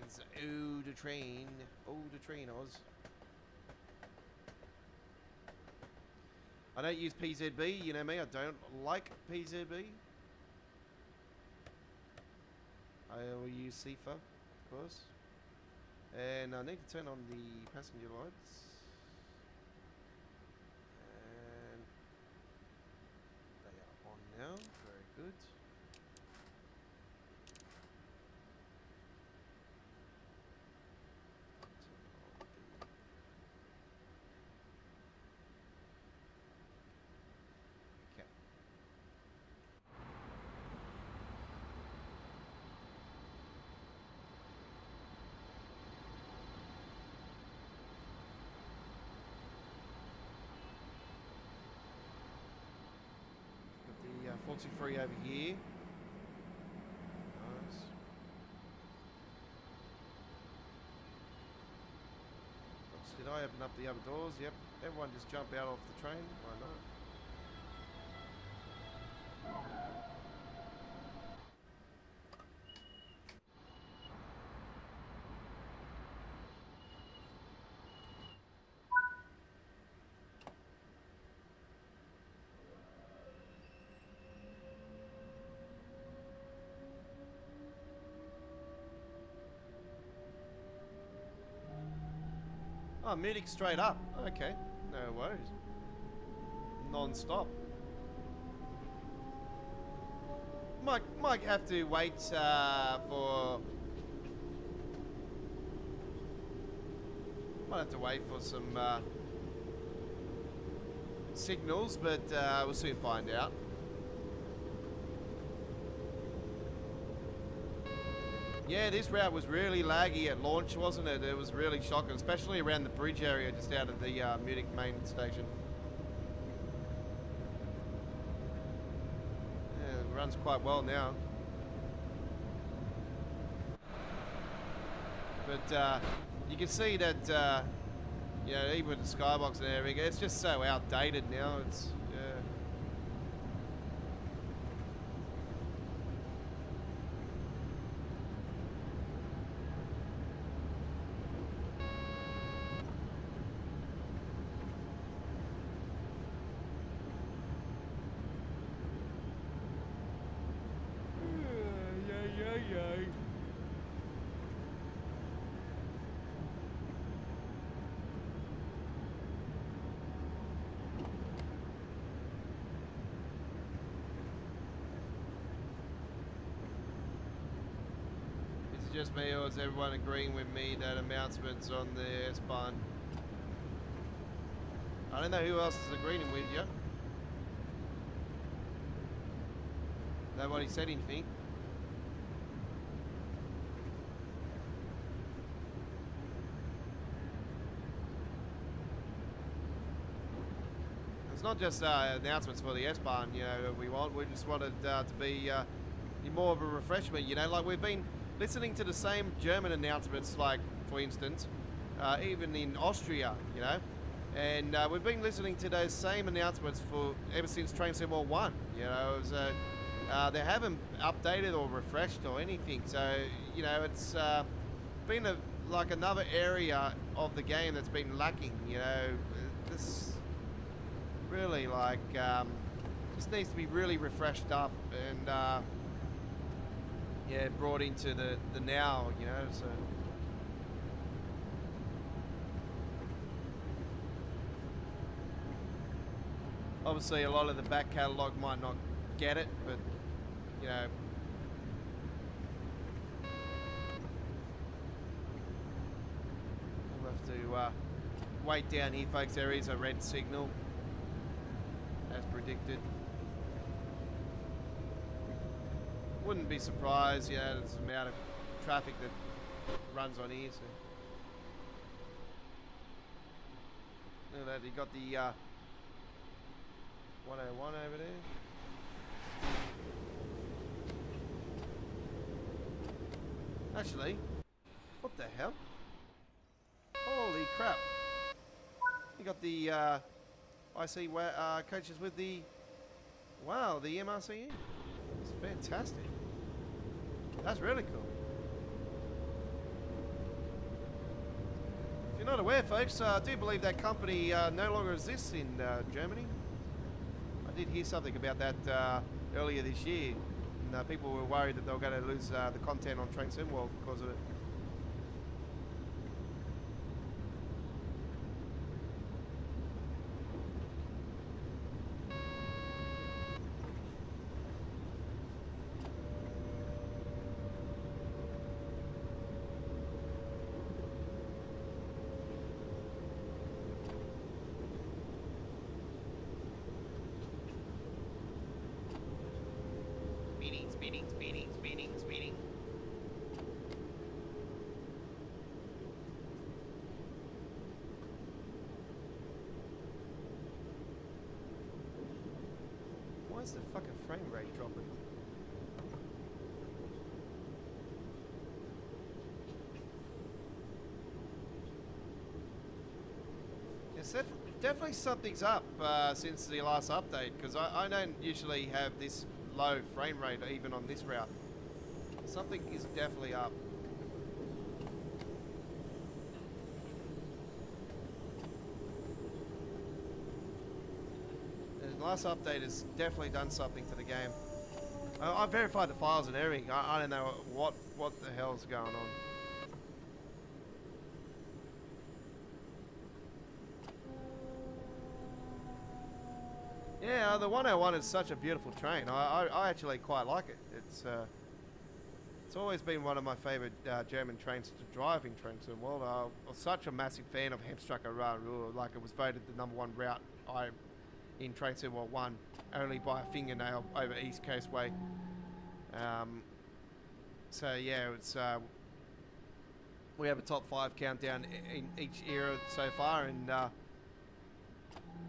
Oz. Oh, the train. Oh, the train, Oz. I don't use PZB, you know me, I don't like PZB. I will use CIFA, of course. And I need to turn on the passenger lights. And they are on now, very good. Got the 43 over here. Nice. Oops, did I open up the other doors? Yep. Everyone just jump out off the train. Why not? Oh, Munich straight up. Okay, no worries. Non-stop. Might have to wait for. Might have to wait for some signals, but we'll soon find out. Yeah, this route was really laggy at launch, wasn't it? It was really shocking, especially around the bridge area just out of the Munich main station. Yeah, it runs quite well now. But you can see that, you know, even with the skybox and everything, it's just so outdated now. It's, yeah. Just me, or is everyone agreeing with me that announcements on the S-Bahn? I don't know who else is agreeing with you. Nobody said anything. It's not just announcements for the S-Bahn, you know, that we want. We just wanted to be more of a refreshment, you know, like we've been listening to the same German announcements, like, for instance, even in Austria, you know, and we've been listening to those same announcements for ever since Train Sim 1, you know. It was, they haven't updated or refreshed or anything, so, you know, it's been like another area of the game that's been lacking, you know. This really, like, just needs to be really refreshed up and yeah, brought into the now, you know, so. Obviously a lot of the back catalogue might not get it, but, you know. We'll have to wait down here, folks. There is a red signal, as predicted. Wouldn't be surprised, yeah, there's the amount of traffic that runs on here. So. Look at that, you got the 101 over there. Actually, what the hell? Holy crap! You got the IC coaches with the the MRCE. It's fantastic. That's really cool. If you're not aware, folks, I do believe that company no longer exists in Germany. I did hear something about that earlier this year. And people were worried that they were going to lose the content on Train Sim World because of it. Speeding. Why is the fucking frame rate dropping? Yes, definitely something's up since the last update, because I don't usually have this low frame rate even on this route. Something is definitely up. The last update has definitely done something to the game. I verified the files and everything. I don't know what the hell's going on. Yeah, the 101 is such a beautiful train. I actually quite like it. It's always been one of my favourite German trains to drive in Train Sim World. I was such a massive fan of Hemstracker Ruhr. Like, it was voted the #1 route in Train Sim World 1, only by a fingernail over East Coast Way. So yeah, it's we have a top 5 countdown in each era so far, and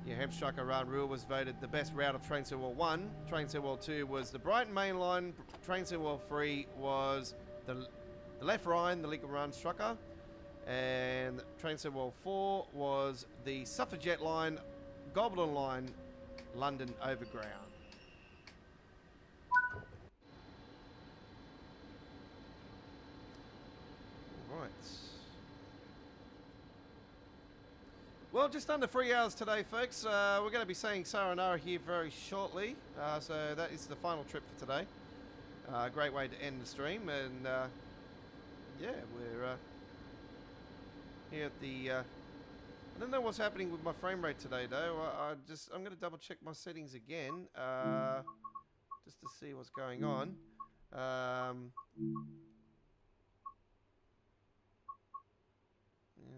yeah, Hemstracker Ruhr was voted the best route of Train Sim World 1. Train Sim World 2 was the Brighton Main Line. Train Sim World 3 was the Left Rhine, the Lincoln Run Strucker. And Train Sim World 4 was the Suffragette Line, Goblin Line, London Overground. Right. Well, just under 3 hours today, folks. We're going to be saying sayonara here very shortly. So that is the final trip for today. Great way to end the stream. And yeah, we're here at the... I don't know what's happening with my frame rate today, though. I'm going to double check my settings again. Just to see what's going on. Yeah,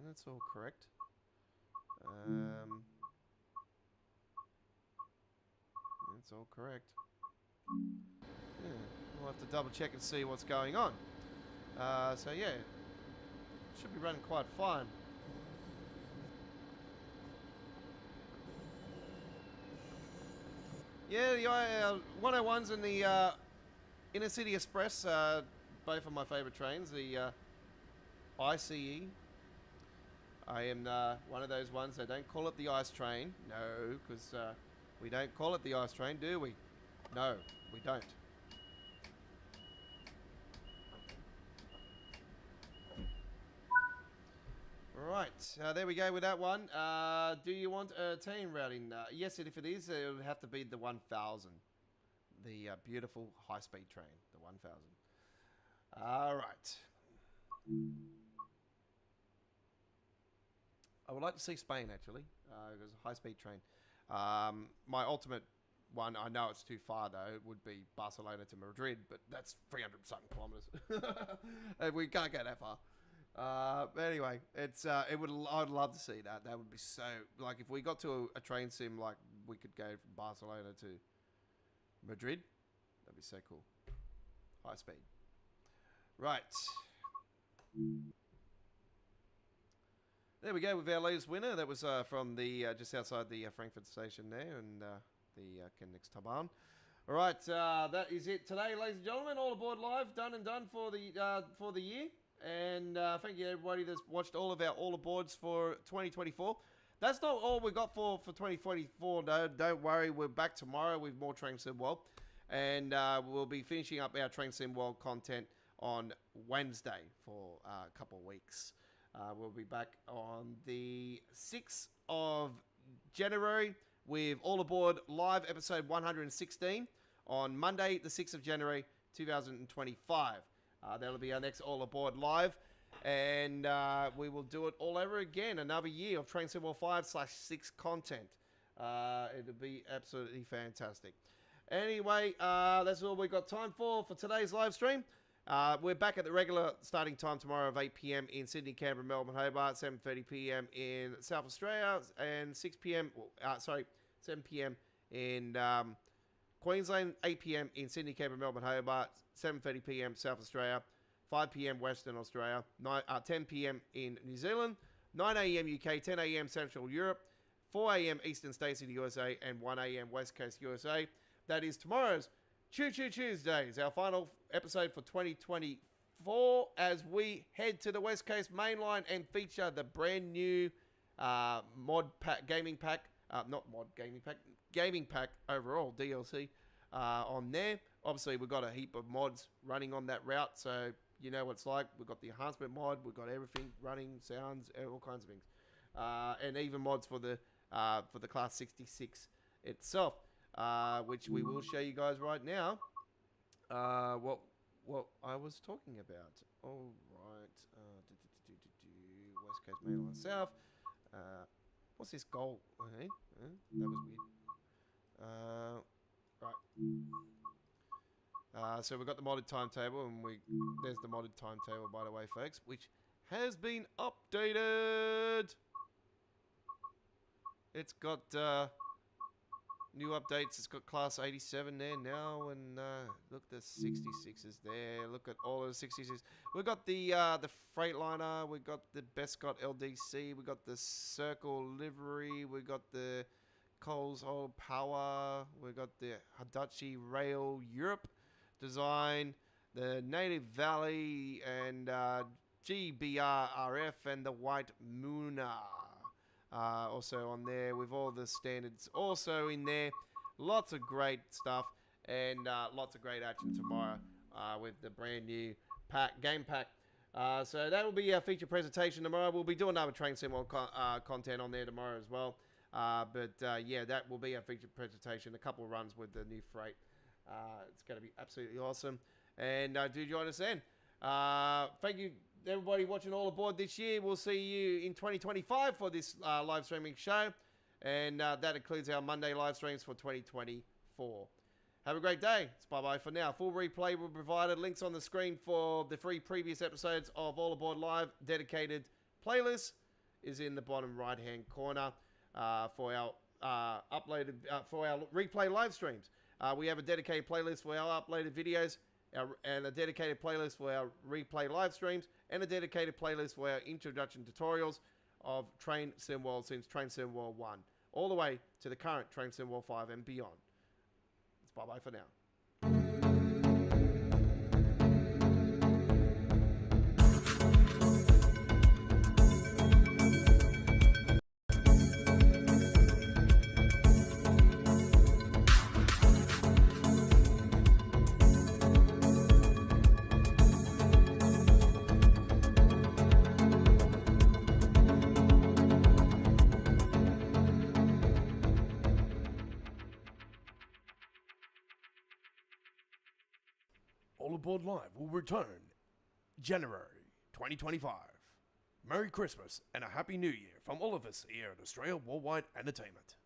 that's all correct. That's all correct. Yeah, we'll have to double check and see what's going on. So yeah, should be running quite fine. Yeah, the 101s and the Inner City Express, both of my favourite trains. The ICE. I am one of those ones that don't call it the ice train. No, because we don't call it the ice train, do we? No, we don't. Right, there we go with that one. Do you want a team routing? Yes, and if it is, it would have to be the 1000. The beautiful high-speed train, the 1000. All right. I would like to see Spain, actually. Because a high-speed train. My ultimate one, I know it's too far, though, it would be Barcelona to Madrid, but that's 300-something kilometres. We can't go that far. But anyway, I'd love to see that. That would be so... Like, if we got to a train sim, like, we could go from Barcelona to Madrid. That'd be so cool. High speed. Right. There we go with our latest winner. That was from the just outside the Frankfurt station there, and the Kinzigtalbahn. All right, that is it today, ladies and gentlemen. All aboard live, done for the year. And thank you everybody that's watched all of our all aboards for 2024. That's not all we got for 2024. No, don't worry. We're back tomorrow with more Train Sim World, and we'll be finishing up our Train Sim World content on Wednesday for a couple of weeks. We'll be back on the 6th of January with All Aboard Live episode 116 on Monday, the 6th of January, 2025. That'll be our next All Aboard Live. And we will do it all over again. Another year of Train Sim World 5/6 content. It'll be absolutely fantastic. Anyway, that's all we got time for today's live stream. We're back at the regular starting time tomorrow of 8 p.m. in Sydney, Canberra, Melbourne, Hobart, 7:30 p.m. in South Australia, and 7 p.m. in Queensland, 8 p.m. in Sydney, Canberra, Melbourne, Hobart, 7:30 p.m. South Australia, 5 p.m. Western Australia, 10 p.m. in New Zealand, 9 a.m. UK, 10 a.m. Central Europe, 4 a.m. Eastern States of the USA, and 1 a.m. West Coast USA. That is tomorrow's Choo Choo Tuesdays, our final episode for 2024, as we head to the West Coast mainline and feature the brand new gaming pack overall DLC on there. Obviously, we've got a heap of mods running on that route, so you know what it's like. We've got the enhancement mod, we've got everything running, sounds, all kinds of things, and even mods for the Class 66 itself, which we will show you guys right now. What I was talking about. All right, West Coast Mainline South. What's this goal? That was weird. Right. So we've got the modded timetable, and there's the modded timetable, by the way, folks, which has been updated. It's got new updates. It's got Class 87 there now, and look, the 66s there. Look at all of the 66s. We've got the Freightliner. We've got the Bescott LDC. We've got the Circle livery. We've got the Coles Oil Power. We've got the Hitachi Rail Europe design, the Native Valley, and GBRRF, and the White Mooner. Also on there with all the standards also in there. Lots of great stuff, and lots of great action tomorrow with the brand new game pack. So that will be our feature presentation tomorrow. We'll be doing another Train Sim content on there tomorrow as well. Yeah, that will be our feature presentation. A couple of runs with the new freight. It's going to be absolutely awesome. And do join us then. Thank you, everybody watching All Aboard this year. We'll see you in 2025 for this live streaming show. And that includes our Monday live streams for 2024. Have a great day. It's bye-bye for now. Full replay will be provided. Links on the screen for the 3 previous episodes of All Aboard Live. Dedicated playlist is in the bottom right-hand corner for our uploaded for our replay live streams. We have a dedicated playlist for our uploaded videos, and a dedicated playlist for our replay live streams, and a dedicated playlist for our introduction tutorials of Train Sim World since Train Sim World 1, all the way to the current Train Sim World 5 and beyond. It's bye-bye for now. All Aboard Live will return January 2025. Merry Christmas and a Happy New Year from all of us here at Australia Worldwide Entertainment.